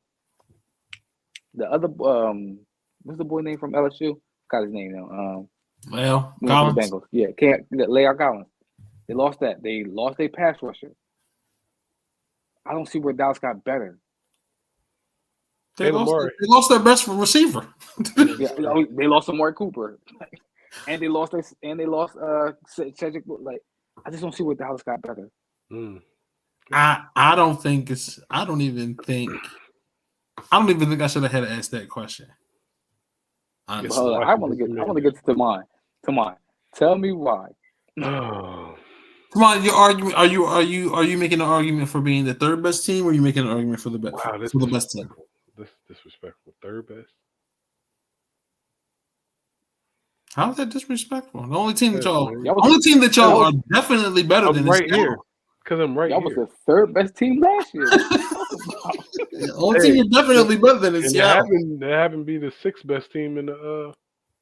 other what's the boy name from LSU? Got his name now. Collins. Bengals. Yeah, Lael Collins. They lost that. They lost their pass rusher. I don't see where Dallas got better. They lost their best receiver. Yeah, they lost Amari Cooper, and they lost Cedric. Like, I just don't see where Dallas got better. I don't even think I should have had to ask that question. Honestly. I want to get to Tamon. Tamon, tell me why. Come on, your argument. Are you making an argument for being the third best team, or are you making an argument for the best? Wow, for the best team. That's disrespectful. Third best. How is that disrespectful? The only team that y'all are definitely better than right here. Because I'm right here. Y'all was the third best team last year. The only team you're definitely better than is Seattle. They happen to be the sixth best team in the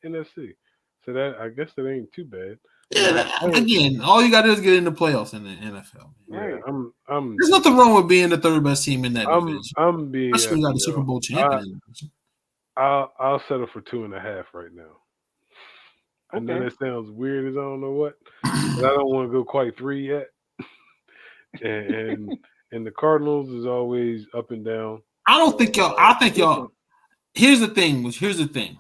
NFC. So that, I guess, that ain't too bad. Yeah, again, all you got to do is get in the playoffs in the NFL. Yeah, there's nothing wrong with being the third best team in that division. I'm being. Especially when you got a Super Bowl champion. I'll settle for 2.5 right now. I know Okay. that sounds weird as I don't know what, but I don't want to go quite 3 yet. And and the Cardinals is always up and down. I don't think y'all. So I think y'all. Listen, Here's the thing. Here's the thing.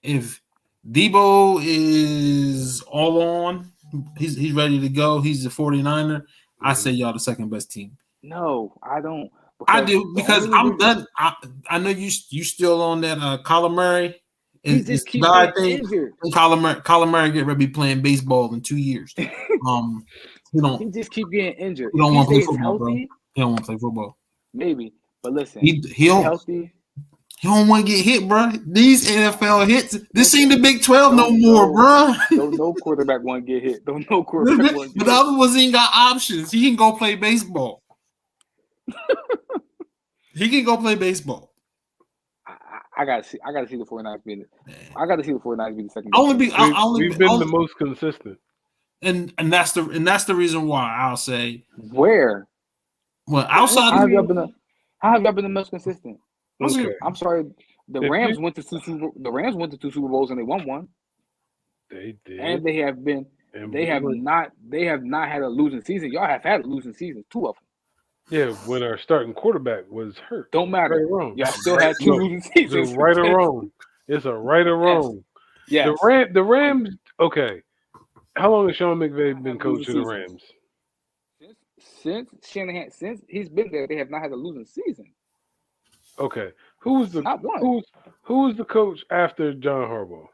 If Debo is all on, he's ready to go. He's a 49er. I say y'all the second best team. no, I don't. I Because do the because only I'm reason done. I know you still on that Kyler Murray. he It's just the keeps guy getting thing. injured. Kyler Murray get ready to be playing baseball in 2 years. He don't He just keep getting injured. he If don't he want to play stays football, bro. healthy, He don't want to play football. maybe. But listen, He he's don't healthy. he don't want to get hit, bro. These NFL hits. This ain't the Big 12 no Don't more, know. bro. Don't no quarterback want to get hit. Don't no quarterback want to But get the hit. other ones ain't got options. He can go play baseball. He can go play baseball. I gotta see. I gotta see the 49ers being. I gotta see the 49ers be the second I best only team. be I only we've be, been the only, most consistent. and that's the reason why I'll say Where? well outside How of have y'all been? How have y'all been the most consistent? Okay. I'm sorry. The If Rams you, went to the Rams went to 2 Super Bowls and they won one, they did, and they have been. and They we have were, not. They have not had a losing season. Y'all have had a losing season. 2 of them. yeah, when our starting quarterback was hurt. Don't Right matter. or wrong? Y'all still Right? had 2 No, losing it's a seasons. right or wrong. It's a right or Yes. wrong. Yes. The Rams. Okay, how long has Sean McVay been Have losing coaching the seasons. Rams? Since Shanahan, since he's been there, they have not had a losing season. Okay, who was the Not one. who was the coach after John Harbaugh?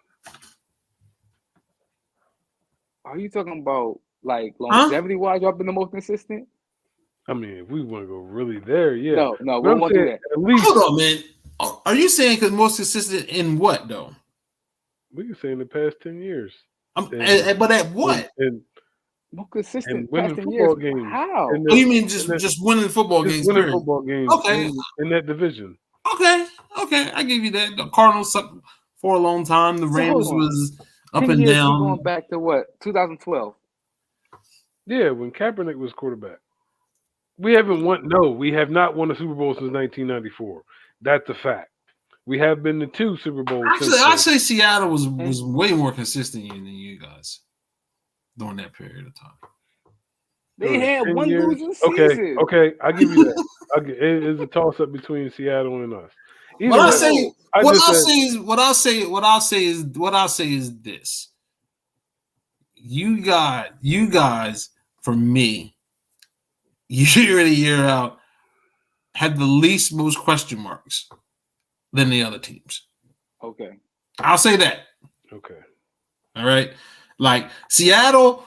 Are you talking about like longevity wise? Y'all been the most consistent? I mean, if we want to go really there, yeah. No, we But don't I'm want to do saying that. at least hold on, man. Are you saying because most consistent in what though? we can say in the past 10 years, But at what? and More consistent winning past 10 years. football games, How? and Oh, you that, mean and that, just winning football just games? winning Period. football games Okay, in that division. okay. I give you that. The Cardinals sucked for a long time. The So hold Rams on. was up 10 and years we down. going back to what? 2012. Yeah, when Kaepernick was quarterback, we haven't won. No, we have not won a Super Bowl since 1994. That's a fact. We have been to 2 Super Bowls since Actually, I'd then. say Seattle was And way more consistent than you guys during that period of time. they had 10 one years. losing Okay, season. okay, I give you that. It is a toss up between Seattle and us. Either What I way, say, I what just I said say is, what I say is this: you guys, for me, year in and year out, had the least most question marks than the other teams. Okay. I'll say that. okay. All right, like Seattle.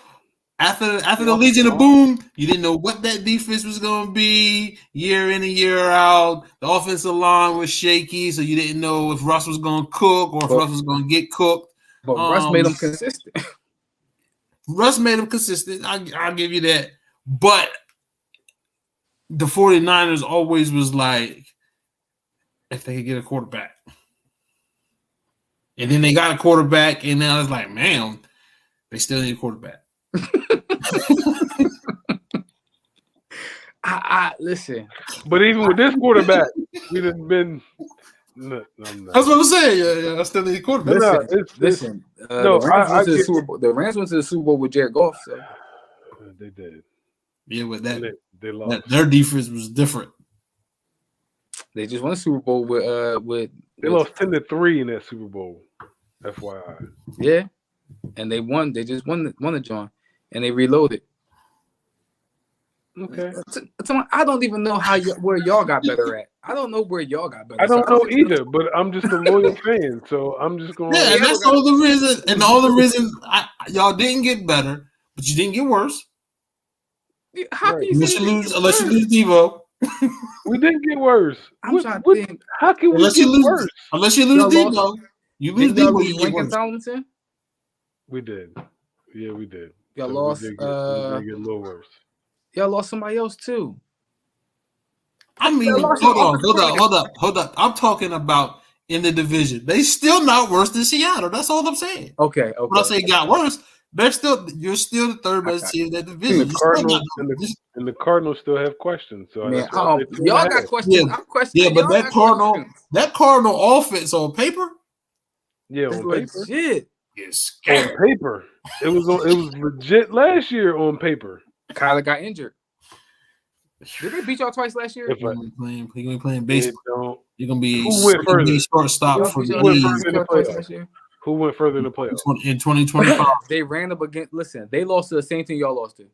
After the Playoff Legion of run. Boom, you didn't know what that defense was going to be year in and year out. The offensive line was shaky, so you didn't know if Russ was going to cook or if Russ was going to get cooked. But Russ made them consistent. Russ made them consistent. I'll give you that. But the 49ers always was like, if they could get a quarterback. And then they got a quarterback, and now it's like, man, they still need a quarterback. I listen. But even with this quarterback, we done been. No, I'm not. That's what I'm saying. Yeah, I still need a quarterback. No, Listen. no, The Rams I went to the get Super Bowl. The Rams went to the Super Bowl with Jared Goff. So they did. Yeah, with And that, they lost. their defense was different. they just won a Super Bowl with They lost 10-3 in that Super Bowl. FYI. yeah, and they won. They just won the joint, and they reloaded. Okay. I don't even know where y'all got better at. I don't know where y'all got better. I don't So know either, but I'm just a loyal fan, so I'm just going. Yeah, and that's all the reason. And all the reason y'all didn't get better, but you didn't get worse. How Right. can you say Unless you lose Devo. We didn't get worse. I'm trying to think. How can we get worse? Unless you lose Y'all Devo. You lose Didn't y'all Devo, lose you get Lincoln worse. Tomlinson? We did. Yeah, we did. Y'all So lost. we did get a little worse. Y'all lost somebody else too. I mean, hold up. I'm talking about in the division. They still not worse than Seattle. That's all I'm saying. Okay. When I say got worse, you're still the third best team in that division. And the Cardinals still have questions. So Man, that's why I say y'all got 2.5. questions. Yeah, I'm questioning. yeah, but y'all got that Cardinal offense on paper Yeah, it's on paper. legit. is On scary. paper, it was legit last year on paper. Kyler got injured. Did they beat y'all twice last year? If You're I, gonna be playing it baseball. don't. You're gonna be Who went further? shortstop for Who the went league further in the twice playoffs? last year. Who went further in the playoffs? in 2025. They ran up against. Listen, they lost to the same team y'all lost to.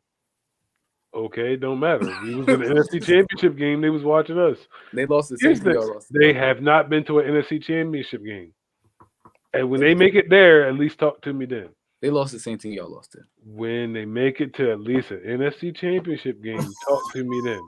Okay, it don't matter. We was in the NFC Championship game. They was watching us. They lost to the same Here's team the, y'all lost to. they have not been to an NFC Championship game, and when they make it there, at least talk to me then. They lost to the same team y'all lost to. When they make it to at least an NFC Championship game, talk to me then.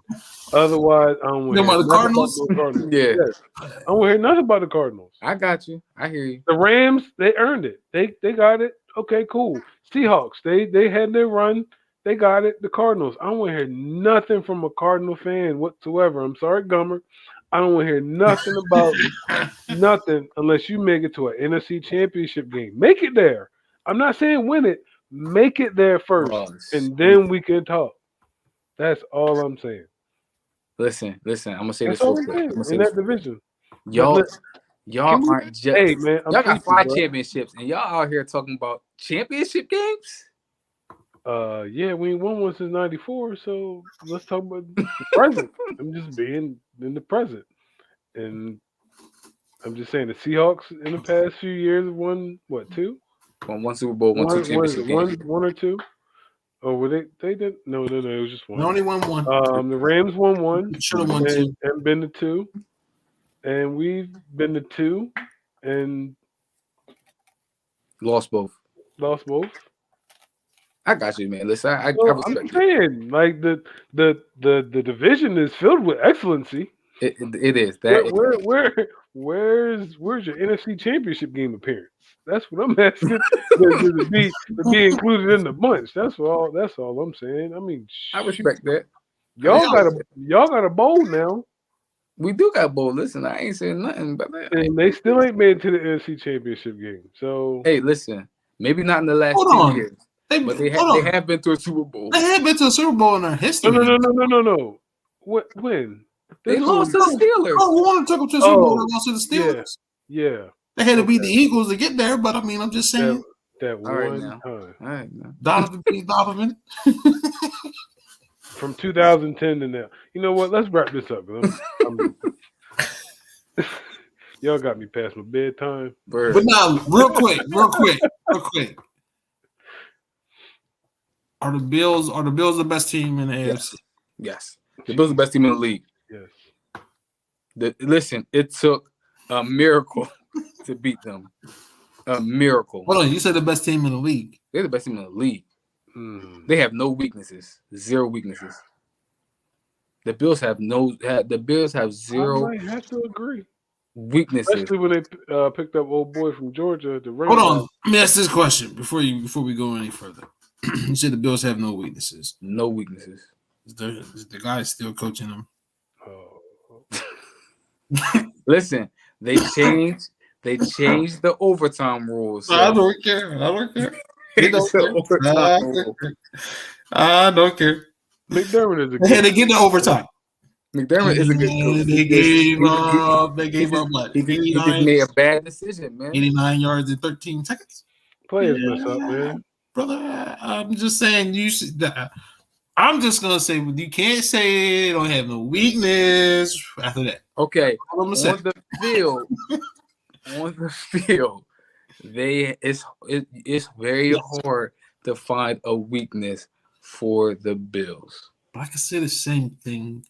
Otherwise, I don't want to You hear know about the nothing about Cardinals? those Cardinals. Yeah. Yes. I don't want to hear nothing about the Cardinals. I got you. I hear you. The Rams, they earned it. They got it. Okay, cool. Seahawks, they had their run. They got it. The Cardinals, I don't want to hear nothing from a Cardinal fan whatsoever. I'm sorry, Gummer. I don't want to hear nothing about nothing unless you make it to an NFC Championship game. Make it there. I'm not saying win it. Make it there first, and then we can talk. That's all I'm saying. Listen. I'm gonna say That's this real all I'm quick. saying I'm gonna say in this that real quick. division. Y'all Can we- aren't just. Hey man, I'm y'all got teaching, 5 bro. championships, and y'all out here talking about championship games. Yeah, we ain't won one since '94, so let's talk about the present. I'm just being in the present, and I'm just saying the Seahawks in the past few years have won what, 2? Won 1 Super Bowl, won 2 championship games. One or 2? Oh, were they? They did. No, it was just They one. only won one. The Rams won 1 Should have won 2. and been to 2, and we've been to 2 and Lost both. lost both. I got you, man. Listen, I So I'm respect it. saying, like the division is filled with excellency. It is that. Where's your NFC Championship game appearance? That's what I'm asking to be included in the bunch. That's all I'm saying. I mean, I shoot. respect that. Y'all got a bowl now, We do got bowl. Listen, I ain't saying nothing but that. and they still ain't made it to the NFC Championship game. So Hey, listen. Maybe not in the last Hold 2 on. years, They but they have been to a Super Bowl. They have been to a Super Bowl in their history. no. When? They This lost was- to the Steelers. Oh, Warren took them to a Super Bowl and lost to the Steelers. Yeah, They had to beat the Eagles to get there, but I mean, I'm just saying. that All right, one now. time. All right, man. Donovan beat Donovan. From 2010 to now. You know what? Let's wrap this up. 'Cause I'm y'all got me past my bedtime. Bird. But now, real quick. Are the Bills the best team in the AFC? Yes. The Bills are the best team in the league. Yes. Listen, it took a miracle to beat them. A miracle. Hold on, you said the best team in the league. They're the best team in the league. Mm. They have no weaknesses. 0 weaknesses. The Bills have zero I might have to agree. weaknesses. Especially when they picked up old boy from Georgia. Hold on, let me ask this question before we go any further. You said the Bills have no weaknesses. No weaknesses. Is the guy still coaching them? Oh. Listen, they changed the overtime rules. I don't care. They don't care. I don't care. McDermott is a They had to good. get the overtime. McDermott is a good coach. They gave up. They gave up what? He just made a bad decision, man. 89 yards in 13 seconds. Players mess up, man. Brother, I'm just saying you should. I'm just gonna say you can't say they don't have no weakness after that. Okay, All I'm gonna on say. the field, it's very hard to find a weakness for the Bills. But I can say the same thing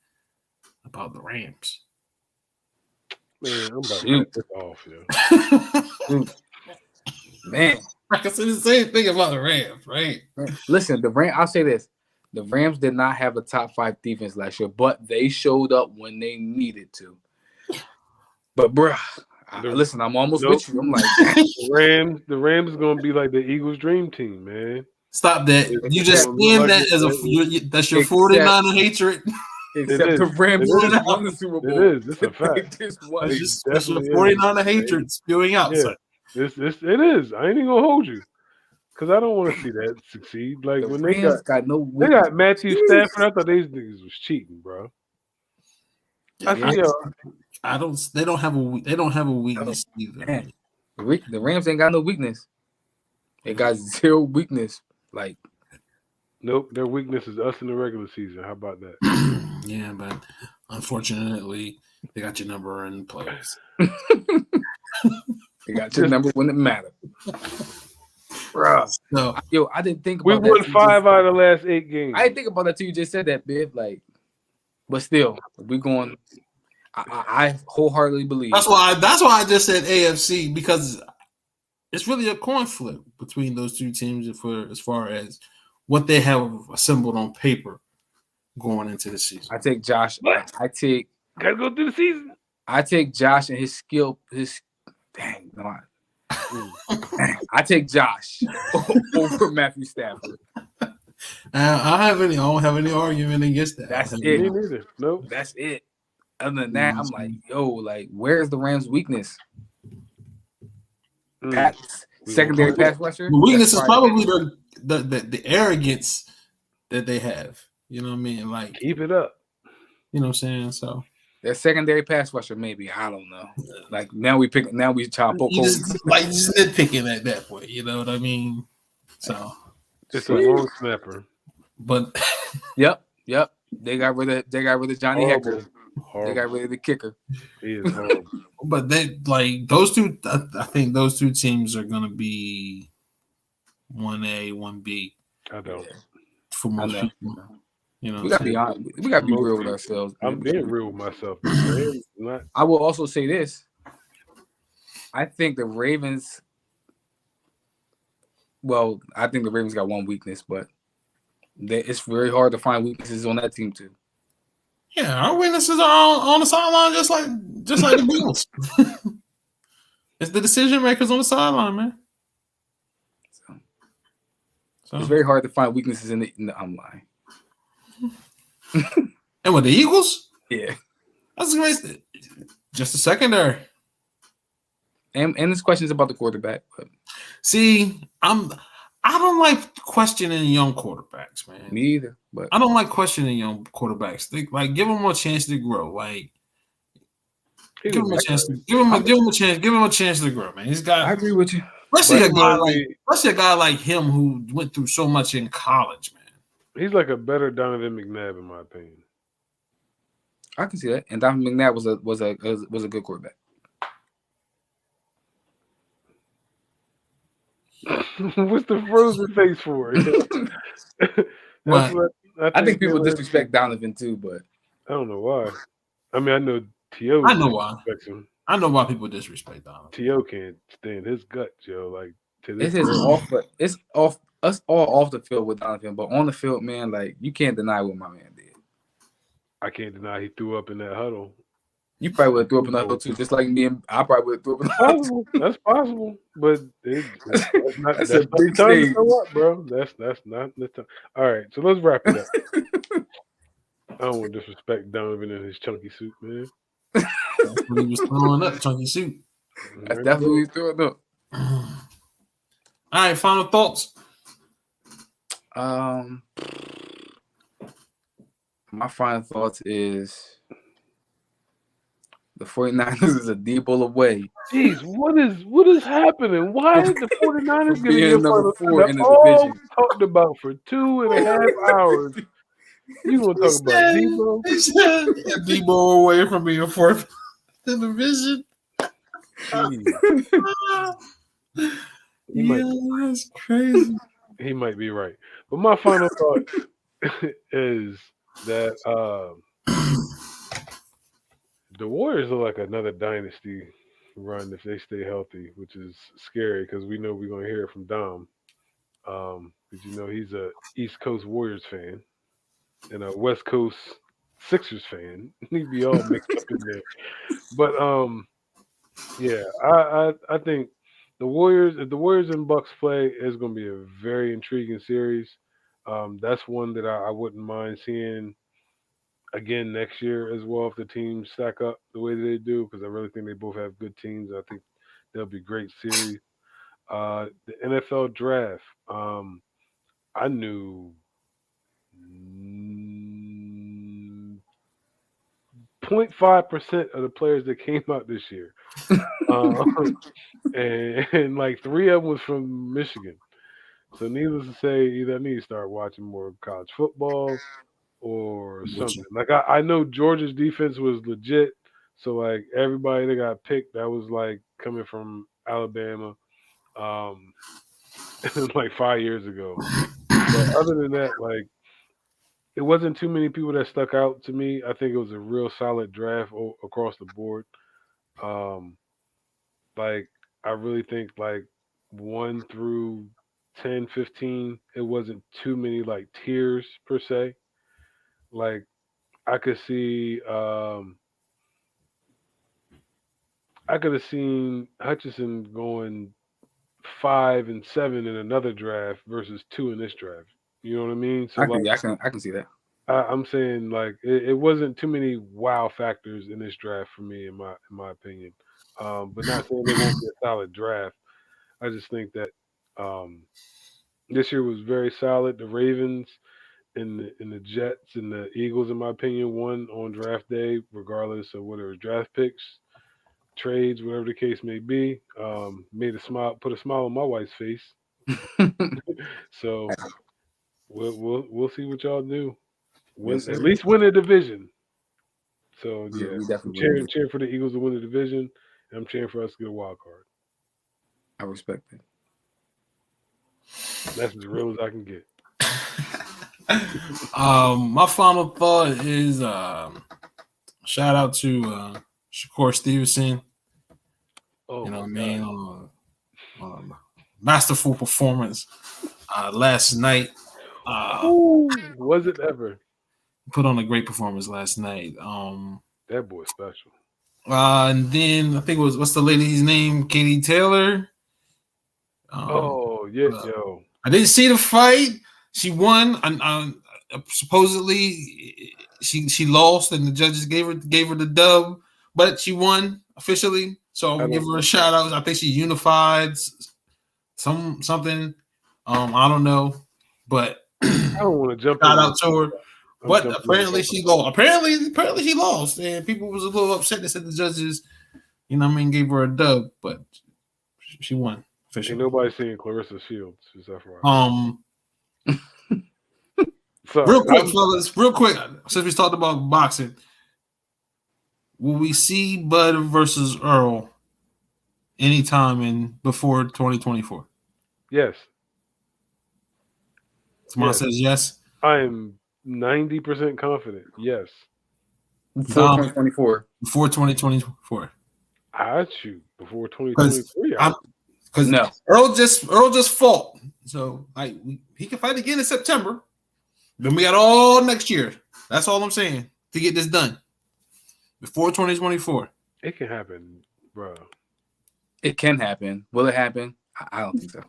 about the Rams. Man, I'm about to Shoot. cut this off, yo. Man, I can say the same thing about the Rams, right? listen, I'll say this. The Rams did not have a top 5 defense last year, but they showed up when they needed to. But bruh, listen, I'm almost with you. I'm like, the Rams is gonna be like the Eagles' dream team, man. Stop that. You just stand that as that's your 49er hatred. except the Rams just won the Super Bowl. It is. It's a fact. That's your 49er hatred spewing out. Yeah. Son. It is. I ain't even gonna hold you. because I don't want to see that succeed. Like The when Rams got no they weakness. got Matthew Stafford, I thought these niggas was cheating, bro. I Yeah. see yo, I don't. They don't have a. They don't have a Oh, weakness either. man. The Rams ain't got no weakness. They got zero weakness. Like nope, their weakness is us in the regular season. How about that? Yeah, but unfortunately, they got your number in playoffs. they got your number when it matters. Bruh. So Yo, I didn't think We about that. won 5 out of the last 8 games. I didn't think about that till you just said that, Biv. Like, but still, we going. I wholeheartedly believe. that's why. That's why I just said AFC because it's really a coin flip between those two teams for as far as what they have assembled on paper going into the season. I take Josh. What? I take Gotta go through the season. I take Josh and his skill. His dang, no, I take Josh over Matthew Stafford. I don't have any argument against that. That's Me it. neither. Nope. That's it. Other than that, I'm like, yo, like, where's the Rams' weakness? That's secondary pass rusher. The weakness That's is probably the arrogance that they have. You know what I mean? Like, keep it up. you know what I'm saying? So their secondary pass rusher, maybe. I don't know. Like now we try to poke you holes. just nitpicking at that point. You know what I mean? So It's a long snapper. but Yep. They got rid of Johnny Horrible. Hecker. They got rid of the kicker. He is horrible. but they like those two. I think those two teams are gonna be 1A, 1B I don't. for most know. people. You know, We gotta be honest. We gotta be real with ourselves. I'm being real with myself. The Rams not. I will also say this. I think the Ravens. Well, I think the Ravens got one weakness, but it's very hard to find weaknesses on that team too. Yeah, our witnesses are on the sideline just like the Bills. It's the decision makers on the sideline, man. So It's very hard to find weaknesses in the I'm lying. and with the Eagles, Yeah. that's just a secondary. And this question is about the quarterback. But See, I don't like questioning young quarterbacks, man. me either. But I don't like questioning young quarterbacks. Like, give them a chance to grow. Like, give him a chance to grow, man. He's got. I agree with you. Especially a guy like him who went through so much in college, man. He's like a better Donovan McNabb, in my opinion. I can see that. And Donovan McNabb was a good quarterback. What's the frozen face for? What? I think people disrespect Donovan too, but I don't know why. I mean, I know T.O. I know why. Him. I know why people disrespect Donovan. T.O. can't stand his gut, Joe. Like to this it's off us all off the field with Donovan, but on the field, man, like you can't deny what my man did. I can't deny he threw up in that huddle. You probably would have threw up in the huddle too, just like me. And I probably would have threw up in the huddle. That's possible, but that's not That's that's a not big the time to stage. throw up, bro. That's not the time. All right, so let's wrap it up. I don't want to disrespect Donovan in his chunky suit, man. That's when he was throwing up chunky suit. That's definitely what he's throwing up. All right, final thoughts. My final thoughts is the 49ers is a deep ball away. Jeez, what is happening? Why is the 49ers being getting number 4 in the all division? we talked about for 2.5 hours? You gonna talk about Debo? He said Debo away from being fourth in the division. Yeah, that's crazy. He might be right. But my final thought is that the Warriors are like another dynasty run if they stay healthy, which is scary because we know we're going to hear it from Dom. Because you know he's a East Coast Warriors fan and a West Coast Sixers fan. He'd be all mixed up in there. But yeah, I think the Warriors, if the Warriors and Bucks play, is going to be a very intriguing series. That's one that I wouldn't mind seeing again next year as well if the teams stack up the way that they do because I really think they both have good teams. I think they'll be great series. The NFL draft. I knew 0.5% of the players that came out this year, uh, and like three of them was from Michigan. So needless to say, either I need to start watching more college football or With something. you. Like I know Georgia's defense was legit. So like everybody that got picked, that was like coming from Alabama, um, like 5 years ago. But other than that, like it wasn't too many people that stuck out to me. I think it was a real solid draft across the board. Um, like I really think like 1 through 10, 15, it wasn't too many like tiers per se. Like I could see I could have seen Hutchinson going 5 and 7 in another draft versus two in this draft. You know what I mean? So like I can see that. I'm saying like it wasn't too many wow factors in this draft for me in my opinion. But not saying it won't be a solid draft. I just think that um, this year was very solid. The Ravens and the Jets and the Eagles, in my opinion, won on draft day, regardless of whether it was draft picks, trades, whatever the case may be. Made a smile, put a smile on my wife's face. So we'll see what y'all do. Yes, Win at sir. least win a division. So Yeah, yeah, we I'm definitely cheering for the Eagles to win the division, and I'm cheering for us to get a wild card. I respect it. That's as real as I can get. My final thought is shout out to Shakur Stevenson. Oh You know my what I god! mean? Masterful performance last night. Ooh, was it ever? Put on a great performance last night. That boy special. And then I think it was what's the lady's name? Katie Taylor. Um, Oh yeah, uh, yo. I didn't see the fight. She won. Supposedly she lost, and the judges gave her the dub, but she won officially. So I'm I gonna give don't. her a shout out. I think she unified something. I don't know, but I don't want to jump shout in. out to her. I'm But jumping in. apparently she lost. Apparently she lost, and people was a little upset. They said the judges, you know, what I mean, gave her a dub, but she won Ain't officially. nobody seeing Clarissa Shields. Just FYI. Um, Sorry. real quick, fellas, real quick, since we talked about boxing, will we see Bud versus Earl anytime in before 2024? Yes. Someone Yes. says yes. I am 90% confident. Yes. Before Dom, 2024. before 2024. I shoot before Because 2023. No. Earl just fought, so like he can fight again in September. Then we got all next year. That's all I'm saying to get this done before 2024. It can happen, bro. It can happen. Will it happen? I don't think so.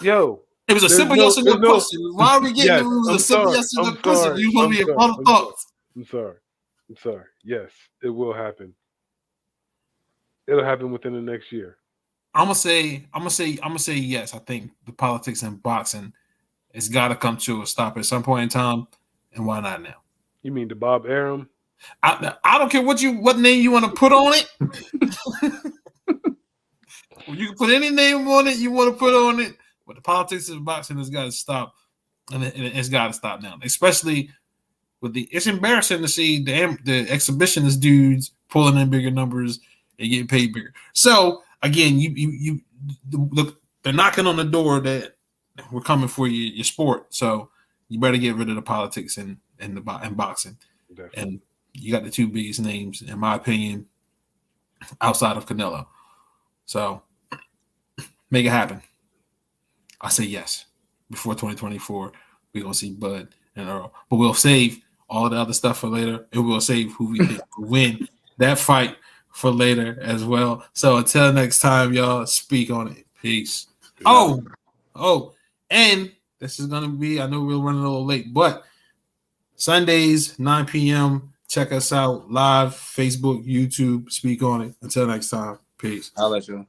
Yo, It was a there's simple yes or no there's no. question. Why are we getting Yes, it? It was a I'm simple sorry. yes or I'm no question. sorry. You want I'm to be a sorry. final I'm sorry. thoughts. I'm sorry. I'm sorry. Yes, it will happen. It'll happen within the next year. I'm gonna say yes. I think the politics in boxing it's got to come to a stop at some point in time, and why not now? You mean the Bob Arum? I don't care what name you want to put on it. You can put any name on it you want to put on it, but the politics of boxing has got to stop, and it's got to stop now. Especially with it's embarrassing to see the exhibitionist dudes pulling in bigger numbers and getting paid bigger. So again, you look, they're knocking on the door that we're coming for your sport. So you better get rid of the politics in boxing. Definitely. And you got the two biggest names, in my opinion, outside of Canelo. So make it happen. I say yes. Before 2024, we're gonna see Bud and Earl. But we'll save all the other stuff for later, and we'll save who we think will win that fight for later as well. So until next time, y'all, speak on it. Peace. Oh, and this is gonna be, I know we're running a little late, but Sundays, 9 p.m. Check us out live, Facebook, YouTube, speak on it. Until next time, peace. I'll let you.